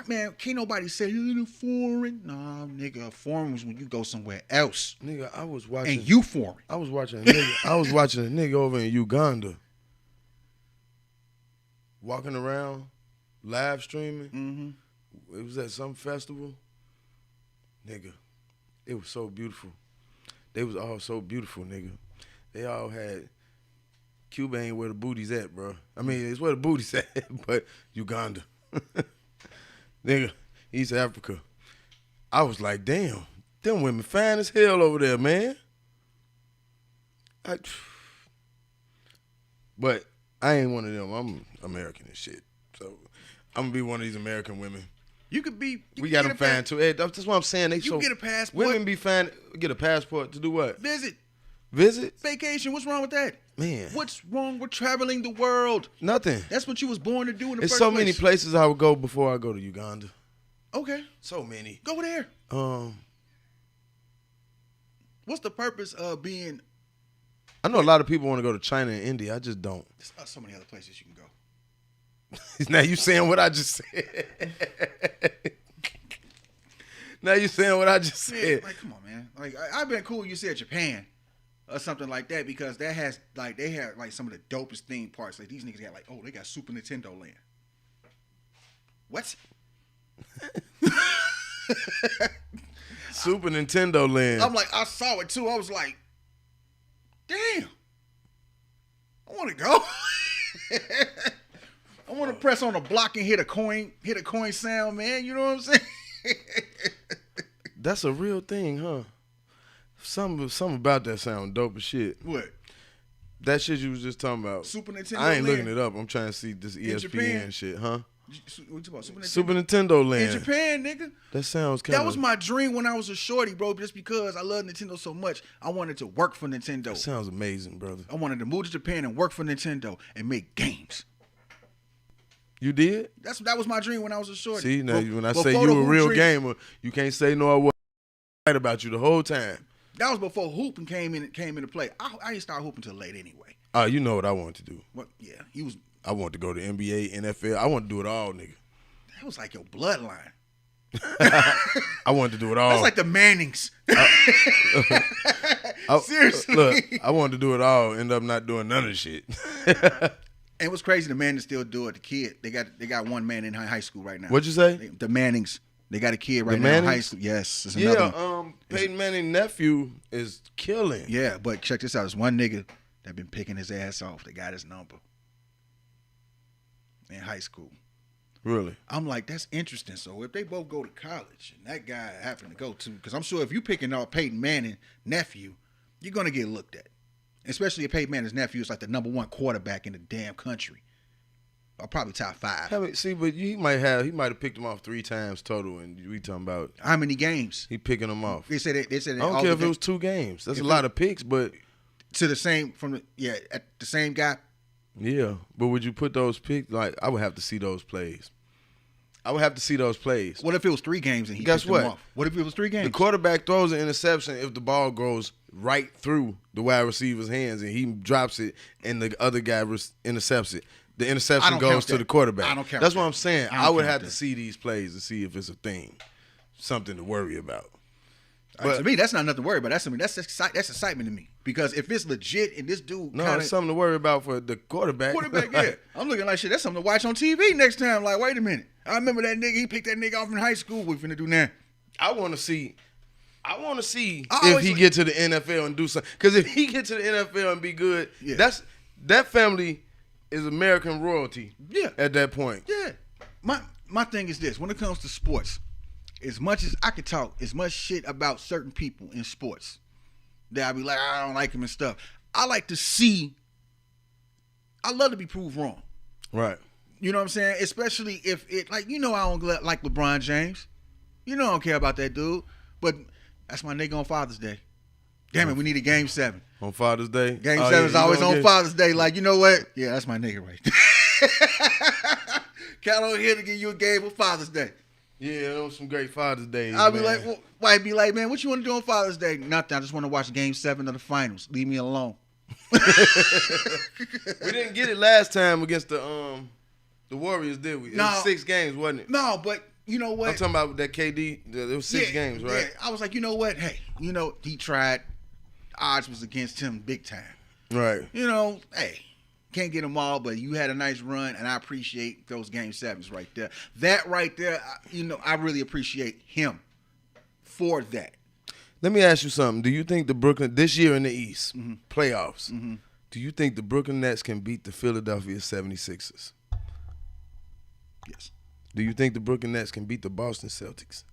man, can't nobody say you're in foreign. Nah, nigga, foreign was when you go somewhere else. Nigga, I was watching. And you foreign. I was watching a nigga over in Uganda. Walking around, live streaming. It was at some festival. Nigga, it was so beautiful. They was all so beautiful, nigga. They all had, Cuba ain't where the booty's at, bro. I mean, it's where the booty's at, but Uganda. Nigga, East Africa. I was like, damn, them women fine as hell over there, man. But I ain't one of them. I'm American and shit. So I'm going to be one of these American women. You could be. We got them fine too. Hey, that's what I'm saying. They You get a passport. Women be fine. Get a passport to do what? Visit. Vacation. What's wrong with that? Man. What's wrong with traveling the world? Nothing. That's what you was born to do in the There's first so place. many places I would go before I go to Uganda. Okay. So many. Go there. I What's the purpose of being? know a lot of people want to go to China and India. I just don't. There's so many other places you can go. Now you saying what I just said. Now you saying what I just said. Like, come on, man. Like, I've been cool. You said Japan or something like that because that has like they have like some of the dopest theme parks. Like these niggas got like, oh, they got Super Nintendo Land. What? Super Nintendo Land. I'm like, I saw it too. I was like, damn. I want to go. I want to press on a block and hit a coin sound, man. You know what I'm saying? That's a real thing, huh? Something about that sound dope as shit. What? That shit you was just talking about. Super Nintendo I ain't Land? looking it up. I'm trying to see this ESPN Japan? shit, huh? What you talking about? Super Nintendo Land. In Japan, nigga. That sounds kind of. That was my dream when I was a shorty, bro. Just because I love Nintendo so much, I wanted to work for Nintendo. That sounds amazing, brother. I wanted to move to Japan and work for Nintendo and make games. You did? That was my dream when I was a shorty. See, now when I say Before you the a hoop real dream- gamer, you can't say no. I wasn't right about you the whole time. That was before hooping came into play. I didn't start hooping till late anyway. You know what I wanted to do? What? Yeah, he was. I want to go to NBA, NFL. I want to do it all, nigga. That was like your bloodline. I wanted to do it all. That's like the Mannings. Seriously. Look, I wanted to do it all. End up not doing none of the shit. And what's crazy, the Mannings still do it. The kid, they got one man in high school right now. What'd you say? The Mannings. They got a kid right The now in high Mannings? school. Yes. It's Yeah, another one. Peyton Manning's nephew is killing. Yeah, but check this out. There's one nigga that been picking his ass off. They got his number in high school. Really? I'm like, that's interesting. So if they both go to college and that guy happened to go to, because I'm sure if you picking up Peyton Manning nephew, you're gonna get looked at. Especially if Peyton Manning's nephew is like the number one quarterback in the damn country, or probably top 5. But he might have picked him off 3 times total, and we talking about How many games? he picking them off. They said I don't care if it was 2 games. That's a lot of picks, but to the same at the same guy. yeah. But would you put those picks? Like, I would have to see those plays. What if it was 3 games and he Guess picked what? them off? What if it was 3 games? The quarterback throws an interception if the ball goes right through the wide receiver's hands and he drops it and the other guy intercepts it. The interception goes to the quarterback. I don't count That's that. what I'm saying. I don't I would count have that. to see these plays to see if it's a thing, something to worry about. To me, that's not nothing to worry about. That's excitement to me, because if it's legit and this dude No, kinda, it's something to worry about for the quarterback. yeah, I'm looking like shit. That's something to watch on TV next time. Like, wait a minute, I remember that nigga. He picked that nigga off in high school. What we finna do now? I want to see I if always he like- get to the NFL and do something. Because if he get to the NFL and be good, Yeah. that family is American royalty. Yeah. At that point. Yeah. My thing is this: when it comes to sports, as much as I could talk as much shit about certain people in sports, that I be like, I don't like him and stuff. I like to see. I love to be proved wrong. Right. You know what I'm saying? Especially if it, like, I don't like LeBron James. I don't care about that dude. But that's my nigga on Father's Day. Damn it, we need a Game 7. On Father's Day. Game Oh, 7 yeah, is you always gonna on get- Father's Day. Like, you know what? Yeah, that's my nigga right there. Count on here to give you a game for Father's Day. Yeah, those some great Father's Days. I'll be man. like, wife be like, man, what you want to do on Father's Day? Nothing. I just want to watch Game 7 of the finals. Leave me alone. We didn't get it last time against the Warriors, did we? It No. was 6 games, wasn't it? No, but you know what? I'm talking about that KD. It was 6 games, right? Yeah. I was like, you know what? Hey, he tried. Odds was against him big time. Right. Hey, can't get them all, but you had a nice run, and I appreciate those Game 7s right there. That right there, I really appreciate him for that. Let me ask you something. Do you think the Brooklyn, this year in the East, playoffs, do you think the Brooklyn Nets can beat the Philadelphia 76ers? Yes. Do you think the Brooklyn Nets can beat the Boston Celtics?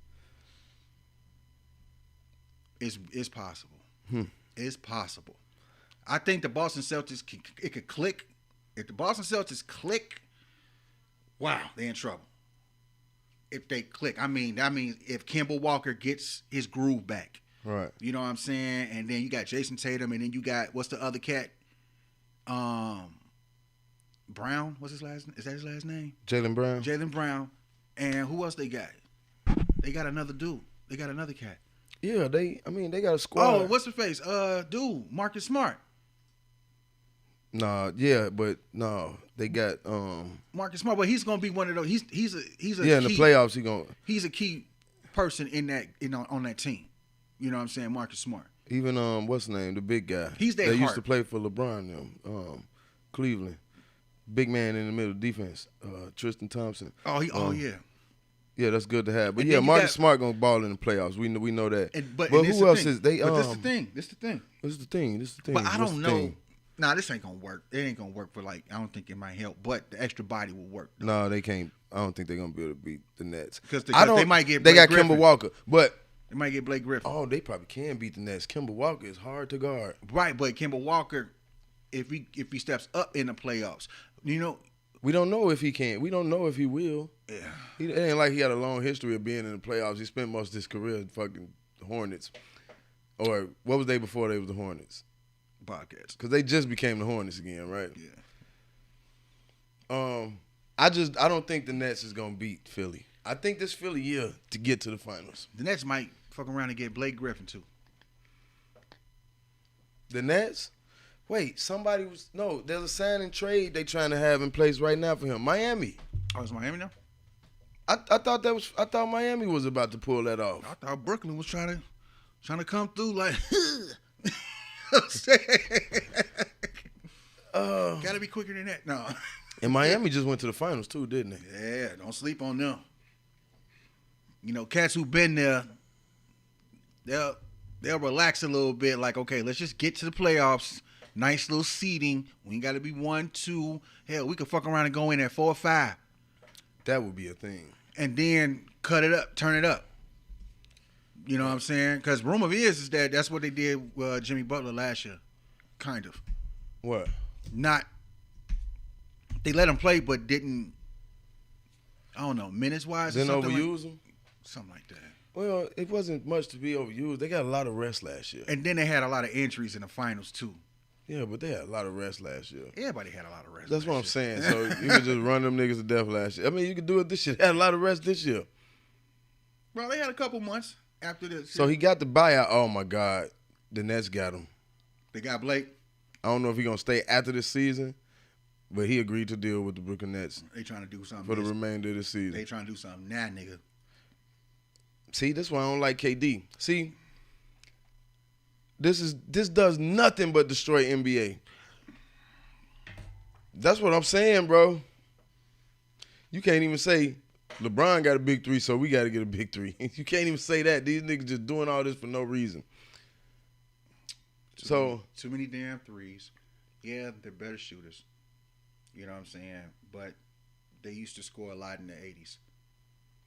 It's possible. It's possible. I think the Boston Celtics could click. If the Boston Celtics click, wow, they're in trouble. If they click, I mean, if Kemba Walker gets his groove back, Right. you know what I'm saying, and then you got Jason Tatum, and then you got, what's the other cat? Brown. What's his last? Is that his last name? Jaylen Brown? Jaylen Brown. And who else they got? They got another dude. They got another cat. Yeah, they got a squad. Oh, what's the face? Dude, Marcus Smart. Nah, yeah, but no, they got Marcus Smart, but he's gonna be one of those. He's a yeah, in the key, playoffs he going He's a key person in that on that team. You know what I'm saying? Marcus Smart. even what's his name, the big guy. He's their that used heart. to play for LeBron Cleveland. Big man in the middle defense, Tristan Thompson. Oh, yeah. Yeah, that's good to have. But And yeah, then you Marcus got- Smart gonna ball in the playoffs. We know that. But who this the else thing. is they? But this the thing. This is the thing. This is the thing. But I What's don't the know. thing? Nah, this ain't gonna work. It ain't gonna work for I don't think it might help. But the extra body will work. No, they can't. I don't think they're gonna be able to beat the Nets. Because I don't. they might get. They Blake got Kemba Griffin. Walker, but They might get Blake Griffin. they probably can beat the Nets. Kemba Walker is hard to guard. Right, but Kemba Walker, if he steps up in the playoffs, We don't know if he can. We don't know if he will. yeah. It ain't like he had a long history of being in the playoffs. He spent most of his career in fucking Hornets. Or what was they before they was the Hornets? Podcast. Because they just became the Hornets again, right? Yeah. I don't think the Nets is gonna beat Philly. I think this Philly year to get to the finals. The Nets might fuck around and get Blake Griffin too. The Nets? Wait, there's a sign and trade they trying to have in place right now for him. Miami. Oh, it's Miami now? I thought Miami was about to pull that off. I thought Brooklyn was trying to come through like gotta be quicker than that. No. And Miami just went to the finals too, didn't they? Yeah, don't sleep on them. You know, cats who been there, they'll relax a little bit. Like, okay, let's just get to the playoffs. Nice little seeding. We ain't got to be 1, 2. Hell, we could fuck around and go in at 4 or 5. That would be a thing. And then cut it up, turn it up. You know what I'm saying? Because rumor is that that's what they did with Jimmy Butler last year. Kind of. What? They let him play, but didn't, I don't know, minutes-wise? Didn't overuse him? Something like that. Well, it wasn't much to be overused. They got a lot of rest last year. And then they had a lot of injuries in the finals, too. Yeah, but they had a lot of rest last year. Everybody had a lot of rest. That's what I'm saying. So you could just run them niggas to death last year. I mean, you could do it this year. They had a lot of rest this year. Bro, they had a couple months after this. So he got the buyout. Oh, my God. The Nets got him. They got Blake. I don't know if he's going to stay after this season, but he agreed to deal with the Brooklyn Nets They trying to do something. for the remainder of the season. They trying to do something now, nigga. See, that's why I don't like KD. See, this does nothing but destroy NBA. That's what I'm saying, bro. You can't even say LeBron got a big 3, so we got to get a big 3. You can't even say that. These niggas just doing all this for no reason. Too many damn threes. Yeah, they're better shooters. You know what I'm saying? But they used to score a lot in the 80s.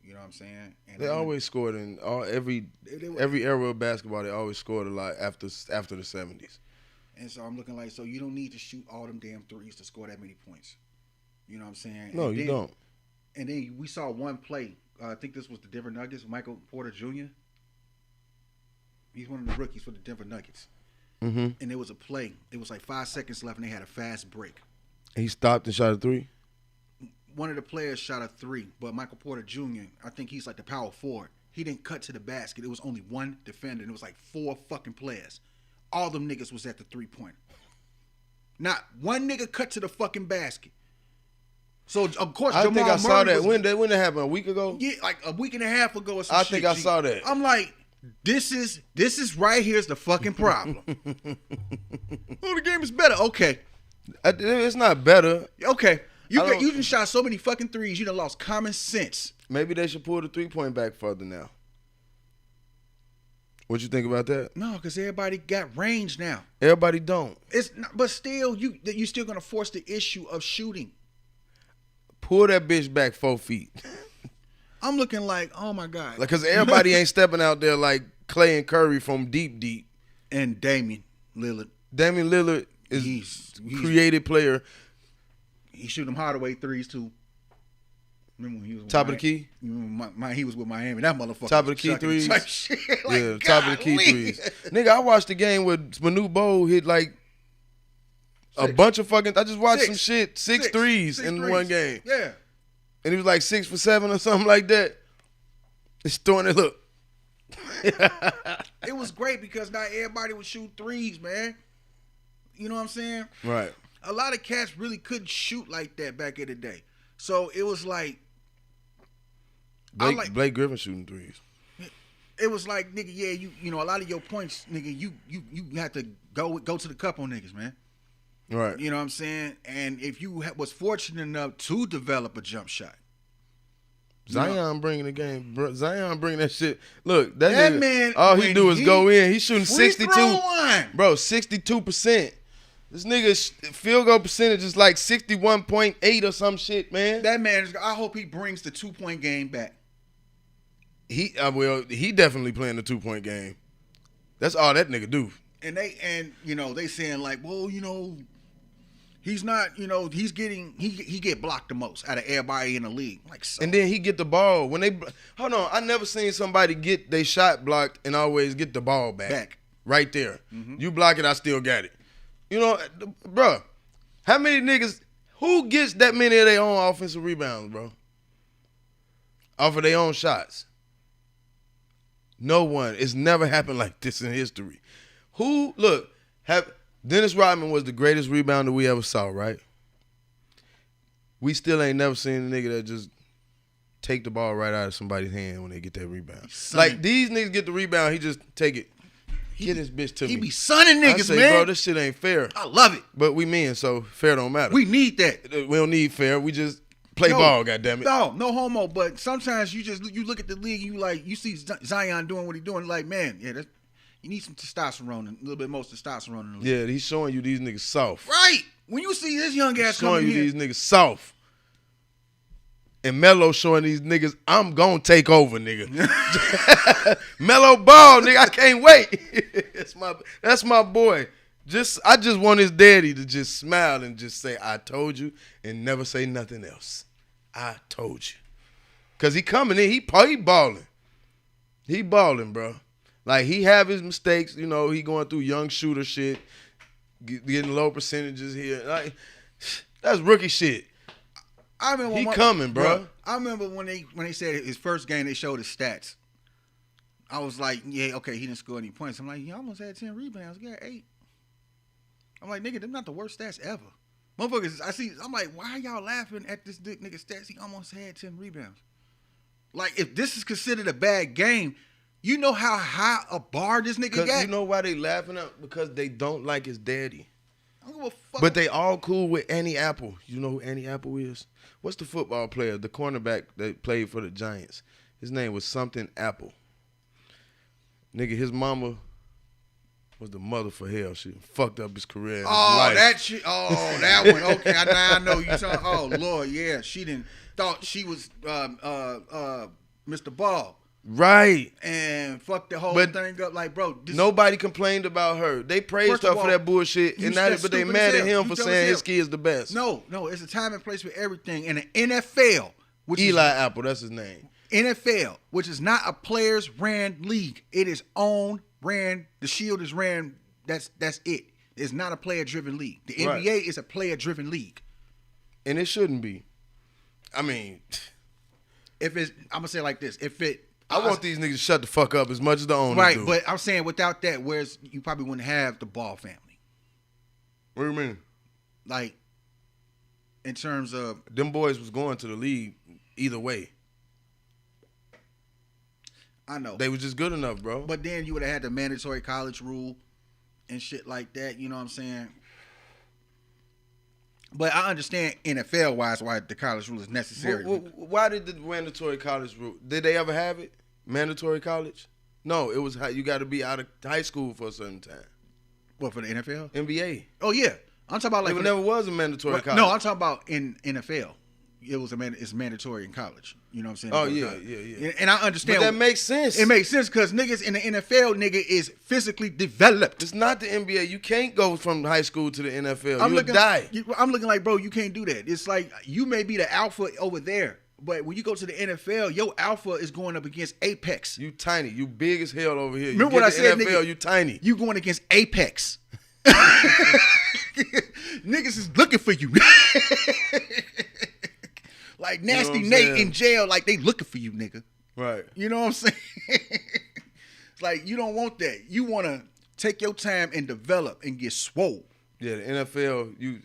You know what I'm saying? And they always scored in every era of basketball. They always scored a lot after the 70s. And so I'm looking like, so you don't need to shoot all them damn threes to score that many points. You know what I'm saying? No, you don't. And then we saw one play. I think this was the Denver Nuggets, Michael Porter Jr. He's one of the rookies for the Denver Nuggets. Mm-hmm. And there was a play. It was like 5 seconds left, and they had a fast break. He stopped and shot a 3? One of the players shot a 3, but Michael Porter Jr., I think he's like the power forward. He didn't cut to the basket. It was only one defender, and it was like 4 fucking players. All them niggas was at the 3-point. Not one nigga cut to the fucking basket. So, of course, I Jamal think I saw Murray that. When that happened? A week ago? Yeah, like a week and a half ago or some shit. I think I saw that. I'm like, this is right here's the fucking problem. Oh, the game is better. Okay. It's not better. Okay. You done shot so many fucking threes, you done lost common sense. Maybe they should pull the 3-point back further now. What you think about that? No, because everybody got range now. Everybody don't. It's not, but still, you still gonna force the issue of shooting. Pull that bitch back 4 feet. I'm looking like, oh my God. Because everybody ain't stepping out there like Clay and Curry from deep. And Damian Lillard. Damian Lillard is He's creative player. He shoot them Hardaway threes too. Remember when he was with Top of the key? He was with Miami. That motherfucker. Top of the key threes? Like, Yeah, top of the key threes. Nigga, I watched the game with Manu Bowl hit like a bunch of fucking. I just watched some shit. Six threes in one game. Yeah. And he was like 6 for 7 or something like that. It's throwing it. Look. It was great because not everybody would shoot threes, man. You know what I'm saying? Right. A lot of cats really couldn't shoot like that back in the day. So it was like Blake Griffin shooting threes. It was like, nigga, yeah, you know, a lot of your points, nigga, you have to go to the cup on niggas, man. Right. You know what I'm saying? And if you was fortunate enough to develop a jump shot. Zion bringing the game. Zion bringing that shit. Look, that nigga, man, all he do is go in. He's shooting free 62. throw line. Bro, 62%. This nigga's field goal percentage is like 61.8 or some shit, man. That man, I hope he brings the 2-point game back. He definitely playing the 2-point game. That's all that nigga do. And they saying like, well, you know, he's not, you know, he get blocked the most out of everybody in the league. Like, so. And then he get the ball when they hold on. I never seen somebody get they shot blocked and always get the ball back. Right there. Mm-hmm. You block it, I still got it. You know, bro, how many niggas, who gets that many of their own offensive rebounds, bro? Off of their own shots. No one. It's never happened like this in history. Dennis Rodman was the greatest rebounder we ever saw, right? We still ain't never seen a nigga that just take the ball right out of somebody's hand when they get that rebound. Like, these niggas get the rebound, he just take it. Get this bitch to me. He be sunning niggas, I say, man. bro, this shit ain't fair. I love it. But we men, so fair don't matter. We need that. We don't need fair. We just play ball, goddammit. No homo. But sometimes you look at the league, you see Zion doing what he doing, like, man, yeah, you need some testosterone, a little bit more testosterone in the league. Yeah, he's showing you these niggas soft. Right. When you see this young ass showing coming you here, these niggas soft. And Melo showing these niggas, I'm gonna take over, nigga. Melo ball, nigga. I can't wait. That's my boy. I just want his daddy to just smile and just say, I told you, and never say nothing else. I told you. Cause he coming in, he balling. He balling, bro. Like, he have his mistakes, you know, he going through young shooter shit, getting low percentages here. Like, that's rookie shit. I remember he coming, bro. I remember when they said his first game, they showed his stats. I was like, yeah, okay, he didn't score any points. I'm like, he almost had 10 rebounds. He got 8. I'm like, nigga, them not the worst stats ever. Motherfuckers, I'm like, why are y'all laughing at this nigga stats? He almost had 10 rebounds. Like, if this is considered a bad game, you know how high a bar this nigga got? You know why they laughing at? Because they don't like his daddy. I don't give a fuck. But they all cool with Annie Apple. You know who Annie Apple is? What's the football player, the cornerback that played for the Giants? His name was something Apple. Nigga, his mama was the mother for hell. She fucked up his career. And his life. That shit. Oh, that one. Okay, now I know you talking. Oh Lord, yeah. She didn't thought she was Mr. Ball. Right. And fucked the whole thing up. Like, bro, nobody complained about her. They praised her for that bullshit, but they mad at him for saying his kid's the best. No, it's a time and place for everything. And the NFL, which Eli Apple, that's his name. NFL, which is not a players ran league. It is owned, ran. The Shield is ran. That's it. It's not a player driven league. The NBA is a player driven league. And it shouldn't be. I mean, I'm gonna say it like this. I want these niggas to shut the fuck up as much as the owners do. Right, but I'm saying without that, you probably wouldn't have the Ball family. What do you mean? Like, in terms of... Them boys was going to the league either way. I know. They was just good enough, bro. But then you would have had the mandatory college rule and shit like that, you know what I'm saying? But I understand NFL-wise why the college rule is necessary. Why did the mandatory college rule? Did they ever have it? Mandatory college? No, it was you got to be out of high school for a certain time. What, for the NFL? NBA. Oh, yeah. I'm talking about like... It never was a mandatory college. No, I'm talking about in NFL. It's mandatory in college. You know what I'm saying? Oh, yeah. And I understand. But that makes sense. It makes sense because niggas in the NFL, nigga, is physically developed. It's not the NBA. You can't go from high school to the NFL. You'll die. I'm looking like, bro, you can't do that. It's like you may be the alpha over there, but when you go to the NFL, your alpha is going up against Apex. You tiny. You big as hell over here. Remember what I said, NFL, nigga? You tiny. You going against Apex. Niggas is looking for you. Like Nasty Nate in jail, like they looking for you, nigga. Right. You know what I'm saying? It's like you don't want that. You want to take your time and develop and get swole. Yeah, the NFL,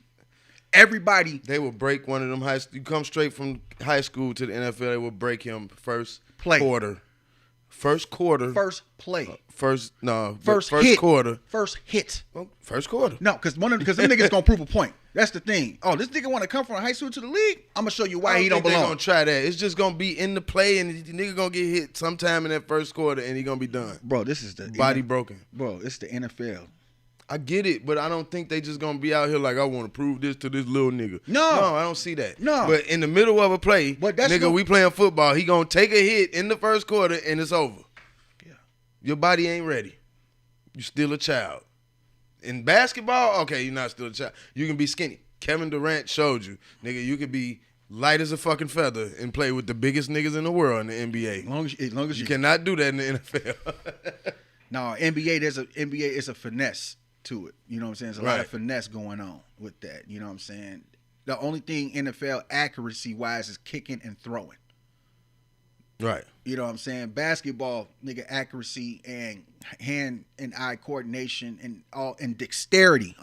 everybody. They will break one of them you come straight from high school to the NFL, they will break him first quarter. First quarter. First play. First hit. Quarter. First hit. Well, first quarter. No, because them niggas gonna prove a point. That's the thing. Oh, this nigga want to come from high school to the league? I'm gonna show you why he don't belong. They gonna try that. It's just gonna be in the play, and the nigga gonna get hit sometime in that first quarter, and he gonna be done. Bro, this is the body broken. Bro, it's the NFL. I get it, but I don't think they just gonna be out here like I want to prove this to this little nigga. No, I don't see that. No, but in the middle of a play, we playing football. He gonna take a hit in the first quarter, and it's over. Yeah, your body ain't ready. You still a child. In basketball, okay, you're not still a child. You can be skinny. Kevin Durant showed you, nigga, you could be light as a fucking feather and play with the biggest niggas in the world in the NBA. As long as you cannot do that in the NFL. No, NBA is a finesse to it. You know what I'm saying? There's a lot of finesse going on with that. You know what I'm saying? The only thing NFL accuracy wise is kicking and throwing. Right. You know what I'm saying? Basketball, nigga, accuracy and hand and eye coordination and dexterity,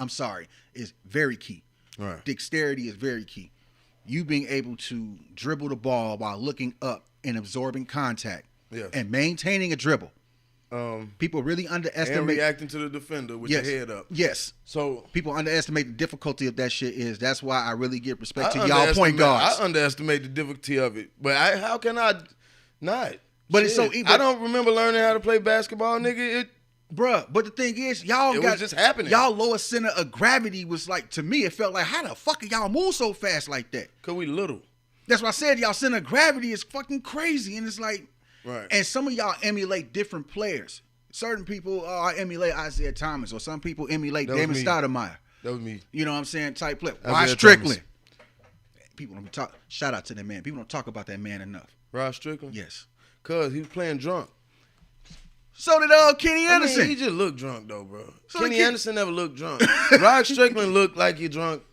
is very key. Right. Dexterity is very key. You being able to dribble the ball while looking up and absorbing contact and maintaining a dribble. People really underestimate. And reacting to the defender with your head up. Yes. So people underestimate the difficulty of that shit. That's why I really give respect to y'all point guards. I underestimate the difficulty of it. But how can I not? But it's so. I don't remember learning how to play basketball, nigga. Bruh, but the thing is, it was just happening. Y'all lower center of gravity was like, to me, it felt like, how the fuck are y'all move so fast like that? Because we little. That's why I said y'all center of gravity is fucking crazy. And it's like, right. And some of y'all emulate different players. Certain people emulate Isaiah Thomas, or some people emulate Damon Stoudemire. That was me. You know what I'm saying? Type player. Rod Strickland. People don't talk. Shout out to that man. People don't talk about that man enough. Rod Strickland? Yes. Because he was playing drunk. So did Kenny Anderson. He just looked drunk though, bro. So Kenny Anderson never looked drunk. Rod Strickland looked like he drunk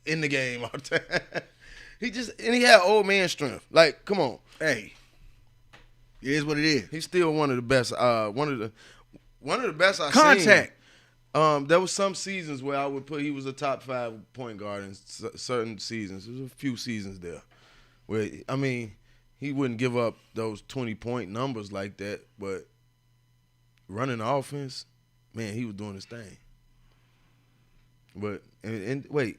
in the game all the time. He had old man strength. Like, come on. Hey, it is what it is. He's still one of the best. One of the best I've seen. There was some seasons where I would put he was a top 5 point guard in certain seasons. There was a few seasons there where he wouldn't give up those 20-point numbers like that, but running the offense, man, he was doing his thing. But and wait,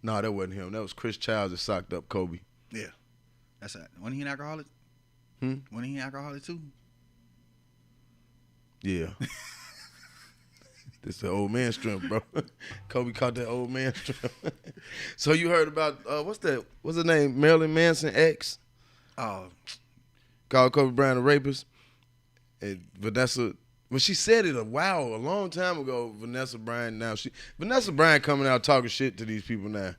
no, that wasn't him. That was Chris Childs that socked up Kobe. Yeah, that's that. Wasn't he an alcoholic? Wasn't he an alcoholic too? Yeah. This the old man strength, bro. Kobe caught that old man strength. So you heard about what's the name? Marilyn Manson ex. Called Kobe Bryant a rapist. And Vanessa. When she said it a long time ago, Vanessa Bryant coming out talking shit to these people now.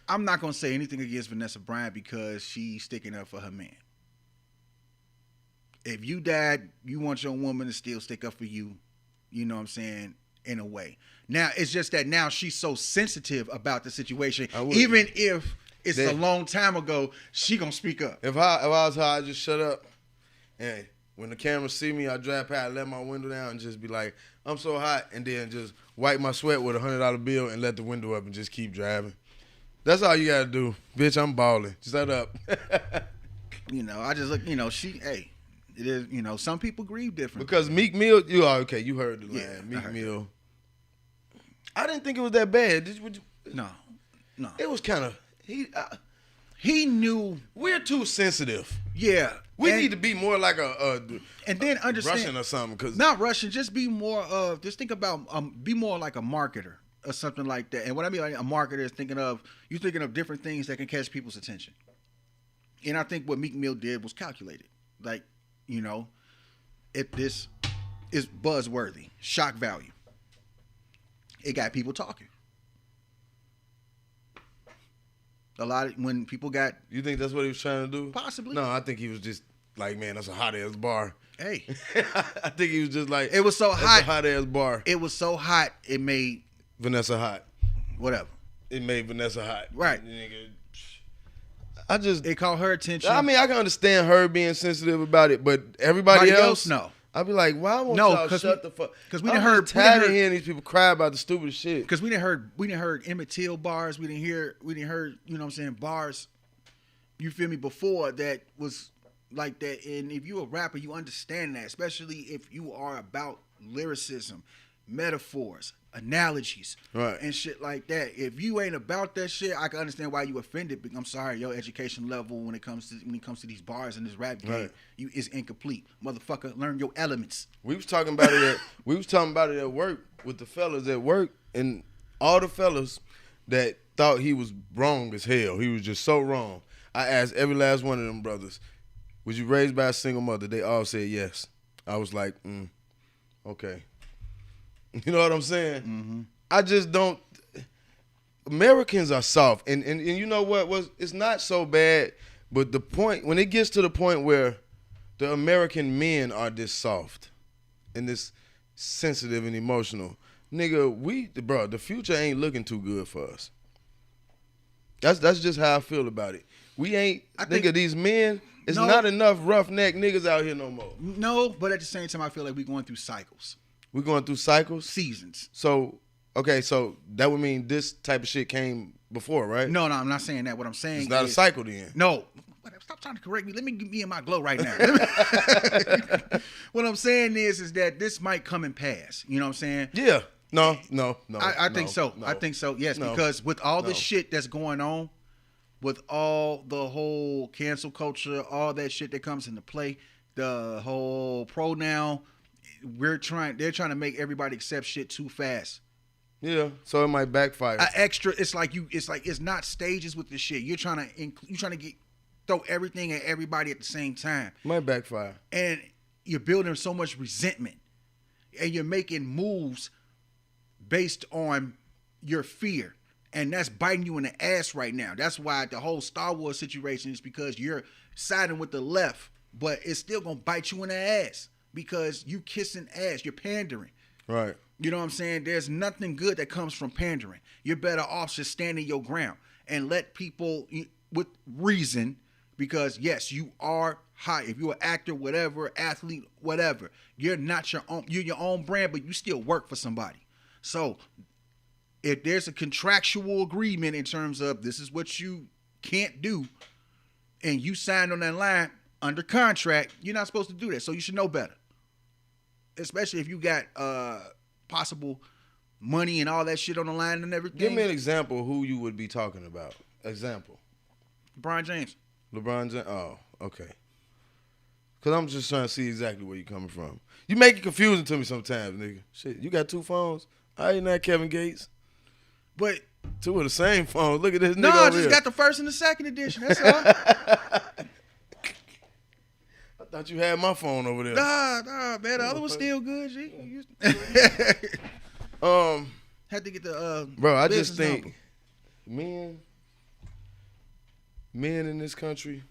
I'm not gonna say anything against Vanessa Bryant because she's sticking up for her man. If you died, you want your woman to still stick up for you. You know what I'm saying? In a way. Now it's just that now she's so sensitive about the situation. Even if it's a long time ago, she gonna speak up. If I was her, I'd just shut up. Hey. When the cameras see me, I drive past, let my window down, and just be like, I'm so hot, and then just wipe my sweat with a $100 bill and let the window up and just keep driving. That's all you got to do. Bitch, I'm balling. Shut up. I just look, it is, some people grieve different. Because Meek Mill, you heard the line. Yeah, Meek Mill. I didn't think it was that bad. No. It was kind of, he knew. We're too sensitive. Yeah. We need to be more like and then understand Russian or something. Cause not Russian, just be more of, just think about, be more like a marketer or something like that. And what I mean like a marketer is thinking of different things that can catch people's attention. And I think what Meek Mill did was calculated. Like, if this is buzzworthy, shock value, it got people talking. A lot of when people got. You think that's what he was trying to do? Possibly. No, I think he was just like, man, that's a hot ass bar. Hey, I think he was just like, it was so hot. A hot ass bar. It was so hot. It made Vanessa hot. Whatever. It made Vanessa hot. Right. It caught her attention. I mean, I can understand her being sensitive about it, but everybody else, no. I'd be like, why won't y'all shut the fuck? Because we didn't tired of hearing these people cry about the stupidest shit. Because we didn't heard Emmett Till bars. We didn't heard, you know what I'm saying, bars. You feel me? Before that was like that. And if you're a rapper, you understand that, especially if you are about lyricism, metaphors, analogies, right, and shit like that. If you ain't about that shit, I can understand why you offended. But I'm sorry, your education level when it comes to these bars and this rap game, is incomplete. Motherfucker, learn your elements. We was talking about it at work with the fellas at work, and all the fellas that thought he was wrong as hell. He was just so wrong. I asked every last one of them brothers, was you raised by a single mother? They all said yes. I was like, okay. You know what I'm saying? Mm-hmm. I just don't. Americans are soft, and you know what was? It's not so bad, but the point when it gets to the point where the American men are this soft and this sensitive and emotional, nigga, the future ain't looking too good for us. That's just how I feel about it. We ain't. These men, It's not enough roughneck niggas out here no more. No, but at the same time, I feel like we're going through cycles. We're going through cycles? Seasons. So, okay, so that would mean this type of shit came before, right? No, I'm not saying that. What I'm saying It's not a cycle then. No. Stop trying to correct me. Let me be in my glow right now. What I'm saying is that this might come and pass. You know what I'm saying? Yeah. No. I think so. No. I think so. Yes, No. because with all the shit that's going on, with all the whole cancel culture, all that shit that comes into play, the whole pronoun, they're trying to make everybody accept shit too fast. Yeah, so it might backfire. It's not stages with this shit. You're trying to throw everything at everybody at the same time. Might backfire. And you're building so much resentment, and you're making moves based on your fear, and that's biting you in the ass right now. That's why the whole Star Wars situation is because you're siding with the left, but it's still gonna bite you in the ass because you kissing ass. You're pandering. Right. You know what I'm saying? There's nothing good that comes from pandering. You're better off just standing your ground and let people with reason, because yes, you are high. If you're an actor, whatever, athlete, whatever, you're not your own. You're your own brand, but you still work for somebody. So if there's a contractual agreement in terms of this is what you can't do, and you signed on that line under contract, you're not supposed to do that. So you should know better, especially if you got possible money and all that shit on the line and everything. Give me an example of who you would be talking about. Example. LeBron James. LeBron James. Oh, okay. Because I'm just trying to see exactly where you're coming from. You make it confusing to me sometimes, nigga. Shit, you got two phones? I ain't that Kevin Gates. But two of the same phone. Look at this nigga no, I over just here. got the first and the second edition. That's all. I thought you had my phone over there. Nah, man. The other one's still good, G. Had to get the bro, I just business think men in this country,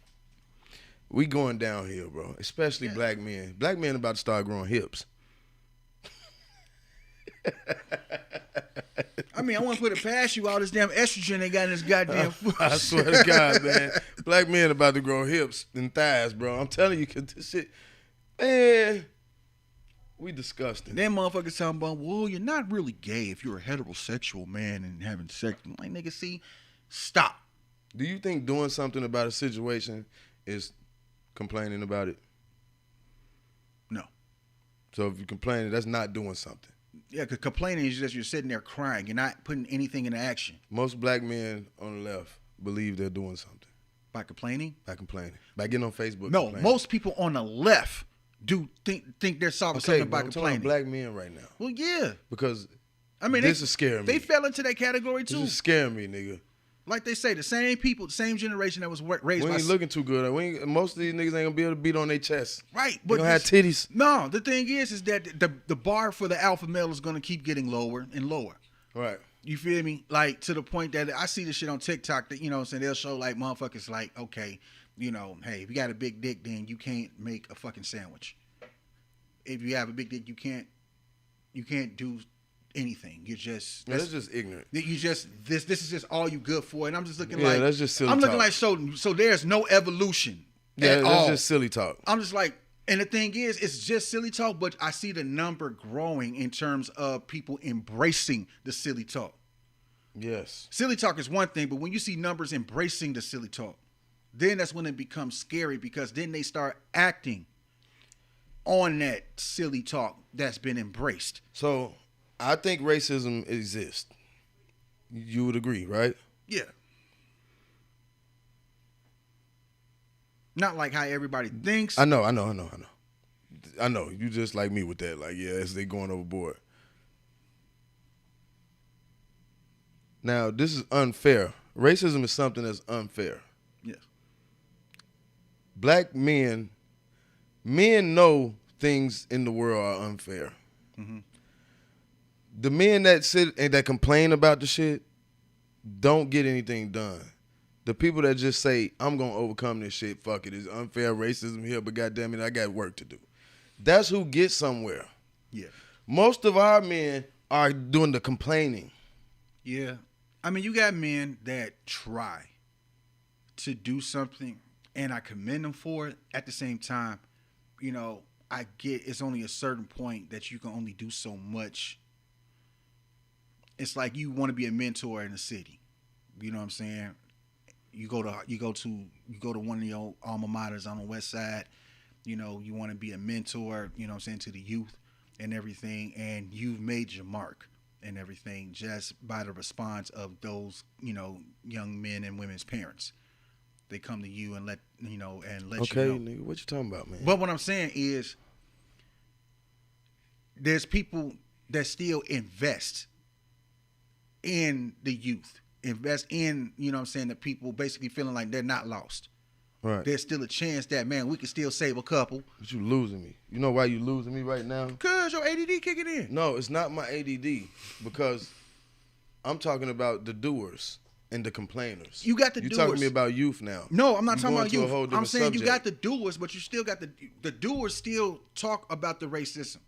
we going downhill, bro. Especially black men. Black men about to start growing hips. I mean, I want to put it past you, all this damn estrogen they got in this goddamn food. I swear to God, man. Black men about to grow hips and thighs, bro. I'm telling you, because this shit, man, we disgusting. Then motherfuckers talking about, well, you're not really gay if you're a heterosexual man and having sex. I'm like, nigga, see, stop. Do you think doing something about a situation is complaining about it? No. So if you're complaining, that's not doing something. Yeah, because complaining is just you're sitting there crying. You're not putting anything into action. Most black men on the left believe they're doing something. By complaining? By complaining. By getting on Facebook. No, complaining. most people on the left do think they're solving something by I'm complaining. talking black men right now. Well, yeah. Because I mean, this is scaring me. They fell into that category too. This is scaring me, nigga. Like they say, the same people, the same generation that was raised We by... ain't looking too good. Most of these niggas ain't gonna be able to beat on their chest. Right. They gonna have titties. No, the thing is that the bar for the alpha male is gonna keep getting lower and lower. Right. You feel me? Like, to the point that I see this shit on TikTok that, you know what I'm saying, they'll show like motherfuckers like, okay, you know, hey, if you got a big dick, then you can't make a fucking sandwich. If you have a big dick, you can't do anything. You're just... That's just ignorant. You just... This is just all you good for. And I'm just looking Yeah, that's just silly I'm looking talk. like, so there's no evolution at that's all. just silly talk. I'm just like... And the thing is, it's just silly talk, but I see the number growing in terms of people embracing the silly talk. Yes. Silly talk is one thing, but when you see numbers embracing the silly talk, then that's when it becomes scary, because then they start acting on that silly talk that's been embraced. So, I think racism exists. You would agree, right? Yeah. Not like how everybody thinks. I know. I know. You just like me with that. Like, yeah, as they going overboard. Now, this is unfair. Racism is something that's unfair. Yes. Black men know things in the world are unfair. Mm-hmm. The men that sit and that complain about the shit don't get anything done. The people that just say, I'm going to overcome this shit, fuck it, it's unfair racism here, but goddamn it, I got work to do. That's who gets somewhere. Yeah. Most of our men are doing the complaining. Yeah. I mean, you got men that try to do something and I commend them for it. At the same time, you know, I get it's only a certain point that you can only do so much. It's like you want to be a mentor in the city. You know what I'm saying? You go to one of your alma maters on the west side. You know, you want to be a mentor, you know what I'm saying, to the youth and everything, and you've made your mark and everything just by the response of those, you know, young men and women's parents. They come to you and let you know. Okay, nigga, what you talking about, man? But what I'm saying is there's people that still invest in the youth, invest in, you know what I'm saying, the people basically feeling like they're not lost. Right. There's still a chance that, man, we can still save a couple. But you losing me. You know why you losing me right now? Cause your ADD kicking in. No, it's not my ADD, because I'm talking about the doers and the complainers. You got the doers. You doers. talking to me about youth now. No, I'm not talking about going to a youth. whole I'm different saying subject. you got the doers, but you still got the doers still talk about the racism.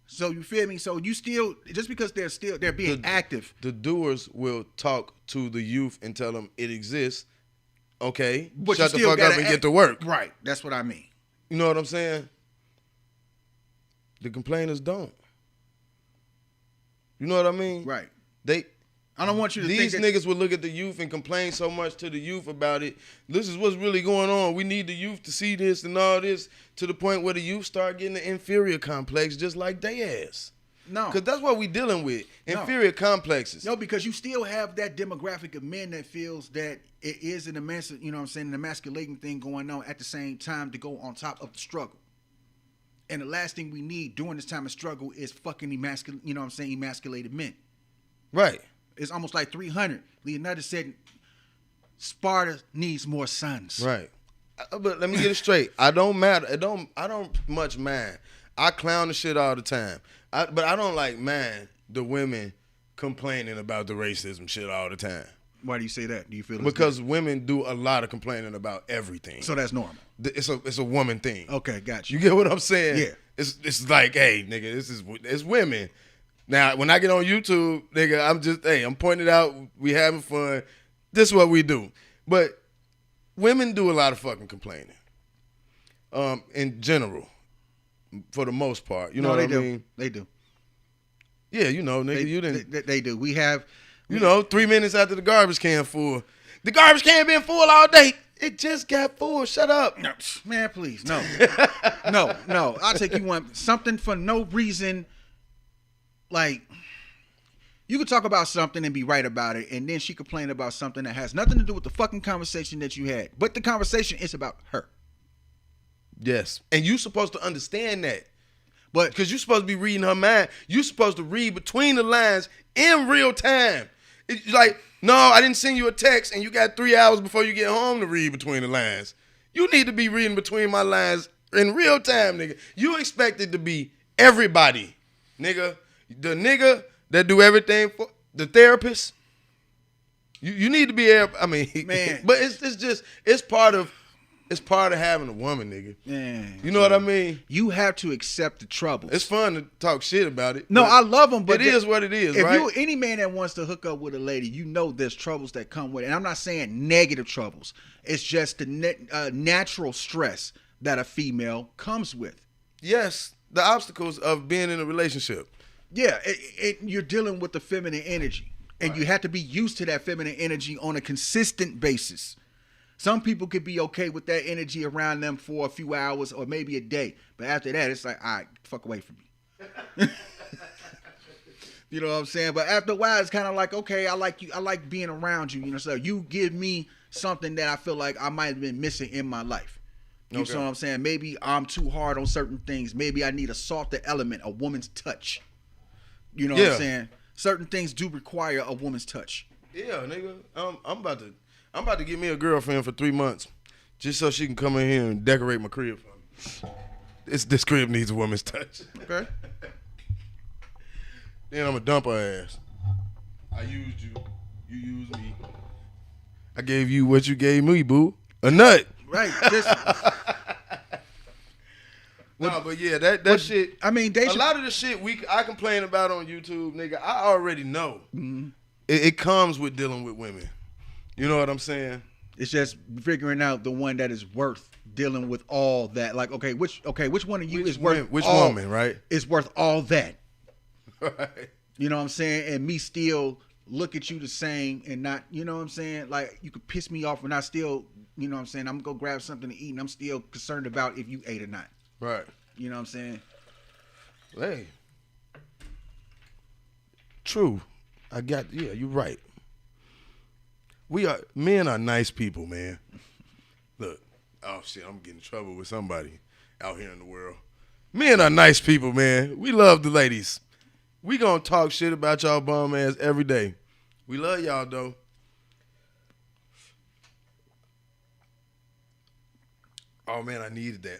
So you feel me? So you still, just because they're being active. The doers will talk to the youth and tell them it exists. Okay, But shut the you still fuck up gotta and get to work. Right, that's what I mean. You know what I'm saying? The complainers don't. You know what I mean? Right. I don't want you to These think that niggas will look at the youth and complain so much to the youth about it. This is what's really going on. We need the youth to see this and all this, to the point where the youth start getting the inferior complex just like they ass. No. Because that's what we dealing with. No. Inferior complexes. No, because you still have that demographic of men that feels that it is an you know what I'm saying, an emasculating thing going on at the same time to go on top of the struggle. And the last thing we need during this time of struggle is fucking emasculated men. Right. It's almost like 300. Leonidas said Sparta needs more sons. Right. But let me get it straight. I don't much mind. I clown the shit all the time. But I don't like mind the women complaining about the racism shit all the time. Why do you say that? Do you feel it's because good? women do a lot of complaining about everything. So that's normal. It's a woman thing. Okay, got you. You get what I'm saying? Yeah. It's like, hey, nigga, it's women. Now, when I get on YouTube, nigga, I'm pointing it out. We having fun. This is what we do. But women do a lot of fucking complaining. In general, for the most part. You know what I mean? They do. Yeah, you know, nigga, you didn't. They do. We have. 3 minutes after the garbage can full. The garbage can been full all day. It just got full. Shut up. No, man, please. No. No. I'll take you one. Something for no reason. Like, you could talk about something and be right about it, and then she complain about something that has nothing to do with the fucking conversation that you had. But the conversation is about her. Yes. And you supposed to understand that. But because you're supposed to be reading her mind. You're supposed to read between the lines in real time. It's like, no, I didn't send you a text and you got 3 hours before you get home to read between the lines. You need to be reading between my lines in real time, nigga. You expect it to be everybody, nigga. The nigga that do everything for the therapist. You need to be, I mean, man. But it's part of having a woman, nigga. Yeah, you know what I mean? You have to accept the troubles. It's fun to talk shit about it. No, I love them, but it is what it is, if right? you any man that wants to hook up with a lady, you know there's troubles that come with it. And I'm not saying negative troubles. It's just the natural stress that a female comes with. Yes, the obstacles of being in a relationship. Yeah, you're dealing with the feminine energy, and you have to be used to that feminine energy on a consistent basis. Some people could be okay with that energy around them for a few hours or maybe a day, but after that, it's like, all right, fuck away from me. You know what I'm saying? But after a while, it's kind of like, okay, I like you. I like being around you. You know, so you give me something that I feel like I might have been missing in my life. You know what I'm saying? Maybe I'm too hard on certain things. Maybe I need a softer element, a woman's touch. You know what I'm saying? Certain things do require a woman's touch. Yeah, nigga. I'm about to get me a girlfriend for 3 months, just so she can come in here and decorate my crib for me. This crib needs a woman's touch. Okay. Then I'm gonna dump her ass. I used you. You used me. I gave you what you gave me, boo. A nut. Right. No, but yeah, that shit. I mean, a lot of the shit I complain about on YouTube, nigga, I already know. Mm-hmm. It comes with dealing with women. You know what I'm saying? It's just figuring out the one that is worth dealing with all that. Like, which one of you is worth which all, woman, right? Is worth all that. Right. You know what I'm saying? And me still look at you the same and not, you know what I'm saying? Like, you could piss me off and I still, you know what I'm saying? I'm going to go grab something to eat and I'm still concerned about if you ate or not. Right. You know what I'm saying? Hey. True. You're right. Men are nice people, man. Look, oh shit, I'm getting in trouble with somebody out here in the world. Men are nice people, man. We love the ladies. We gonna talk shit about y'all bum ass every day. We love y'all though. Oh man, I needed that.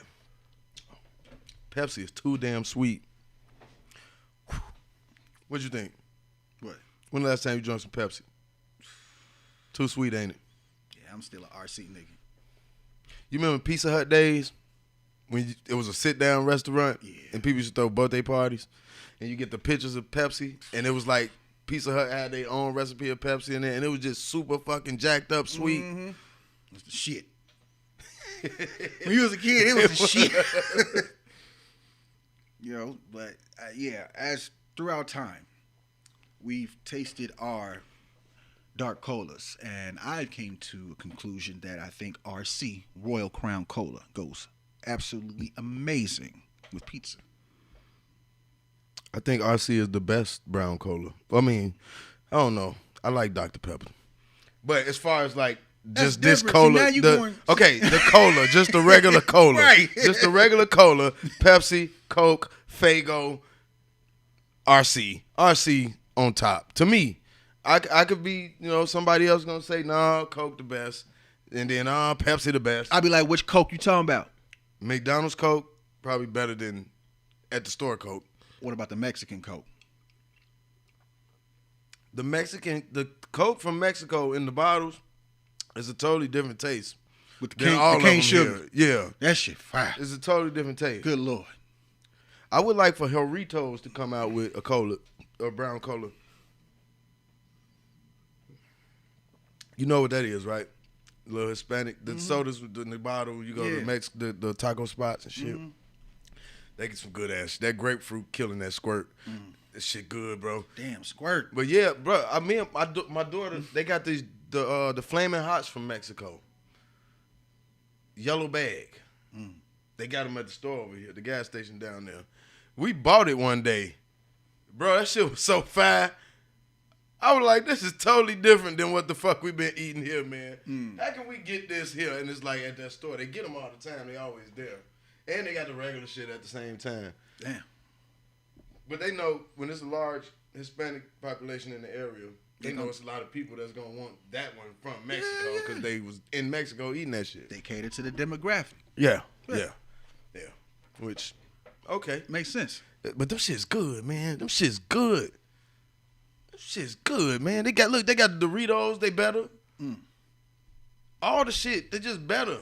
Pepsi is too damn sweet. What'd you think? What? When the last time you drank some Pepsi? Too sweet, ain't it? Yeah, I'm still an RC nigga. You remember Pizza Hut days when it was a sit-down restaurant and people used to throw birthday parties and you get the pictures of Pepsi and it was like Pizza Hut had their own recipe of Pepsi in there and it was just super fucking jacked up sweet. Mm-hmm. It's the shit. When you was a kid, it was the shit. You know, but as throughout time, we've tasted our dark colas, and I came to a conclusion that I think RC, Royal Crown Cola, goes absolutely amazing with pizza. I think RC is the best brown cola. I mean, I don't know. I like Dr. Pepper. But as far as like just this cola, the cola, just the regular cola. Right. Just the regular cola, Pepsi, Coke, Faygo, RC. RC on top. To me, I could be, somebody else gonna say, nah, Coke the best. And then, Pepsi the best. I'd be like, which Coke you talking about? McDonald's Coke, probably better than at the store Coke. What about the Mexican Coke? The Coke from Mexico in the bottles is a totally different taste. With the cane sugar. Here. Yeah. That shit fire. It's a totally different taste. Good Lord. I would like for Doritos to come out with a cola, a brown cola. You know what that is, right? A little Hispanic. The sodas in the bottle, you go to the taco spots and shit. Mm-hmm. They get some good ass. That grapefruit killing that squirt. That shit good, bro. Damn, squirt. But yeah, bro, I mean, my daughter, they got the Flaming Hots from Mexico. Yellow bag. They got them at the store over here, the gas station down there. We bought it one day. Bro, that shit was so fire. I was like, this is totally different than what the fuck we been eating here, man. How can we get this here? And it's like at that store. They get them all the time. They always there. And they got the regular shit at the same time. Damn. But they know when there's a large Hispanic population in the area, they know it's a lot of people that's going to want that one from Mexico because they was in Mexico eating that shit. They cater to the demographic. Yeah. Which, okay. Makes sense. But them shit's good, man. Them shit's good. Man. They got the Doritos, they better. All the shit, they just better.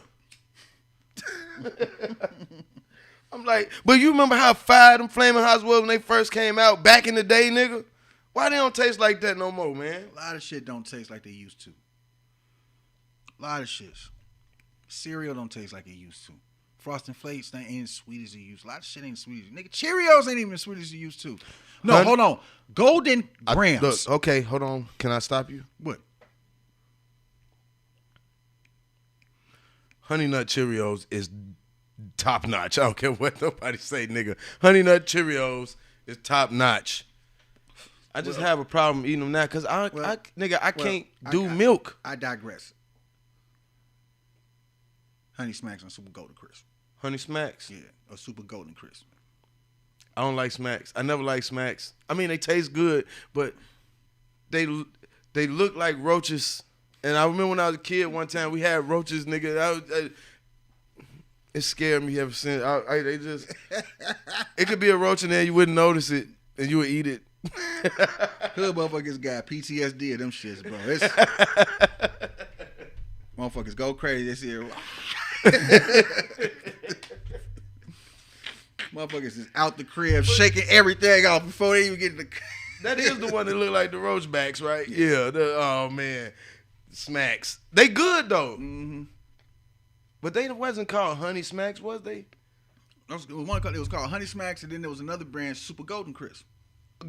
I'm like, but you remember how fire them Flaming Hots was when they first came out back in the day, nigga? Why they don't taste like that no more, man? A lot of shit don't taste like they used to. A lot of shit. Cereal don't taste like it used to. Frosted Flakes ain't as sweet as it used to. A lot of shit ain't sweet as nigga. Cheerios ain't even as sweet as it used to. No, hold on. Golden Grams. Look, okay, hold on. Can I stop you? What? Honey Nut Cheerios is top notch. I don't care what nobody say, nigga. Honey Nut Cheerios is top notch. I just have a problem eating them now because I can't do milk. I digress. Honey Smacks and Super Golden Crisp. Honey Smacks? Yeah, or Super Golden Crisp. I don't like Smacks. I never liked Smacks. I mean, they taste good, but they look like roaches. And I remember when I was a kid, one time we had roaches, nigga. It scared me ever since. They just, it could be a roach in there, you wouldn't notice it, and you would eat it. Hood motherfuckers got PTSD of them shits, bro. Motherfuckers go crazy this year. Motherfuckers is out the crib shaking everything off before they even get in the. That is the one that look like the roach backs, right? Yeah. Oh man, Smacks. They good though. Mm-hmm. But they wasn't called Honey Smacks, was they? It was called Honey Smacks, and then there was another brand, Super Golden Crisp.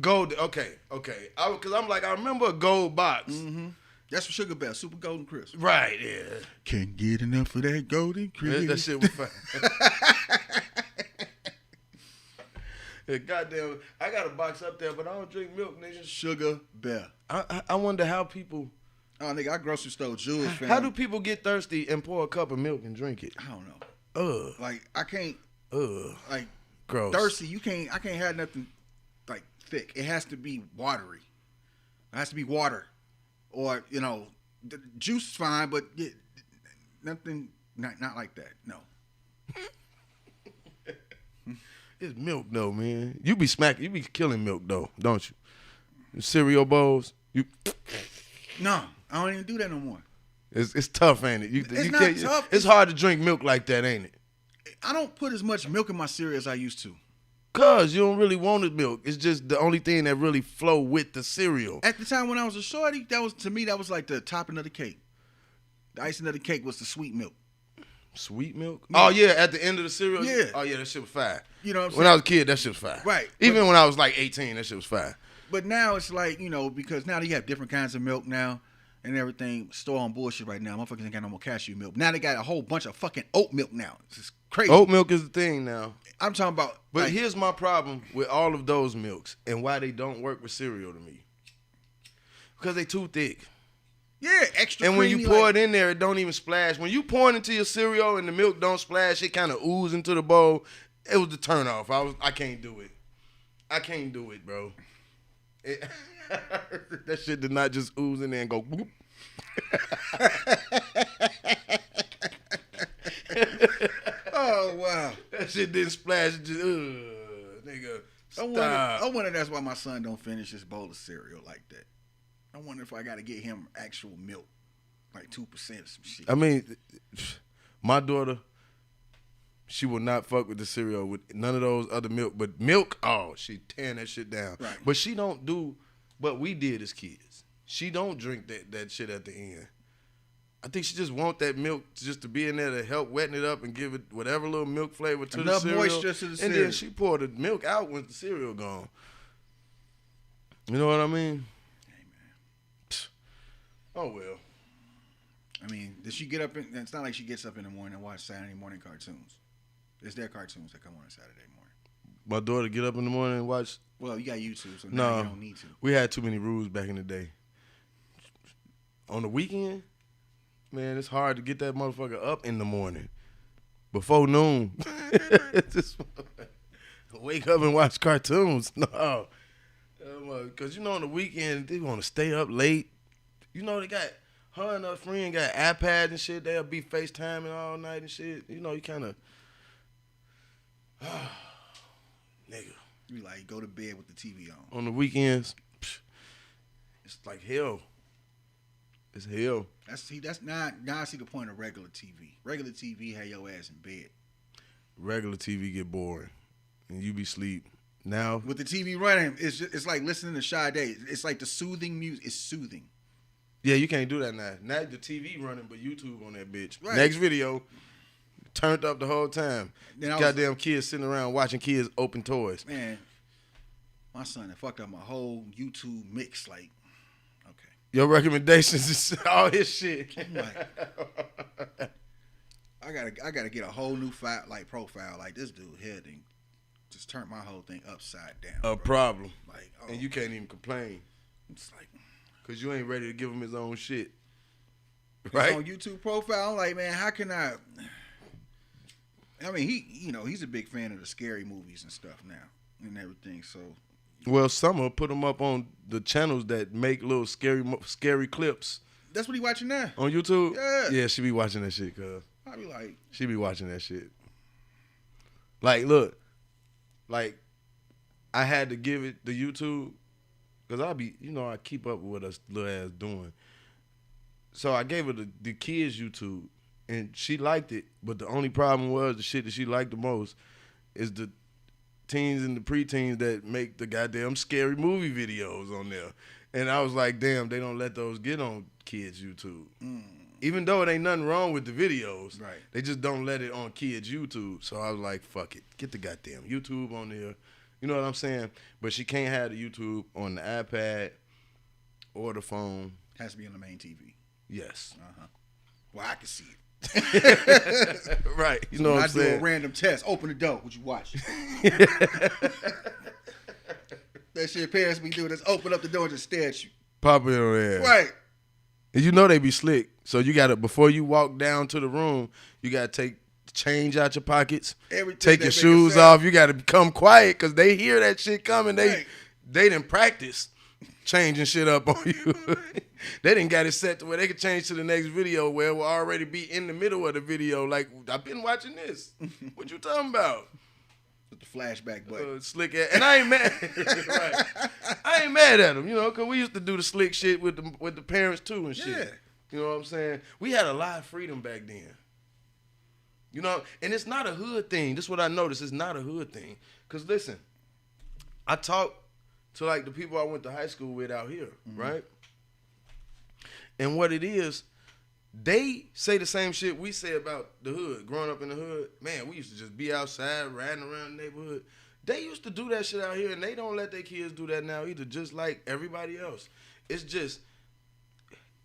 Gold. Okay. Because I'm like, I remember a gold box. Mm-hmm. That's for Sugar Bear, Super Golden Crisp. Right. Yeah. Can't get enough of that golden crisp. That shit was fine. Yeah, goddamn, I got a box up there, but I don't drink milk, nigga. Sugar Bear. I wonder how people. Oh, nigga, I grocery store Jules, fam. How do people get thirsty and pour a cup of milk and drink it? I don't know. Ugh. Like, I can't. Like, gross. Thirsty, I can't have nothing like thick. It has to be watery. It has to be water, or the juice is fine, but nothing not like that. No. It's milk though, man. You be killing milk though, don't you? Cereal bowls, No, I don't even do that no more. It's tough, ain't it? It's not tough. It's hard to drink milk like that, ain't it? I don't put as much milk in my cereal as I used to. Cause you don't really want the milk. It's just the only thing that really flow with the cereal. At the time when I was a shorty, that was like the topping of the cake. The icing of the cake was the sweet milk. Sweet milk? Yeah. Oh yeah, at the end of the cereal? Yeah. Oh yeah, that shit was fire. You know what I'm saying? When I was a kid, that shit was fire. Right. Even when I was like 18, that shit was fire. But now it's like, because now you have different kinds of milk now and everything. Store on bullshit right now. Motherfuckers ain't got no more cashew milk. Now they got a whole bunch of fucking oat milk now. It's just crazy. Oat milk is the thing now. I'm talking about. But like, here's my problem with all of those milks and why they don't work with cereal to me. Because they too thick. yeah, extra And when creamy, you pour like, it in there, it don't even splash. When you pour it into your cereal and the milk don't splash, it kind of ooze into the bowl. It was the turn off. I can't do it. I can't do it, bro. That shit did not just ooze in there and go whoop. Oh wow. That shit didn't splash. It just, nigga, stop. I wonder that's why my son don't finish his bowl of cereal like that. I wonder if I got to get him actual milk, like 2% or some shit. I mean, my daughter, she will not fuck with the cereal with none of those other milk. But milk, oh, she tearing that shit down. Right. But she don't do what we did as kids. She don't drink that shit at the end. I think she just want that milk just to be in there to help wetting it up and give it whatever little milk flavor to Enough the cereal. moisture to the and cereal. then she pour the milk out when the cereal gone. You know what I mean? Hey, man. Oh, well. I mean, does she get up? It's not like she gets up in the morning and watch Saturday morning cartoons. It's their cartoons that come on Saturday morning. My daughter get up in the morning and watch. Well, you got YouTube, so now you don't need to. We had too many rules back in the day. On the weekend, man, it's hard to get that motherfucker up in the morning. Before noon. Just wake up and watch cartoons. No. Because, on the weekend, they want to stay up late. They got, her and her friend got iPad and shit. They'll be FaceTiming all night and shit. You kind of, nigga. You like go to bed with the TV on. On the weekends, it's like hell. It's hell. That's now I see the point of regular TV. Regular TV had your ass in bed. Regular TV get boring, and you be sleep. Now With the TV running, it's like listening to Sade. It's like the soothing music. It's soothing. yeah, you can't do that now. Now the TV running, but YouTube on that bitch. Right. Next video, turned up the whole time. Then I was- Goddamn kids sitting around watching kids open toys. Man, my son had fucked up my whole YouTube mix. Like, okay. Your recommendations is all his shit. I'm like, I gotta get a whole new profile. Like this dude here, then just turn my whole thing upside down. A bro. problem. Like, And you can't even complain. It's like Because you ain't ready to give him his own shit. his Right? own YouTube profile. I'm like, man, how can I? I mean, he's a big fan of the scary movies and stuff now and everything. So Well, Summer put him up on the channels that make little scary clips that's what he watching now. on YouTube. Yeah. Yeah, she be watching that shit, cuz. I be like, She be watching that shit. Like, look. Like, I had to give it the YouTube because I keep up with what us little ass doing. So I gave her the kids YouTube and she liked it. But the only problem was the shit that she liked the most is the teens and the preteens that make the goddamn scary movie videos on there. And I was like, damn, they don't let those get on kids' YouTube. Even though it ain't nothing wrong with the videos, Right. they just don't let it on kids' YouTube. So I was like, fuck it. Get the goddamn YouTube on there. You know what I'm saying? But she can't have the YouTube on the iPad or the phone. Has to be on the main TV. Yes. Well, I can see it. Right. You know When what I I'm do a saying? random test, open the door. Would you watch? That shit parents be doing is open up the door and just stare at you. Pop it on there. Right. And you know they be slick. So you gotta, before you walk down to the room, you gotta take change out your pockets. Everything take that your make a shoes sound. off. You gotta become quiet because they hear that shit coming. Right. They didn't practice changing shit up on you. They didn't got it set to where they could change to the next video where it will already be in the middle of the video. Like, I've been watching this. What you talking about? With the flashback button. Slick ass. And I ain't mad. Right. I ain't mad at them, you know, because we used to do the slick shit with the parents too and shit. Yeah. You know what I'm saying? We had a lot of freedom back then. You know, and it's not a hood thing. This is what I noticed. It's not a hood thing. Because listen, I talk to like the people I went to high school with out here, right? And what it is, they say the same shit we say about the hood. Growing up in the hood, man, we used to just be outside, riding around the neighborhood. They used to do that shit out here, and they don't let their kids do that now either, just like everybody else. It's just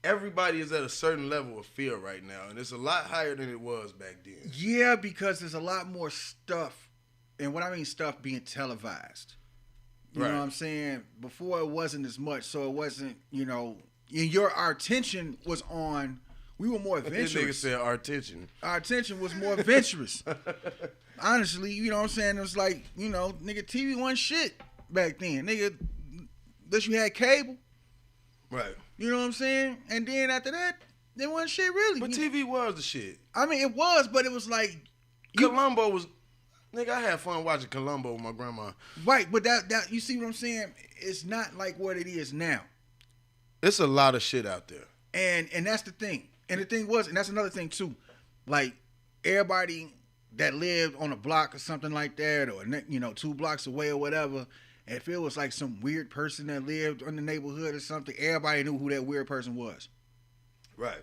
everybody is at a certain level of fear right now, and it's a lot higher than it was back then. Yeah, because there's a lot more stuff. And what I mean stuff being televised. You Right. know what I'm saying? Before it wasn't as much, so it wasn't, you know, our attention was on, we were more This nigga adventurous. said our attention. Our attention was more adventurous. Honestly, you know what I'm saying? It was like, you know, nigga, TV wasn't shit back then. Nigga, unless you had cable. Right. You know what I'm saying? And then after that, there wasn't shit really. But TV was the shit. I mean, it was, but it was like, Columbo was, nigga, I had fun watching Columbo with my grandma. right, but that you see what I'm saying? It's not like what it is now. It's a lot of shit out there. And that's the thing. And the thing was, and that's another thing too. Like, everybody that lived on a block or something like that, or, you know, 2 blocks away or whatever, if it was like some weird person that lived in the neighborhood or something, everybody knew who that weird person was. Right.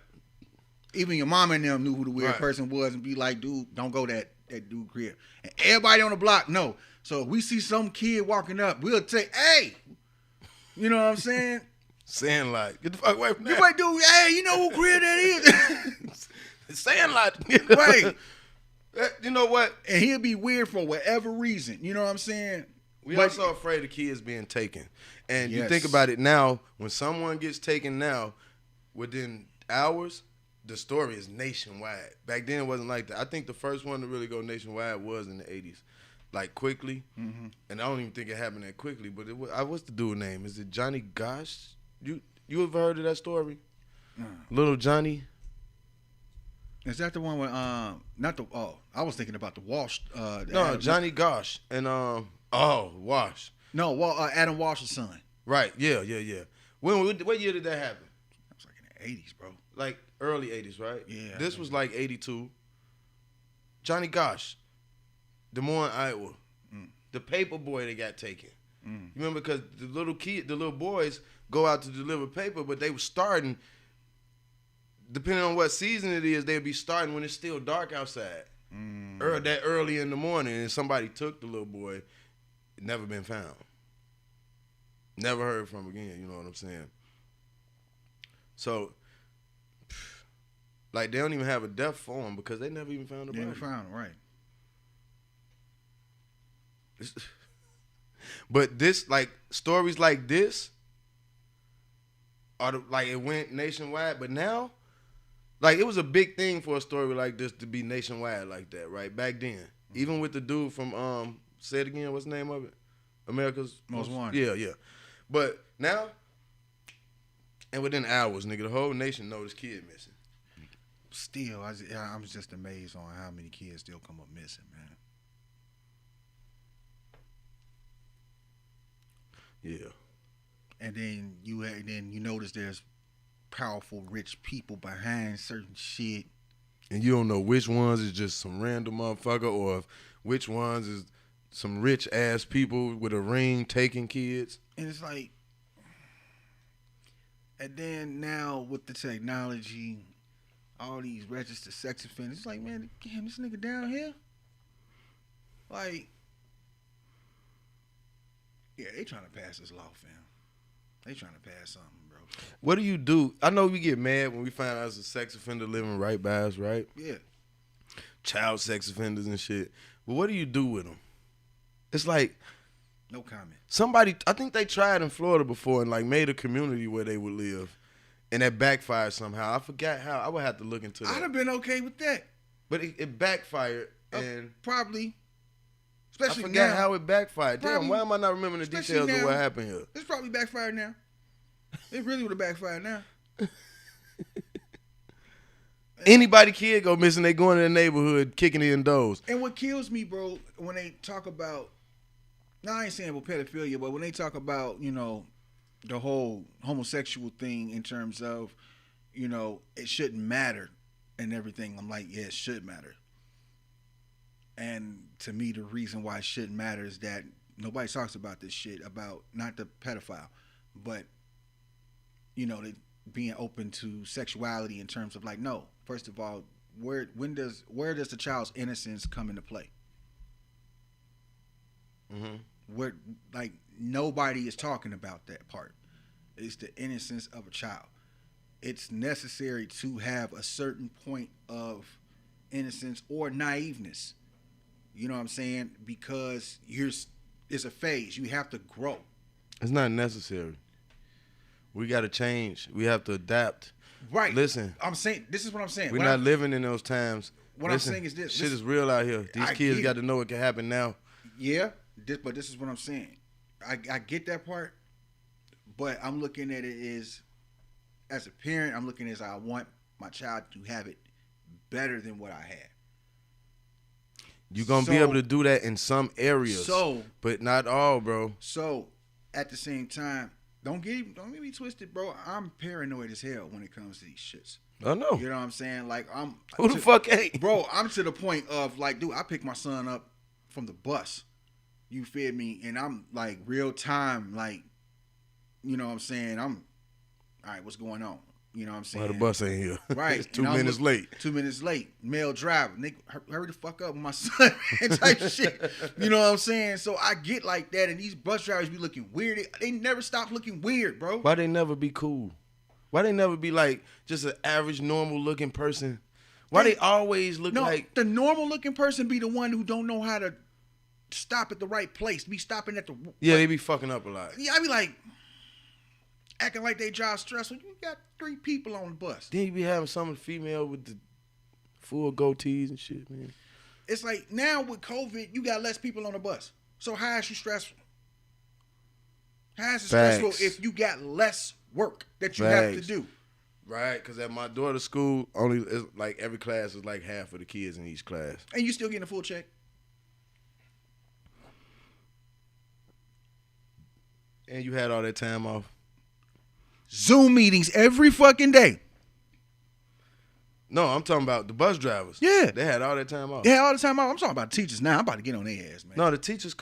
Even your mama and them knew who the weird Right. person was and be like, dude, don't go that dude crib. And everybody on the block know. So if we see some kid walking up, we'll say, hey, you know what I'm saying? Sandlot. Get the fuck away from You that. might do, hey, you know who crib that is? Sandlot. Right. You know what? And he'll be weird for whatever reason. You know what I'm saying? We But- also afraid of kids being taken. And you Yes. think about it now, when someone gets taken now, within hours, the story is nationwide. Back then it wasn't like that. I think the first one to really go nationwide was in the 80s. Like quickly. Mm-hmm. And I don't even think it happened that quickly, but it was, what's the dude's name? Is it Johnny Gosh? You ever heard of that story? Little Johnny? Is that the one with not the I was thinking about the Walsh No, Johnny Gosh. And Wash. No, Adam Walsh's son. Right, yeah. What year did that happen? That was like in the 80s, bro. Like early 80s, right? Yeah. This was like 82. Johnny Gosh, Des Moines, Iowa. The paper boy that got taken. You remember, because the little boys go out to deliver paper, but they were starting, depending on what season it is, they'd be starting when it's still dark outside. That early in the morning, and somebody took the little boy. Never been found. Never heard from again, you know what I'm saying? So, like, they don't even have a death for him because they never even found the body. Never found him, right. But this, like, stories like this are like, it went nationwide. But now, like, it was a big thing for a story like this to be nationwide like that, right? Back then, even with the dude from say it again, what's the name of it? America's Most Wanted. Yeah. But now, and within hours, nigga, the whole nation know this kid missing. Still, I'm just amazed on how many kids still come up missing, man. Yeah. And then you notice there's powerful, rich people behind certain shit. And you don't know which ones is just some random motherfucker or which ones is some rich ass people with a ring taking kids. And it's like, and then now with the technology, all these registered sex offenders, it's like, man, damn, this nigga down here. Like, yeah, they trying to pass this law, fam. They trying to pass something, bro. What do you do? I know we get mad when we find out there's a sex offender living right by us, right? Yeah. Child sex offenders and shit. But what do you do with them? It's like No comment. somebody, I think they tried in Florida before and like made a community where they would live. And that backfired somehow. I forgot how. I would have to look into that. I'd have been okay with that. But it backfired. And Probably. I Especially forgot now. how it backfired. Damn, Probably- why am I not remembering the especially details of now. what happened here? It's probably backfired now. It really would have backfired now. Anybody kid go missing, they going in the neighborhood kicking in doors. And what kills me, bro, when they talk about, now I ain't saying about pedophilia, but when they talk about, you know, the whole homosexual thing in terms of, you know, it shouldn't matter and everything, I'm like, yeah, it should matter. And to me, the reason why it shouldn't matter is that nobody talks about this shit, about not the pedophile, but, you know, they being open to sexuality in terms of like, no, first of all, where does the child's innocence come into play? Mm-hmm. Where, like, nobody is talking about that part. It's the innocence of a child. It's necessary to have a certain point of innocence or naiveness. You know what I'm saying? Because it's a phase. You have to grow. It's not necessary. We got to change. We have to adapt. Right. Listen. I'm saying, this is what I'm saying. We're not living in those times. What Listen, I'm saying is this. Shit is real out here. These kids get got to know it can happen now. Yeah, but this is what I'm saying. I get that part, but I'm looking at it as a parent, I'm looking at it as I want my child to have it better than what I had. You're going to be able to do that in some areas. But not all, bro. So, at the same time, don't get me twisted, bro. I'm paranoid as hell when it comes to these shits. I know. You know what I'm saying? Like, Who the fuck ain't? Bro, I'm to the point of, like, dude, I picked my son up from the bus. You feel me? And I'm, like, real time, like, you know what I'm saying? I'm, all right, what's going on? You know what I'm saying? Well, the bus ain't here. Right. It's 2 minutes late. 2 minutes late. Male driver. Nigga, hurry the fuck up with my son. Type shit. You know what I'm saying? So I get like that, and these bus drivers be looking weird. They never stop looking weird, bro. Why they never be cool? Why they never be like just an average, normal looking person? Why they always look like the normal looking person be the one who don't know how to stop at the right place. Be stopping at the they be fucking up a lot. Yeah, I be like acting like they drive stressful. You got 3 people on the bus. Then you be having some female with the full goatees and shit, man. It's like now with COVID, you got less people on the bus. So how is you stressful? How is it stressful if you got less work that you have to do? Right, because at my daughter's school, only it's like every class is like half of the kids in each class. And you still getting a full check? And you had all that time off. Zoom meetings every fucking day. No, I'm talking about the bus drivers. Yeah. They had all that time off. Yeah, all the time off. I'm talking about teachers now. I'm about to get on their ass, man. No, the teachers,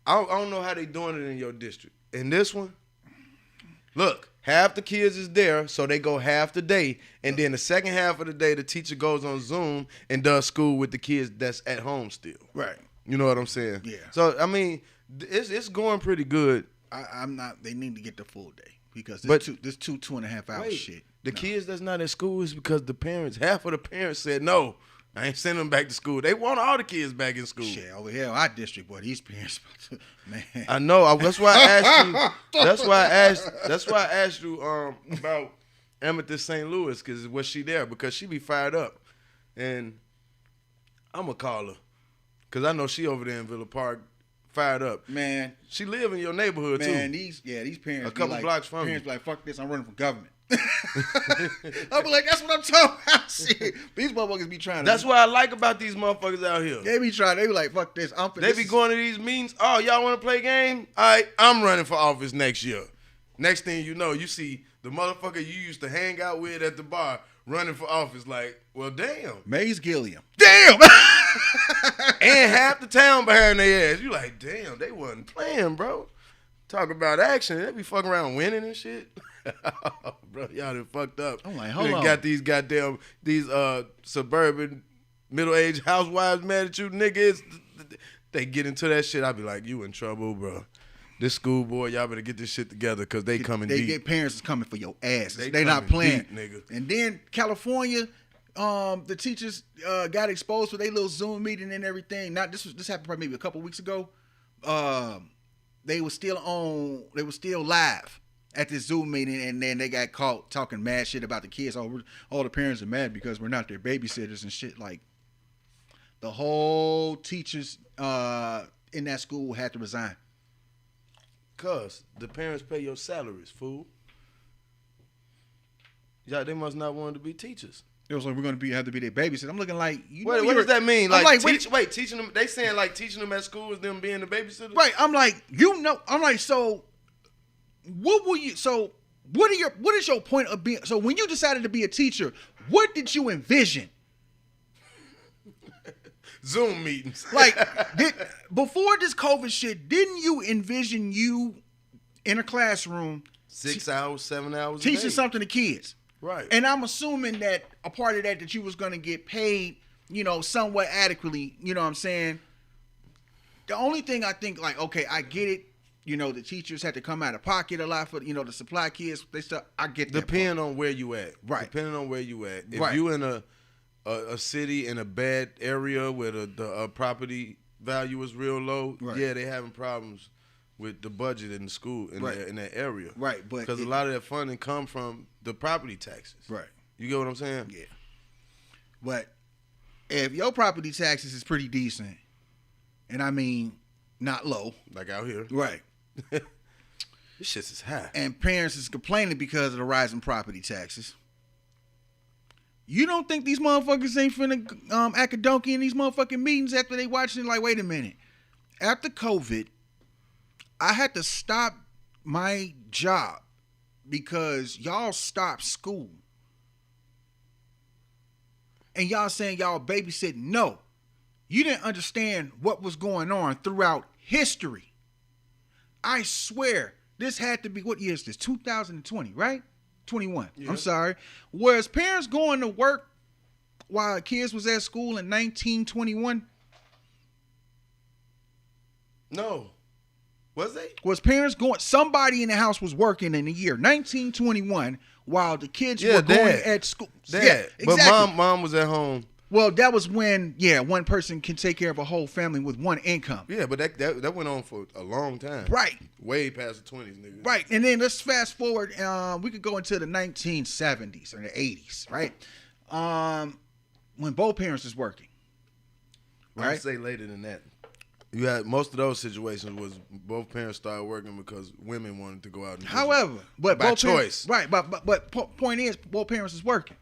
I don't know how they doing it in your district. In this one, look, half the kids is there, so they go half the day, and then the second half of the day, the teacher goes on Zoom and does school with the kids that's at home still. Right. You know what I'm saying? Yeah. So, I mean, it's going pretty good. I'm not. They need to get the full day because this 2.5 hour shit. The kids that's not at school is because the parents, half of the parents said, no, I ain't sending them back to school. They want all the kids back in school. Shit, over here, our district, boy, these parents, man. I know. That's why I asked you. That's why I asked you about Amethyst St. Louis, because was she there? Because she be fired up, and I'm gonna call her, because I know she over there in Villa Park, fired up. Man, she live in your neighborhood too. Man, these parents, a couple blocks from parents you. Be like, fuck this, I'm running for government. I'll be like, that's what I'm talking about. Shit. These motherfuckers be trying to. That's what I like about these motherfuckers out here. They be like, fuck this. They be going to these meetings. Oh, y'all want to play game? All right, I'm running for office next year. Next thing you know, you see the motherfucker you used to hang out with at the bar running for office. Like, well, damn. Mays Gilliam. Damn. And half the town behind their ass. You like, damn, they wasn't playing, bro. Talk about action. They be fucking around winning and shit. Bro, y'all done fucked up. I'm like, You hold done on. got these suburban middle-aged housewives mad at you niggas. They get into that shit. I be like, you in trouble, bro. This school board, y'all better get this shit together because they coming deep. Get parents is coming for your ass. They They not coming playing. deep, nigga. And then California, the teachers got exposed for their little Zoom meeting and everything. This happened probably maybe a couple weeks ago. They were still live at this Zoom meeting, and then they got caught talking mad shit about the kids. All the parents are mad because we're not their babysitters and shit. Like, the whole teachers in that school had to resign. Cuz the parents pay your salaries, fool. Yeah, they must not want to be teachers. It was like, we're going to have to be their babysitter. I'm looking like, What does that mean? I'm Like, wait, teaching them. They saying like teaching them at school is them being the babysitter. right? I'm like, I'm like, so what is your point of being? So when you decided to be a teacher, what did you envision? Zoom meetings. Like, before this COVID shit, didn't you envision you in a classroom 6 hours, 7 hours, a teaching day. something to kids? Right. And I'm assuming that a part of that you was going to get paid, somewhat adequately. You know what I'm saying? The only thing I think, like, okay, I get it. The teachers had to come out of pocket a lot for, to supply kids. They stuff. I get that. Depending on where you at. Right. Depending on where you at. If Right. you in a city in a bad area where the property value is real low, Right. yeah, they having problems with the budget in the school in Right. in that area. Right, but because a lot of that funding come from the property taxes. Right. You get what I'm saying? Yeah. But if your property taxes is pretty decent, and I mean not low, Like out here. right? This shit is high. And parents is complaining because of the rise in property taxes. You don't think these motherfuckers ain't finna act a donkey in these motherfucking meetings after they watching? Like, wait a minute. After COVID, I had to stop my job because y'all stopped school. And y'all saying y'all babysitting. No. You didn't understand what was going on throughout history. I swear, this had to be, what year is this? 2020, right? 21. Yeah. I'm sorry. Was parents going to work while kids was at school in 1921? No. Was they? Was parents going, somebody in the house was working in the year 1921 while the kids were going Dad. at school. Dad. Yeah, exactly. But mom was at home. Well, that was when, one person can take care of a whole family with one income. Yeah, but that went on for a long time. Right. Way past the 20s, nigga. Right. And then let's fast forward. We could go into the 1970s or the 80s, right? When both parents is working. I'd Right? say later than that. You had most of those situations was both parents started working because women wanted to go out and visit. However, but by both choice. parents, right? But point is, both parents is working,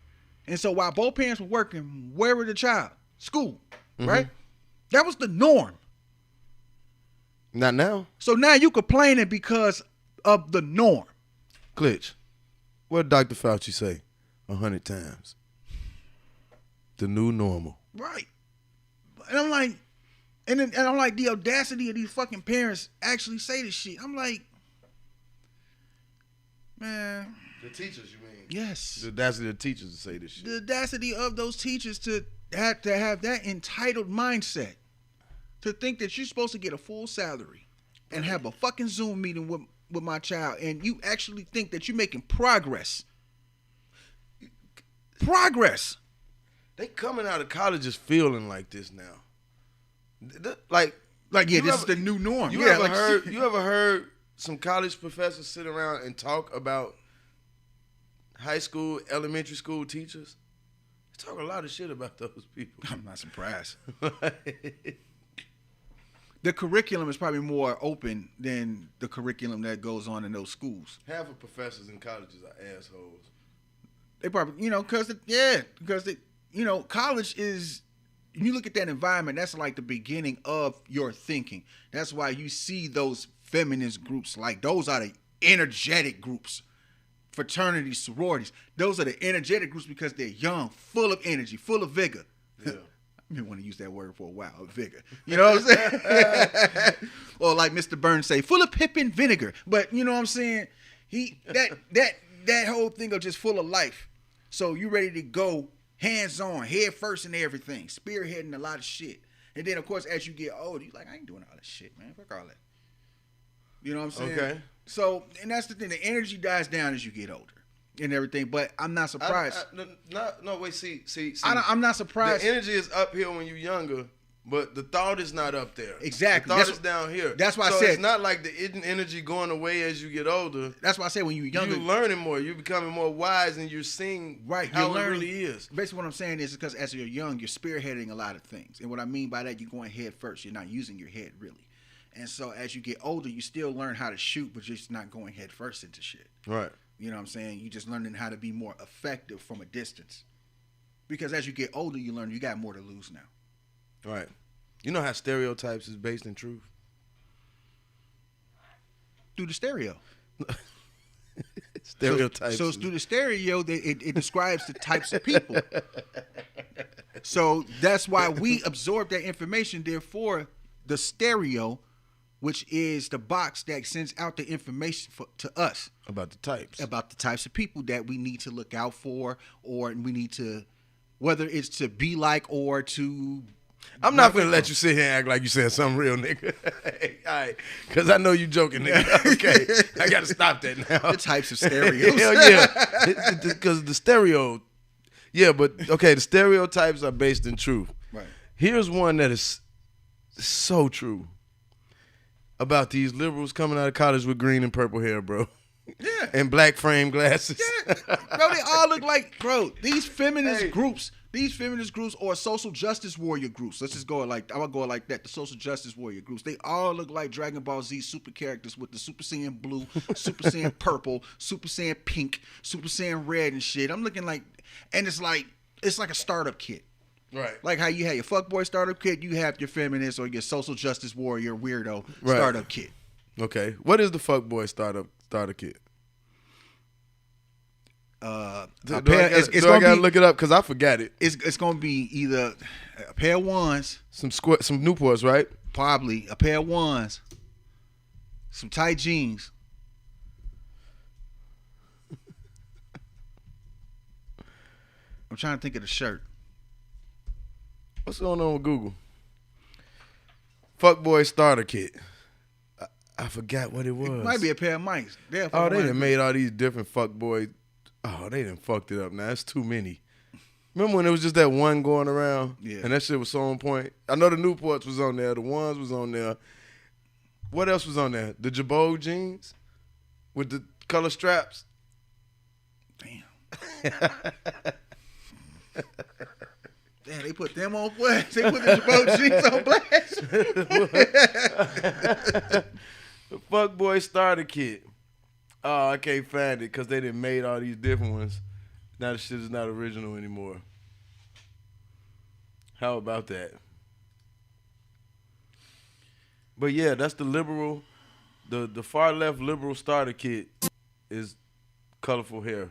and so while both parents were working, where were the child? School, right? That was the norm. Not now. So now you complaining because of the norm. Glitch. What did Dr. Fauci say 100 times? The new normal. Right. And I'm like, and I'm like, the audacity of these fucking parents actually say this shit. I'm like, man. The teachers, you mean? Yes. The audacity of the teachers to say this shit. The audacity of those teachers to have that entitled mindset, to think that you're supposed to get a full salary and have a fucking Zoom meeting with my child, and you actually think that you're making progress. Progress. They coming out of college just feeling like this now. Like yeah, you this ever- is the new norm. You ever heard some college professors sit around and talk about high school, elementary school teachers? They talk a lot of shit about those people. I'm not surprised. The curriculum is probably more open than the curriculum that goes on in those schools. Half of professors in colleges are assholes. They probably, because college is, you look at that environment, that's like the beginning of your thinking. That's why you see those feminist groups, like those are the energetic groups. fraternities, sororities. Those are the energetic groups because they're young, full of energy, full of vigor. Yeah. I didn't want to use that word for a while, vigor. You know what I'm saying? Or like Mr. Burns say, full of pip and vinegar. But you know what I'm saying? That whole thing of just full of life. So you ready to go hands on, head first in everything, spearheading a lot of shit. And then of course as you get older, you're like, I ain't doing all that shit, man. Fuck all that. You know what I'm saying? Okay. So, and that's the thing. The energy dies down as you get older and everything. But I'm not surprised. I'm not surprised. The energy is up here when you're younger, but the thought is not up there. Exactly. The thought is down here. That's why I so said it's not like the energy going away as you get older. That's why I said when you're younger, you're learning more. You're becoming more wise, and you're seeing how it really is. Basically, what I'm saying is because as you're young, you're spearheading a lot of things. And what I mean by that, you're going head first. You're not using your head really. And so as you get older, you still learn how to shoot, but you're just not going head first into shit. Right. You know what I'm saying? You just learning how to be more effective from a distance. Because as you get older, you learn you got more to lose now. Right. You know how stereotypes is based in truth? Through the stereo. Stereotypes. So it's through the stereo that it describes the types of people. So that's why we absorb that information. Therefore, the stereo, which is the box that sends out the information to us about the types of people that we need to look out for, or we need to, whether it's to be like or to. I'm not gonna let you sit here and act like you said something real, nigga. All right, because I know you joking, nigga. Okay, I gotta stop that now. The types of stereos. Hell yeah, because the stereo. Yeah, but okay, the stereotypes are based in truth. Right. Here's one that is so true about these liberals coming out of college with green and purple hair, bro. Yeah. And black frame glasses. Yeah. Bro, they all look like, bro, these feminist groups or social justice warrior groups. Let's just go like, I'm going to go like that. The social justice warrior groups. They all look like Dragon Ball Z super characters with the Super Saiyan blue, Super Saiyan purple, Super Saiyan pink, Super Saiyan red and shit. I'm looking like, and it's like a startup kit. Right. Like how you have your fuckboy startup kit, you have your feminist or your social justice warrior weirdo startup kit. Okay. What is the fuckboy starter kit? I gotta look it up because I forgot it. It's gonna be either a pair of ones, some Newports, right? Probably a pair of ones, some tight jeans. I'm trying to think of the shirt. What's going on with Google? Fuckboy starter kit. I forgot what it was. It might be a pair of mics. They done made all these different fuckboy. Oh, they done fucked it up now. That's too many. Remember when it was just that one going around? Yeah. And that shit was so on point? I know the Newports was on there. The ones was on there. What else was on there? The Jabot jeans with the color straps. Damn. Damn, they put them on blast. They put the Jabot jeans on blast. The fuckboy starter kit. Oh, I can't find it because they done made all these different ones. Now the shit is not original anymore. How about that? But yeah, that's the liberal, the far left liberal starter kit is colorful hair,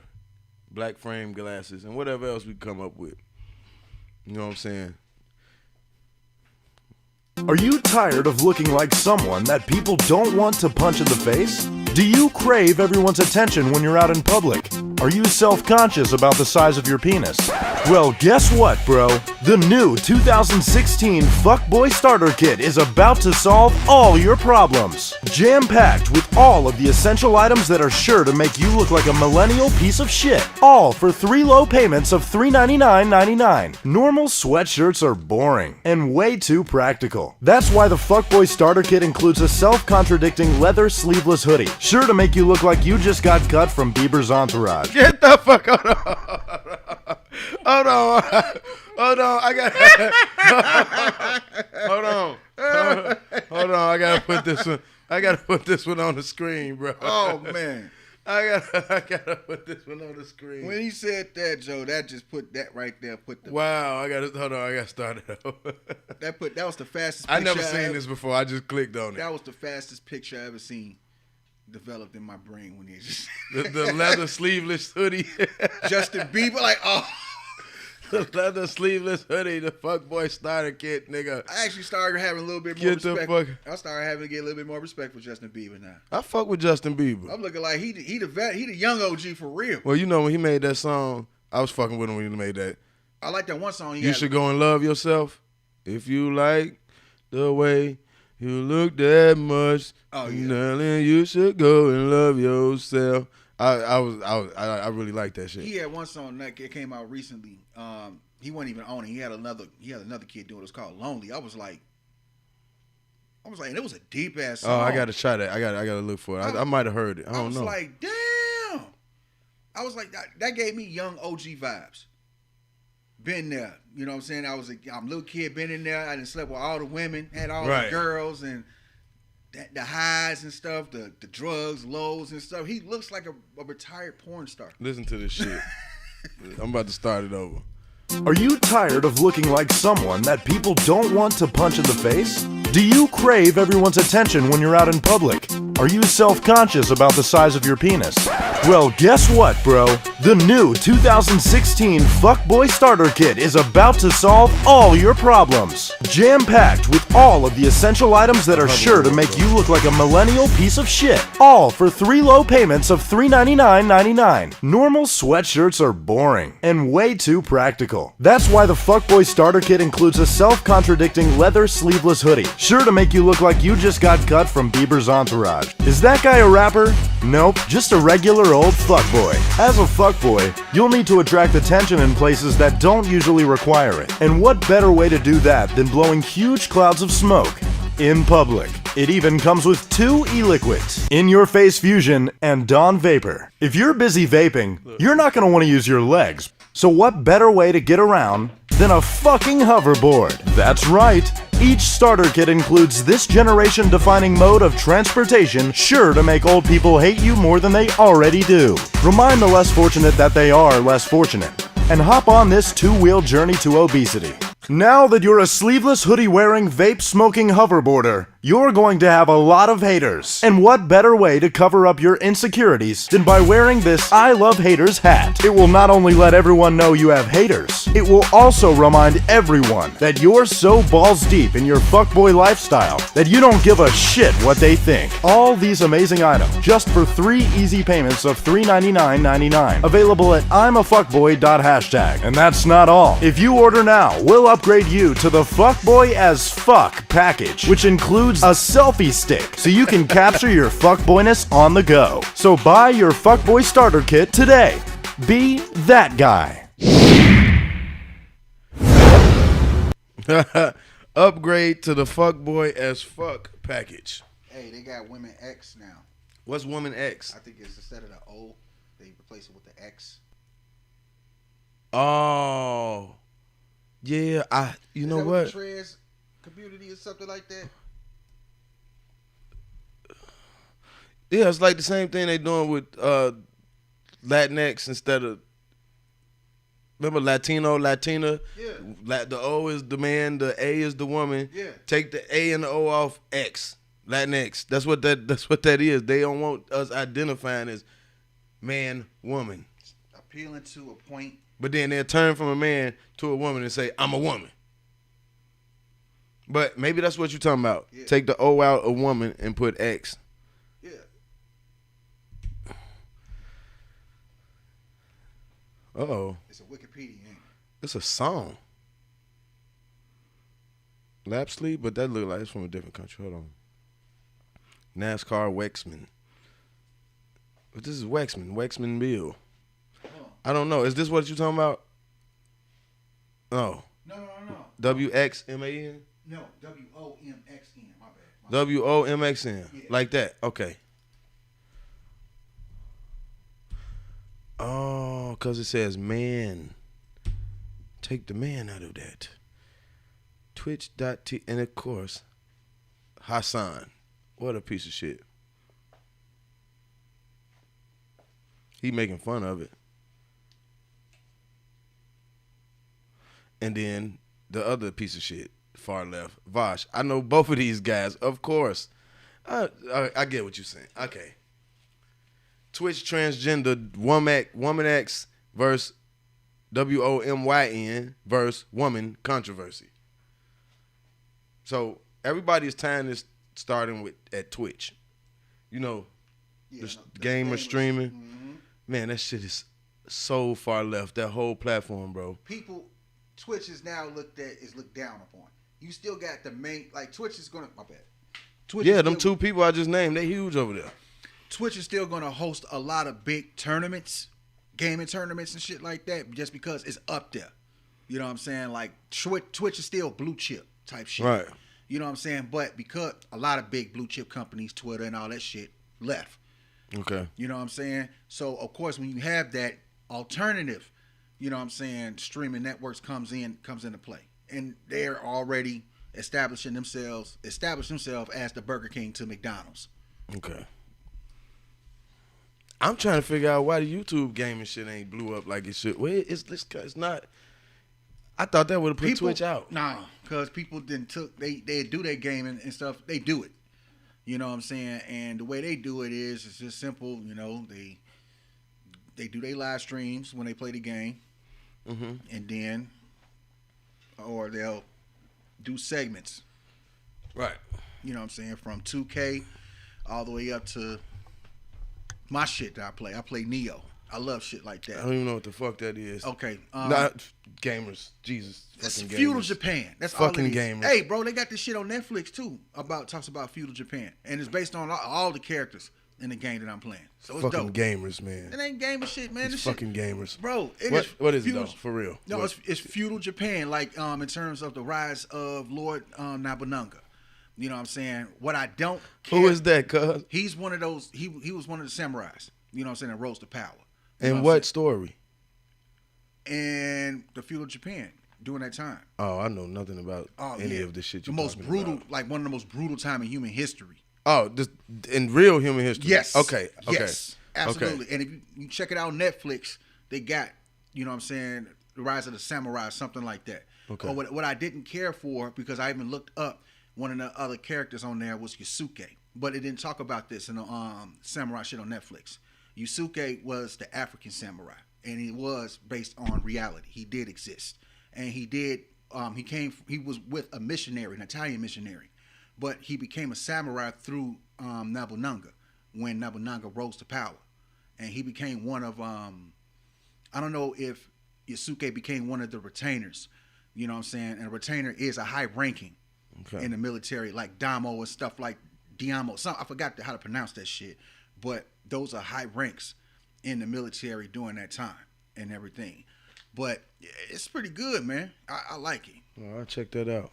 black frame glasses, and whatever else we come up with. You know what I'm saying? Are you tired of looking like someone that people don't want to punch in the face? Do you crave everyone's attention when you're out in public? Are you self-conscious about the size of your penis? Well, guess what, bro? The new 2016 Fuckboy Starter Kit is about to solve all your problems. Jam-packed with all of the essential items that are sure to make you look like a millennial piece of shit. All for 3 low payments of $399.99. Normal sweatshirts are boring and way too practical. That's why the Fuckboy Starter Kit includes a self-contradicting leather sleeveless hoodie, sure to make you look like you just got cut from Bieber's entourage. Get the fuck out of Hold on. I got. Hold on. I gotta put this one. I gotta put this one on the screen, bro. Oh man. I gotta put this one on the screen. When he said that, Joe, that just put that right there. Wow. I gotta start it over. That was the fastest. I never seen this before. I just clicked on it. That was the fastest picture I ever seen. developed in my brain when they just the leather sleeveless hoodie. Justin Bieber, like, oh. The leather sleeveless hoodie, the fuckboy starter kit, nigga. I actually started having a little bit more Get the respect. fuck. I started having to get a little bit more respect for Justin Bieber now. I fuck with Justin Bieber. I'm looking like he the vet, he the young OG for real. Well, you know when he made that song, I was fucking with him when he made that. I like that one song. You should go and love yourself if you like the way you look that much. Oh yeah. Darling, you should go and love yourself. I really like that shit. He had one song that came out recently. He wasn't even on it. He had another kid doing it. It was called Lonely. I was like, and it was a deep ass song. Oh, I gotta try that. I gotta look for it. I might have heard it. I don't know. I was like, damn. I was like, that gave me young OG vibes. Been there, you know what I'm saying? I'm a little kid, been in there. I done slept with all the women, had all the girls and the highs and stuff, the drugs, lows and stuff. He looks like a retired porn star. Listen to this shit. I'm about to start it over. Are you tired of looking like someone that people don't want to punch in the face? Do you crave everyone's attention when you're out in public? Are you self-conscious about the size of your penis? Well, guess what, bro? The new 2016 Fuckboy Starter Kit is about to solve all your problems. Jam-packed with all of the essential items that are sure to make you look like a millennial piece of shit. All for 3 low payments of $399.99. Normal sweatshirts are boring and way too practical. That's why the Fuckboy Starter Kit includes a self-contradicting leather sleeveless hoodie, sure to make you look like you just got cut from Bieber's entourage. Is that guy a rapper? Nope, just a regular old fuckboy. As a fuckboy, you'll need to attract attention in places that don't usually require it. And what better way to do that than blowing huge clouds of smoke in public? It even comes with 2 e-liquids, In Your Face Fusion and Dawn Vapor. If you're busy vaping, you're not going to want to use your legs. So what better way to get around than a fucking hoverboard? That's right. Each starter kit includes this generation-defining mode of transportation, sure to make old people hate you more than they already do. Remind the less fortunate that they are less fortunate, and hop on this 2-wheel journey to obesity. Now that you're a sleeveless hoodie-wearing, vape-smoking hoverboarder, you're going to have a lot of haters. And what better way to cover up your insecurities than by wearing this I Love Haters hat? It will not only let everyone know you have haters, it will also remind everyone that you're so balls deep in your fuckboy lifestyle that you don't give a shit what they think. All these amazing items just for 3 easy payments of $399.99. Available at imafuckboy.hashtag. And that's not all. If you order now, we'll upgrade you to the Fuckboy as Fuck package, which includes a selfie stick so you can capture your fuckboyness on the go. So buy your Fuckboy Starter Kit today. Be that guy. Upgrade to the Fuckboy as Fuck package. Hey, they got Women X now. What's Woman X? I think it's instead of the O, they replace it with the X. Oh. Yeah, you know what? The trans community or something like that. Yeah, it's like the same thing they doing with Latinx instead of, remember Latino, Latina? Yeah. The O is the man, the A is the woman. Yeah. Take the A and the O off, X. Latinx. That's what that is. They don't want us identifying as man, woman. Appealing to a point. But then they'll turn from a man to a woman and say, I'm a woman. But maybe that's what you're talking about. Yeah. Take the O out of woman and put X. Yeah. Uh-oh. It's a Wikipedia, ain't it? It's a song. Lap sleep, but that look like it's from a different country. Hold on. NASCAR Wexman. But this is Wexman Bill. I don't know. Is this what you're talking about? No. No. WXMAN? No, WOMXN. My bad. WOMXN. Yeah. Like that. Okay. Oh, because it says man. Take the man out of that. Twitch.t. And of course, Hassan. What a piece of shit. He making fun of it. And then the other piece of shit, far left, Vosh. I know both of these guys, of course. I get what you're saying. Okay. Twitch transgender woman X versus WOMYN versus woman controversy. So everybody's tying this starting with at Twitch. You know, the gamer streaming. Mm-hmm. Man, that shit is so far left. That whole platform, bro. Twitch is now looked down upon. You still got the main, like Twitch is gonna. My bad. Twitch Yeah, them two people I just named, they huge over there. Twitch is still gonna host a lot of big tournaments, gaming tournaments and shit like that, just because it's up there. You know what I'm saying? Like Twitch is still blue chip type shit. Right. You know what I'm saying? But because a lot of big blue chip companies, Twitter and all that shit, left. Okay. You know what I'm saying? So of course when you have that alternative, you know what I'm saying, streaming networks comes into play. And they're already establishing themselves as the Burger King to McDonald's. Okay. I'm trying to figure out why the YouTube gaming shit ain't blew up like it should. Well, it's not. I thought that would have put Twitch out. Nah, because people they do their gaming and stuff. They do it. You know what I'm saying? And the way they do it is it's just simple. You know, they do their live streams when they play the game, and then, or they'll do segments. Right. You know what I'm saying? From 2K all the way up to my shit that I play. I play Neo. I love shit like that. I don't even know what the fuck that is. Okay. Not gamers. Jesus. It's fucking feudal gamers. Japan. That's fucking all it is. gamers. Hey, bro, they got this shit on Netflix too. Talks about feudal Japan, and it's based on all the characters in the game that I'm playing. So it's fucking dope. gamers, man. It ain't gamer shit, man. It's This fucking shit, gamers, bro. What is it feudal, though? For real? No, What? it's feudal Japan. Like in terms of the rise of Lord Nobunaga. You know what I'm saying? What I don't care. Who is that, cuz? He's one of those. He was one of the samurais. You know what I'm saying? That rose to power. And what story? And the feudal Japan during that time. Oh, I know nothing about any of this shit. The most brutal, like one of the most brutal time in human history. Oh, this in real human history. Yes. Okay. Yes. Absolutely. Okay. And if you check it out on Netflix, they got, you know what I'm saying, The Rise of the Samurai, something like that. Okay. Or what I didn't care for, because I even looked up, one of the other characters on there was Yusuke. But it didn't talk about this in the samurai shit on Netflix. Yusuke was the African samurai, and he was based on reality. He did exist. And he was with a missionary, an Italian missionary. But he became a samurai through Nobunaga, when Nobunaga rose to power. And he became one of, I don't know if Yusuke became one of the retainers, you know what I'm saying? And a retainer is a high ranking in the military, like Damo and stuff like Diamo. I forgot how to pronounce that shit. But those are high ranks in the military during that time and everything. But it's pretty good, man. I like it. Oh, I'll check that out.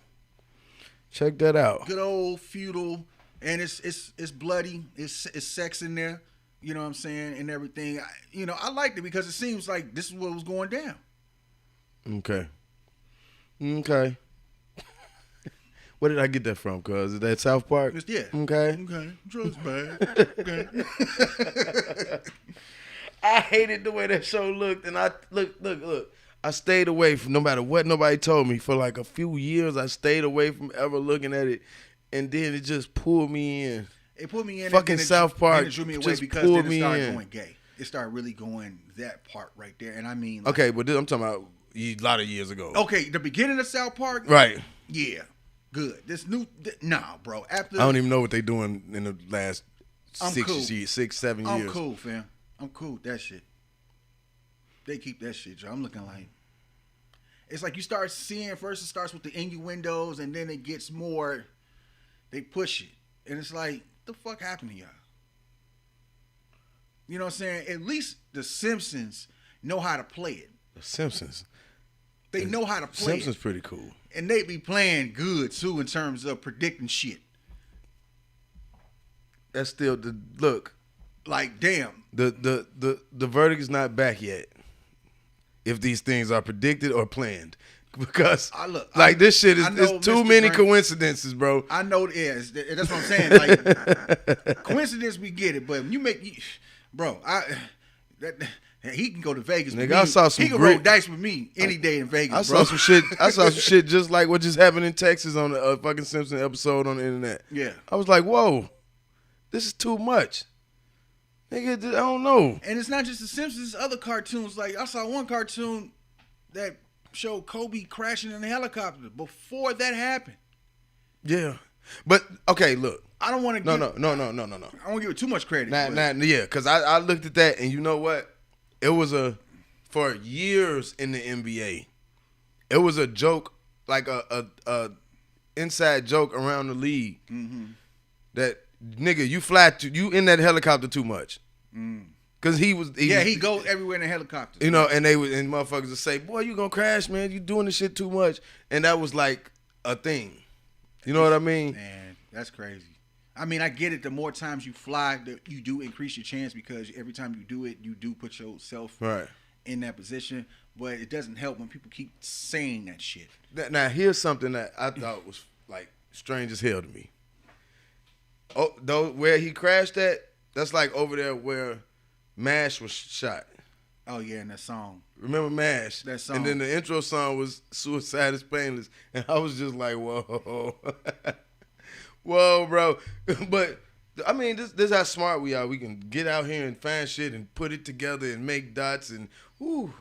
Check that out. Good old feudal, and it's bloody. It's sex in there. You know what I'm saying, and everything. I liked it because it seems like this is what was going down. Okay. Where did I get that from? Cause is that South Park? Yeah. Okay. Drugs bad. Okay. I hated the way that show looked, and I look. I stayed away from, no matter what nobody told me, for like a few years. I stayed away from ever looking at it, and then it just pulled me in. It put me in. Fucking South Park it drew me away just because pulled then it me started in. going gay. It started really going that part right there, and I mean. Okay, but I'm talking about a lot of years ago. Okay, the beginning of South Park. Right. Yeah. Good. This new. Nah, bro. After I don't even know what they're doing in the last I'm 6, cool. 7 years. I'm cool, fam. I'm cool with that shit. They keep that shit, Joe. I'm looking like. It's like you start seeing, first it starts with the innuendos, and then it gets more, they push it. And it's like, the fuck happened to y'all? You know what I'm saying? At least the Simpsons know how to play it. The Simpsons. They know how to play Simpsons it. pretty cool. And they be playing good, too, in terms of predicting shit. That's still the look. Like, damn. The verdict is not back yet. If these things are predicted or planned, because this shit is too many coincidences, bro. I know it is. That's what I'm saying. Like coincidence, we get it, but when you make, bro, he can go to Vegas. Nigga, with me. I saw some. He can roll dice with me any day in Vegas. I saw some shit. I saw some shit just like what just happened in Texas on a fucking Simpson episode on the internet. Yeah, I was like, whoa, this is too much. Nigga, I don't know. And it's not just The Simpsons, it's other cartoons. Like, I saw one cartoon that showed Kobe crashing in a helicopter before that happened. Yeah. But, okay, look. I don't want to No. I don't want to give it too much credit. Yeah, because I looked at that, and you know what? It was for years in the NBA, it was a joke, like a inside joke around the league that, nigga, you in that helicopter too much. Cause he goes everywhere in a helicopter. You know, and motherfuckers would say, "Boy, you gonna crash, man? You doing this shit too much," and that was like a thing. You know what I mean? Man, that's crazy. I mean, I get it. The more times you fly, you do increase your chance because every time you do it, you do put yourself in that position. But it doesn't help when people keep saying that shit. Now, here's something that I thought was like strange as hell to me. Oh, though, where he crashed at, that's like over there where MASH was shot. Oh yeah, and that song. Remember MASH? That song. And then the intro song was "Suicide is Painless," and I was just like, "Whoa, whoa, bro!" But I mean, this how smart we are. We can get out here and find shit and put it together and make dots and whoo.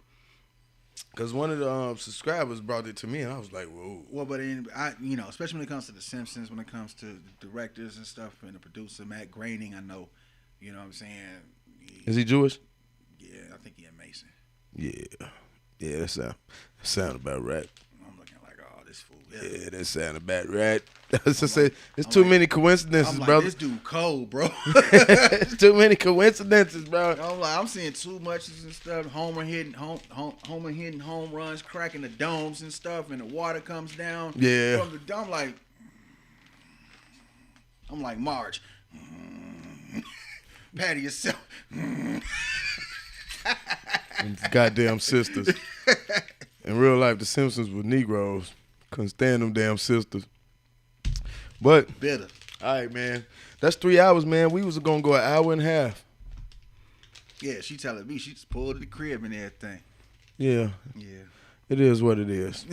Because one of the subscribers brought it to me, and I was like, "Whoa!" Well, but especially when it comes to The Simpsons, when it comes to the directors and stuff, and the producer Matt Groening, I know, you know what I'm saying. Is he Jewish? Yeah, I think he's Mason. Yeah, that sound about right. I'm looking like, oh, this fool. Yeah, that sound about right. It's too many coincidences, I'm like, brother. this dude cold, bro. It's too many coincidences, bro. I'm seeing too much and stuff. Homer hitting home runs, cracking the domes and stuff, and the water comes down. Yeah. From the dome, I'm like Marge. Patty yourself. Goddamn sisters. In real life, the Simpsons were Negroes. Couldn't stand them damn sisters. But bitter. All right, man. That's 3 hours, man. We was gonna go an hour and a half. Yeah, she telling me she just pulled the crib and everything. Yeah. Yeah. It is what it is.